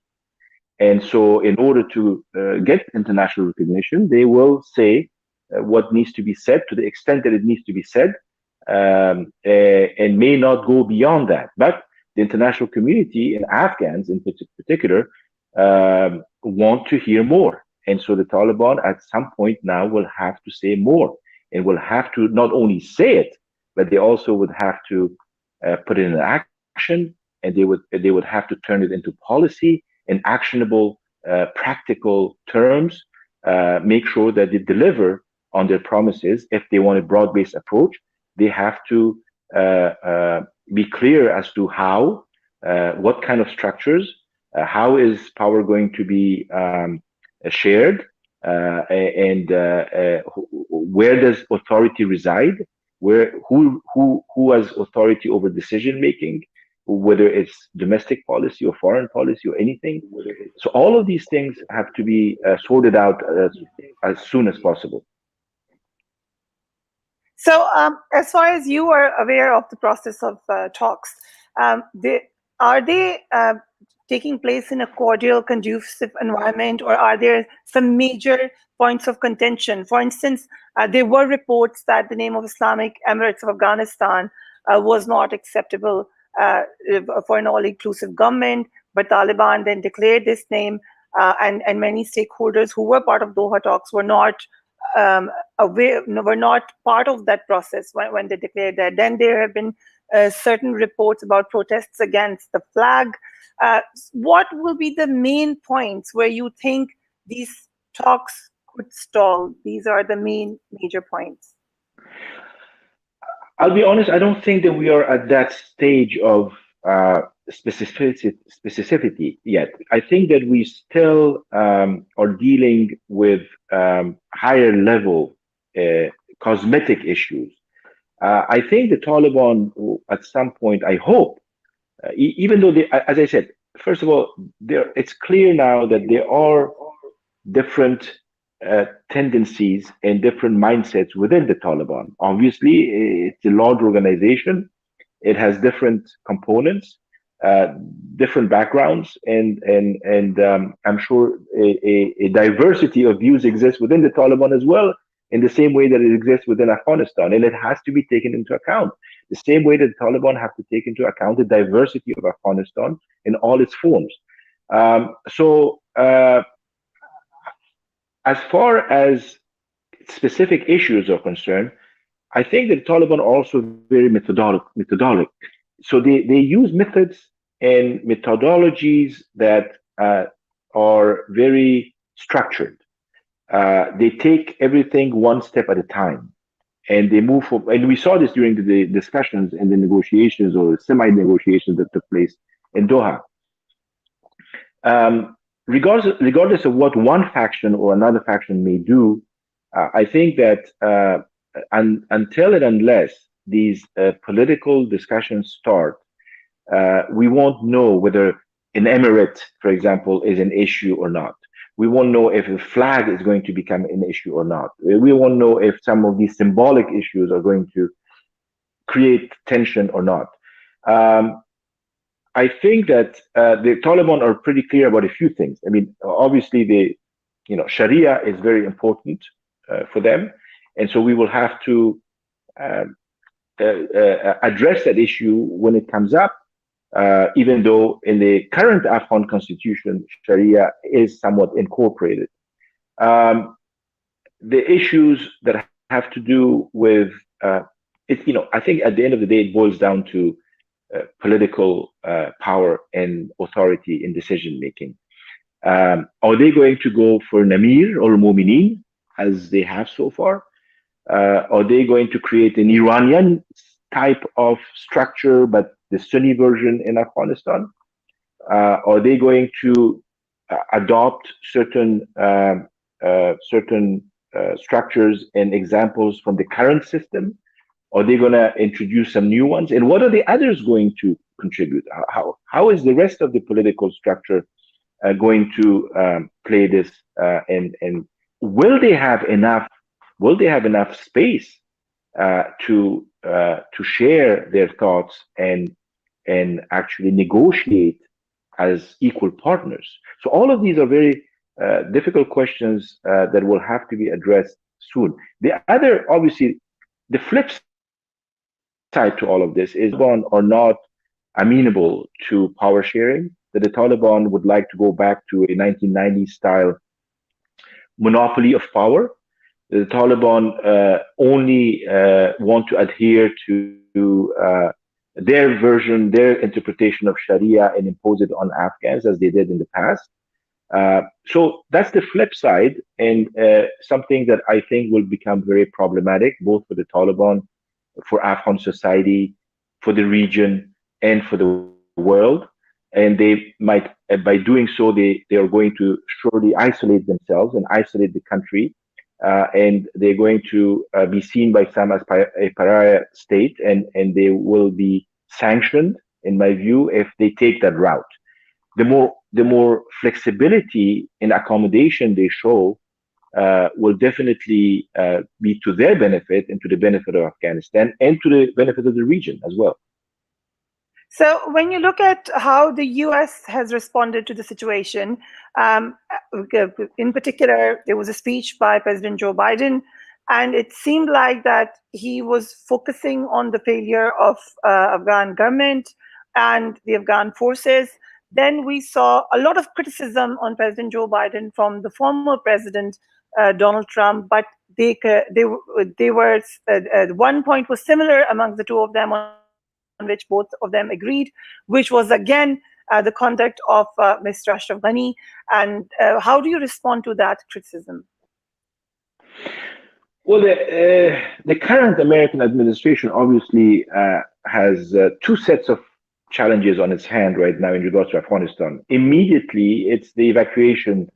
And so in order to get international recognition, they will say what needs to be said to the extent that it needs to be said, and may not go beyond that. But the international community and Afghans in particular want to hear more. And so the Taliban at some point now will have to say more, and will have to not only say it, but they also would have to put it in action, and they would have to turn it into policy in actionable, practical terms, make sure that they deliver on their promises. If they want a broad-based approach, they have to be clear as to how, what kind of structures, how is power going to be shared, and where does authority reside, who has authority over decision making, whether it's domestic policy or foreign policy or anything. So all of these things have to be sorted out as soon as possible. So as far as you are aware of the process of talks, are they taking place in a cordial, conducive environment, or are there some major points of contention? For instance, there were reports that the name of Islamic Emirates of Afghanistan was not acceptable for an all-inclusive government, but Taliban then declared this name, and many stakeholders who were part of Doha talks were not aware, were not part of that process when they declared that. Then there have been certain reports about protests against the flag. What will be the main points where you think these talks could stall? These are the major points. I'll be honest, I don't think that we are at that stage of specificity yet. I think that we still are dealing with higher level cosmetic issues. I think the Taliban, at some point, I hope, even though they, as I said, first of all, it's clear now that there are different tendencies and different mindsets within the Taliban. Obviously, it's a large organization. It has different components, different backgrounds, and I'm sure a diversity of views exists within the Taliban as well, in the same way that it exists within Afghanistan, and it has to be taken into account. The same way that the Taliban have to take into account the diversity of Afghanistan in all its forms. As far as specific issues are concerned, I think that the Taliban are also very methodologic. So they use methods and methodologies that are very structured. They take everything one step at a time, and they move forward. And we saw this during the discussions and the negotiations or semi-negotiations that took place in Doha. Regardless of what one faction or another faction may do, I think that until and unless these political discussions start, we won't know whether an emirate, for example, is an issue or not. We won't know if a flag is going to become an issue or not. We won't know if some of these symbolic issues are going to create tension or not. I think that the Taliban are pretty clear about a few things. I mean, obviously, Sharia is very important for them, and so we will have to address that issue when it comes up. even though in the current Afghan constitution, Sharia is somewhat incorporated. The issues that have to do with I think at the end of the day, it boils down to political power and authority in decision making. Are they going to go for Namir or Mu'mineen, as they have so far? Are they going to create an Iranian type of structure, but the Sunni version in Afghanistan? Are they going to adopt certain structures and examples from the current system? Are they going to introduce some new ones? And what are the others going to contribute? How is the rest of the political structure going to play this? And will they have enough? Will they have enough space to share their thoughts and actually negotiate as equal partners? So all of these are very difficult questions that will have to be addressed soon. The other, obviously, the flip side to all of this is Taliban are not amenable to power sharing, that the Taliban would like to go back to a 1990s style monopoly of power. The Taliban only want to adhere to their version, their interpretation of Sharia and impose it on Afghans as they did in the past. So that's the flip side, and something that I think will become very problematic, both for the Taliban, for Afghan society, for the region, and for the world. And they might, by doing so, they are going to surely isolate themselves and isolate the country. And they're going to be seen by some as a pariah state, and they will be sanctioned, in my view, if they take that route. The more flexibility in accommodation they show will definitely be to their benefit and to the benefit of Afghanistan and to the benefit of the region as well. So when you look at how the US has responded to the situation, in particular, there was a speech by President Joe Biden, and it seemed like that he was focusing on the failure of Afghan government and the Afghan forces. Then we saw a lot of criticism on President Joe Biden from the former president, Donald Trump, but they were one point was similar among the two of them, on which both of them agreed, which was again the conduct of Mr. Ashraf Ghani. And how do you respond to that criticism? Well, the current American administration obviously has two sets of challenges on its hand right now in regards to Afghanistan. Immediately, it's the evacuation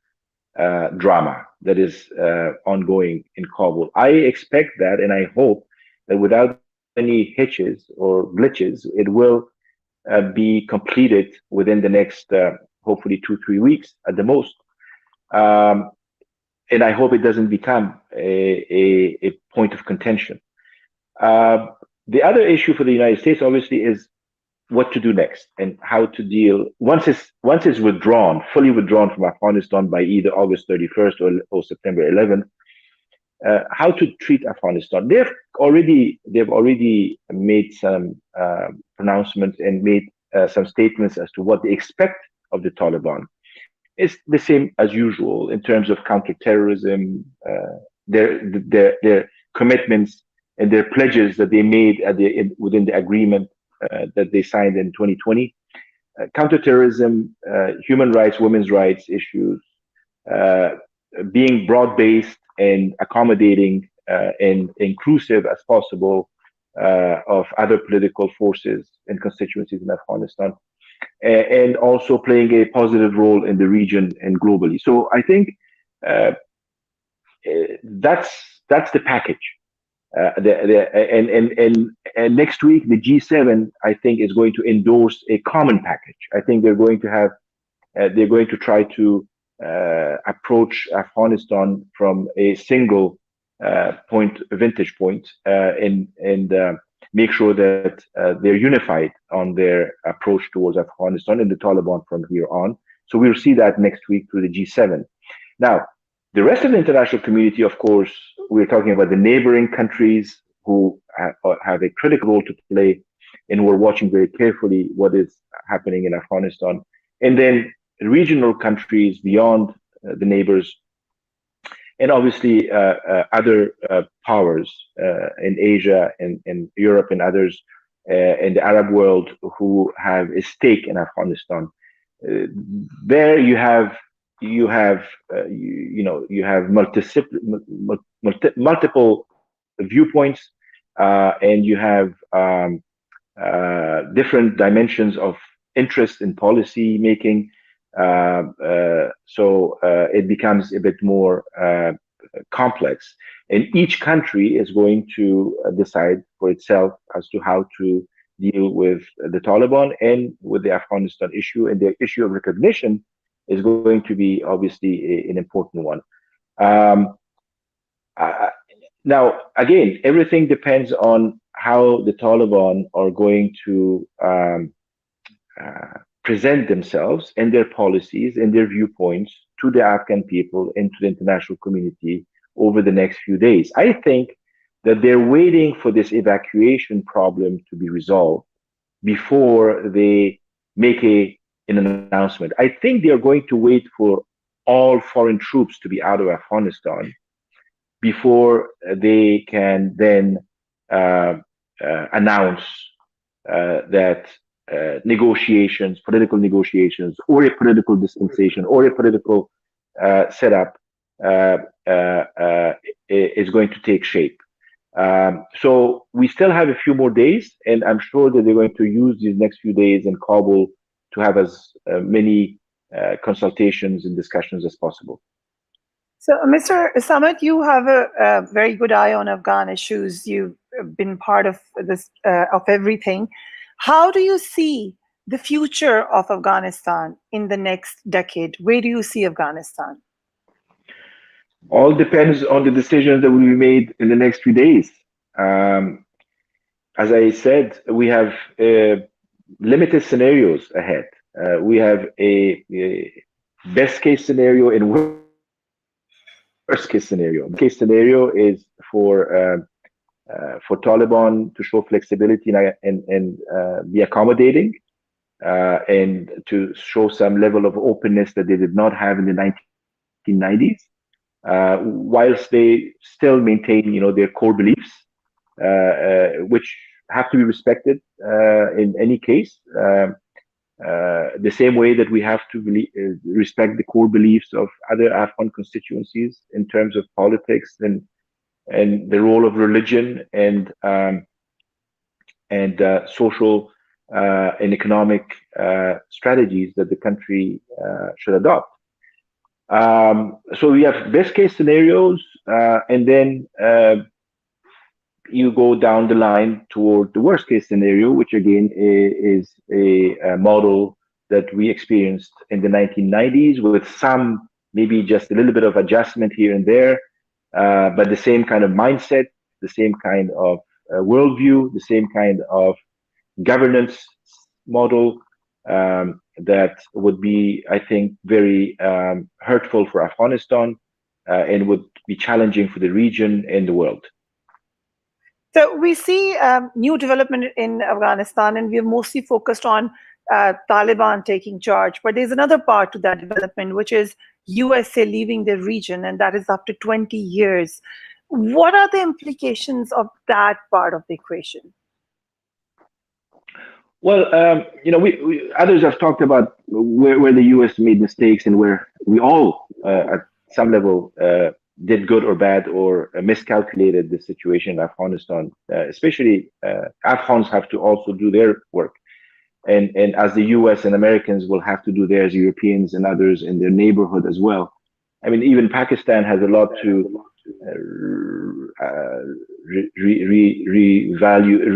drama that is ongoing in Kabul. I expect that, and I hope that without any hitches or glitches, it will be completed within the next, hopefully 2-3 weeks at the most. And I hope it doesn't become a point of contention. The other issue for the United States, obviously, is what to do next and how to deal once it's withdrawn, fully withdrawn from Afghanistan by either August 31st or September 11th. How to treat Afghanistan? They've already made some pronouncements and made some statements as to what they expect of the Taliban. It's the same as usual in terms of counterterrorism, their commitments and their pledges that they made within the agreement that they signed in 2020. Counterterrorism, human rights, women's rights issues, being broad-based and accommodating and inclusive as possible of other political forces and constituencies in Afghanistan, and also playing a positive role in the region and globally. So I think that's the package. And next week, the G7, I think, is going to endorse a common package. I think they're going to try to approach Afghanistan from a single vantage point, and make sure that they're unified on their approach towards Afghanistan and the Taliban from here on. So we'll see that next week through the G7. Now, the rest of the international community, of course, we're talking about the neighboring countries who have a critical role to play. and we're watching very carefully what is happening in Afghanistan. And then regional countries beyond the neighbors, and obviously other powers in Asia and Europe and others in the Arab world who have a stake in Afghanistan. There you have multiple viewpoints, and you have different dimensions of interest in policy making. So it becomes a bit more complex, and each country is going to decide for itself as to how to deal with the Taliban and with the Afghanistan issue. And the issue of recognition is going to be obviously an important one. Now, again, everything depends on how the Taliban are going to present themselves and their policies and their viewpoints to the Afghan people and to the international community over the next few days. I think that they're waiting for this evacuation problem to be resolved before they make an announcement. I think they're going to wait for all foreign troops to be out of Afghanistan before they can then announce that political negotiations, or a political dispensation, or a political setup is going to take shape. So we still have a few more days, and I'm sure that they're going to use these next few days in Kabul to have as many consultations and discussions as possible. So, Mr. Samit, you have a very good eye on Afghan issues. You've been part of this, of everything. How do you see the future of Afghanistan in the next decade? Where do you see Afghanistan? All depends on the decisions that will be made in the next few days. As I said, we have limited scenarios ahead. We have a best case scenario and worst case scenario. The case scenario is for Taliban to show flexibility and be accommodating, and to show some level of openness that they did not have in the 1990s, whilst they still maintain, their core beliefs, which have to be respected in any case. The same way that we have to respect the core beliefs of other Afghan constituencies in terms of politics and the role of religion and social and economic strategies that the country should adopt. So we have best case scenarios, and then you go down the line toward the worst case scenario, which again is a model that we experienced in the 1990s with some, maybe just a little bit of adjustment here and there, but the same kind of mindset, the same kind of worldview, the same kind of governance model that would be, I think, very hurtful for Afghanistan and would be challenging for the region and the world. So we see new development in Afghanistan, and we're mostly focused on Taliban taking charge. But there's another part to that development, which is USA leaving the region, and that is after 20 years. What are the implications of that part of the equation? Well, we others have talked about where the U.S. made mistakes and where we all, at some level, did good or bad or miscalculated the situation in Afghanistan. Especially Afghans have to also do their work, and as the U.S. and Americans will have to do theirs, Europeans and others in their neighborhood as well. I mean, even Pakistan has a lot to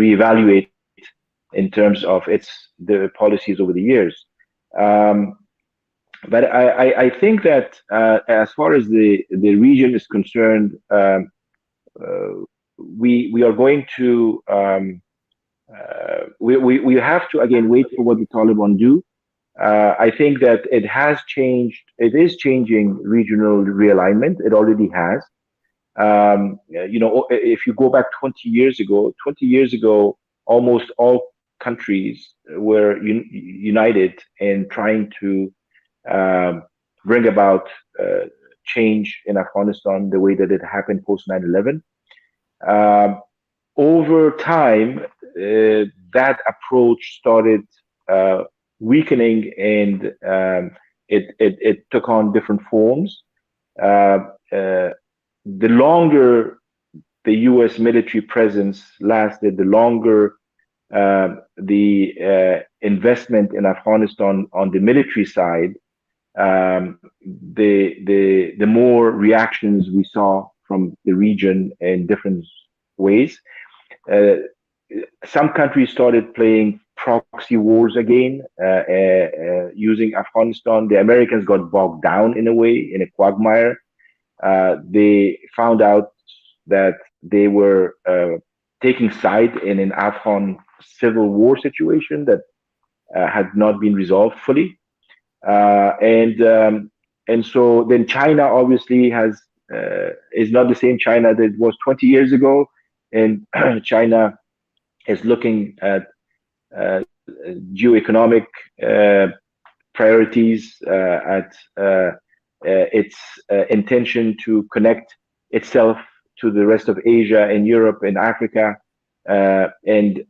reevaluate in terms of the policies over the years. But I think that as far as the region is concerned, we are going to we have to again wait for what the Taliban do. I think that it has changed. It is changing regional realignment. It already has. If you go back 20 years ago, almost all countries were united in trying to bring about change in Afghanistan the way that it happened post 9/11. Over time, that approach started weakening, and it took on different forms. The longer the U.S. military presence lasted, the longer the investment in Afghanistan on the military side, the more reactions we saw from the region in different ways. Some countries started playing proxy wars again, using Afghanistan. The Americans got bogged down in a way, in a quagmire. They found out that they were taking side in an Afghan civil war situation that had not been resolved fully. And so then China obviously is not the same China that it was 20 years ago. And China is looking at geoeconomic priorities, at its intention to connect itself to the rest of Asia and Europe and Africa, and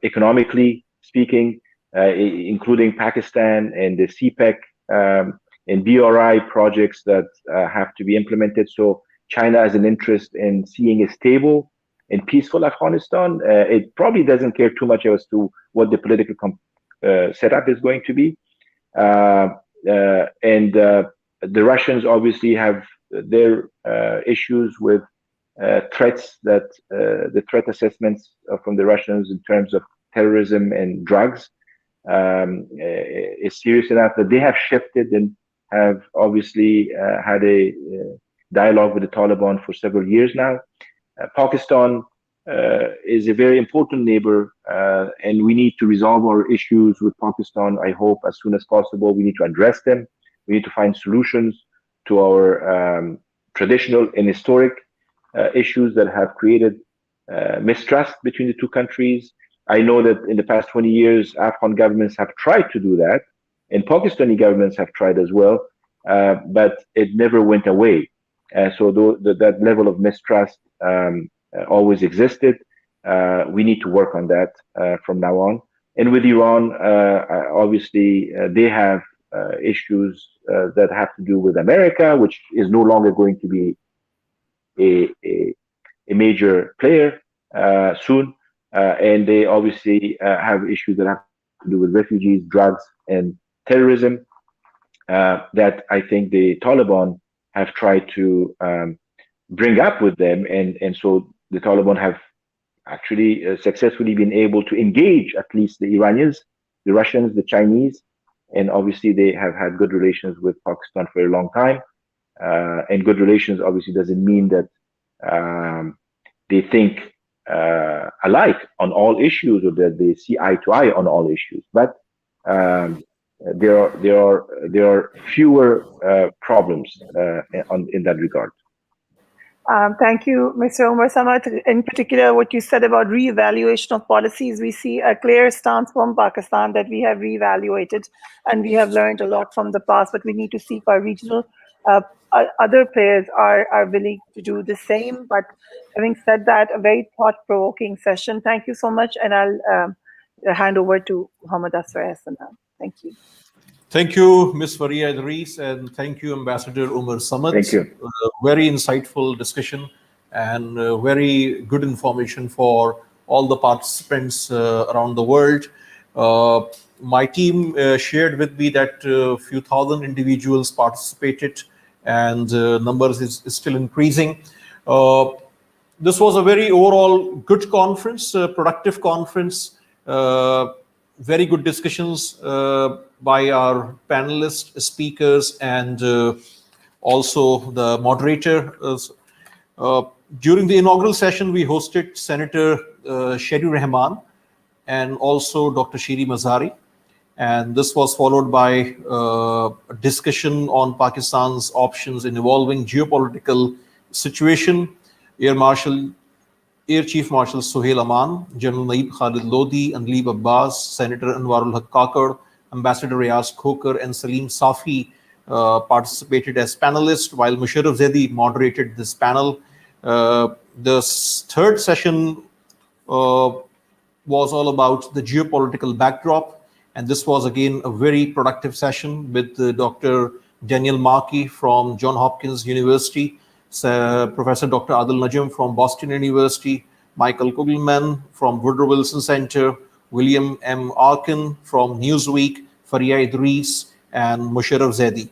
economically speaking, including Pakistan and the CPEC and BRI projects that have to be implemented. So China has an interest in seeing a stable and peaceful Afghanistan. It probably doesn't care too much as to what the political setup is going to be. And the Russians obviously have their issues with threats that the threat assessments from the Russians in terms of terrorism and drugs is serious enough that they have shifted and have obviously had a dialogue with the Taliban for several years now. Pakistan is a very important neighbor, and we need to resolve our issues with Pakistan, I hope, as soon as possible. We need to address them. We need to find solutions to our traditional and historic issues that have created mistrust between the two countries. I know that in the past 20 years, Afghan governments have tried to do that, and Pakistani governments have tried as well, but it never went away. So that level of mistrust always existed. We need to work on that from now on. And with Iran, obviously, they have issues that have to do with America, which is no longer going to be a major player soon. And they obviously have issues that have to do with refugees, drugs, and terrorism that I think the Taliban have tried to bring up with them. And so the Taliban have actually successfully been able to engage at least the Iranians, the Russians, the Chinese, and obviously they have had good relations with Pakistan for a long time. And good relations obviously doesn't mean that they think alike on all issues or that they see eye to eye on all issues. But there are fewer problems in that regard. Thank you, Mr. Umar Samad. In particular, what you said about reevaluation of policies, we see a clear stance from Pakistan that we have reevaluated and we have learned a lot from the past, but we need to see if our regional other players are willing to do the same. But having said that, a very thought-provoking session. Thank you so much, and I'll hand over to Muhammad Asrar Hassan now. Thank you. Thank you, Ms. Faria Idris, and thank you, Ambassador Umar Samad. Thank you. Very insightful discussion and very good information for all the participants around the world. My team shared with me that a few thousand individuals participated, and numbers is still increasing. This was a very overall good conference, productive conference, very good discussions by our panelists, speakers, and also the moderator. During the inaugural session, we hosted Senator Sherry Rahman and also Dr. Shiri Mazari. And this was followed by a discussion on Pakistan's options in evolving geopolitical situation. Air Marshal Air Chief Marshal Sohail Aman, General Naib Khalid Lodi, Anleeb Abbas, Senator Anwarul Haq Kakar, Ambassador Riaz Khokar, and Salim Safi participated as panelists, while Musharraf Zaidi moderated this panel. The third session was all about the geopolitical backdrop, and this was again a very productive session with Dr. Daniel Markey from Johns Hopkins University, Professor Dr. Adil Najam from Boston University, Michael Kugelman from Woodrow Wilson Center, William M. Arkin from Newsweek, Faria Idris, and Musharraf Zaidi.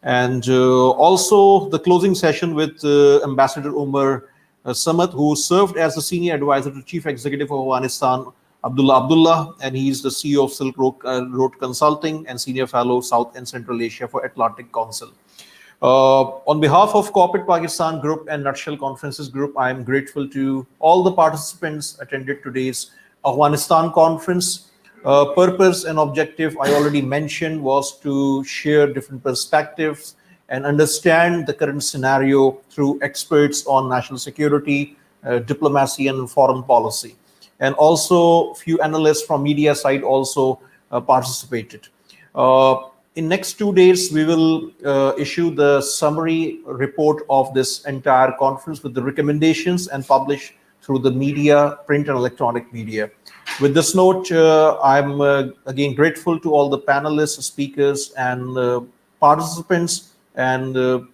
And also the closing session with Ambassador Umar Samad, who served as the senior advisor to Chief Executive of Afghanistan, Abdullah, and he's the CEO of Silk Road Consulting and Senior Fellow South and Central Asia for Atlantic Council. On behalf of Corporate Pakistan Group and Nutshell Conferences Group, I am grateful to all the participants attended today's Afghanistan conference. Purpose and objective I already mentioned was to share different perspectives and understand the current scenario through experts on national security, diplomacy, and foreign policy. And also few analysts from media side also participated. In next 2 days, we will issue the summary report of this entire conference with the recommendations and publish through the media, print and electronic media. With this note, I'm again grateful to all the panelists, speakers, and participants, and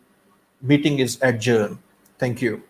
meeting is adjourned. Thank you.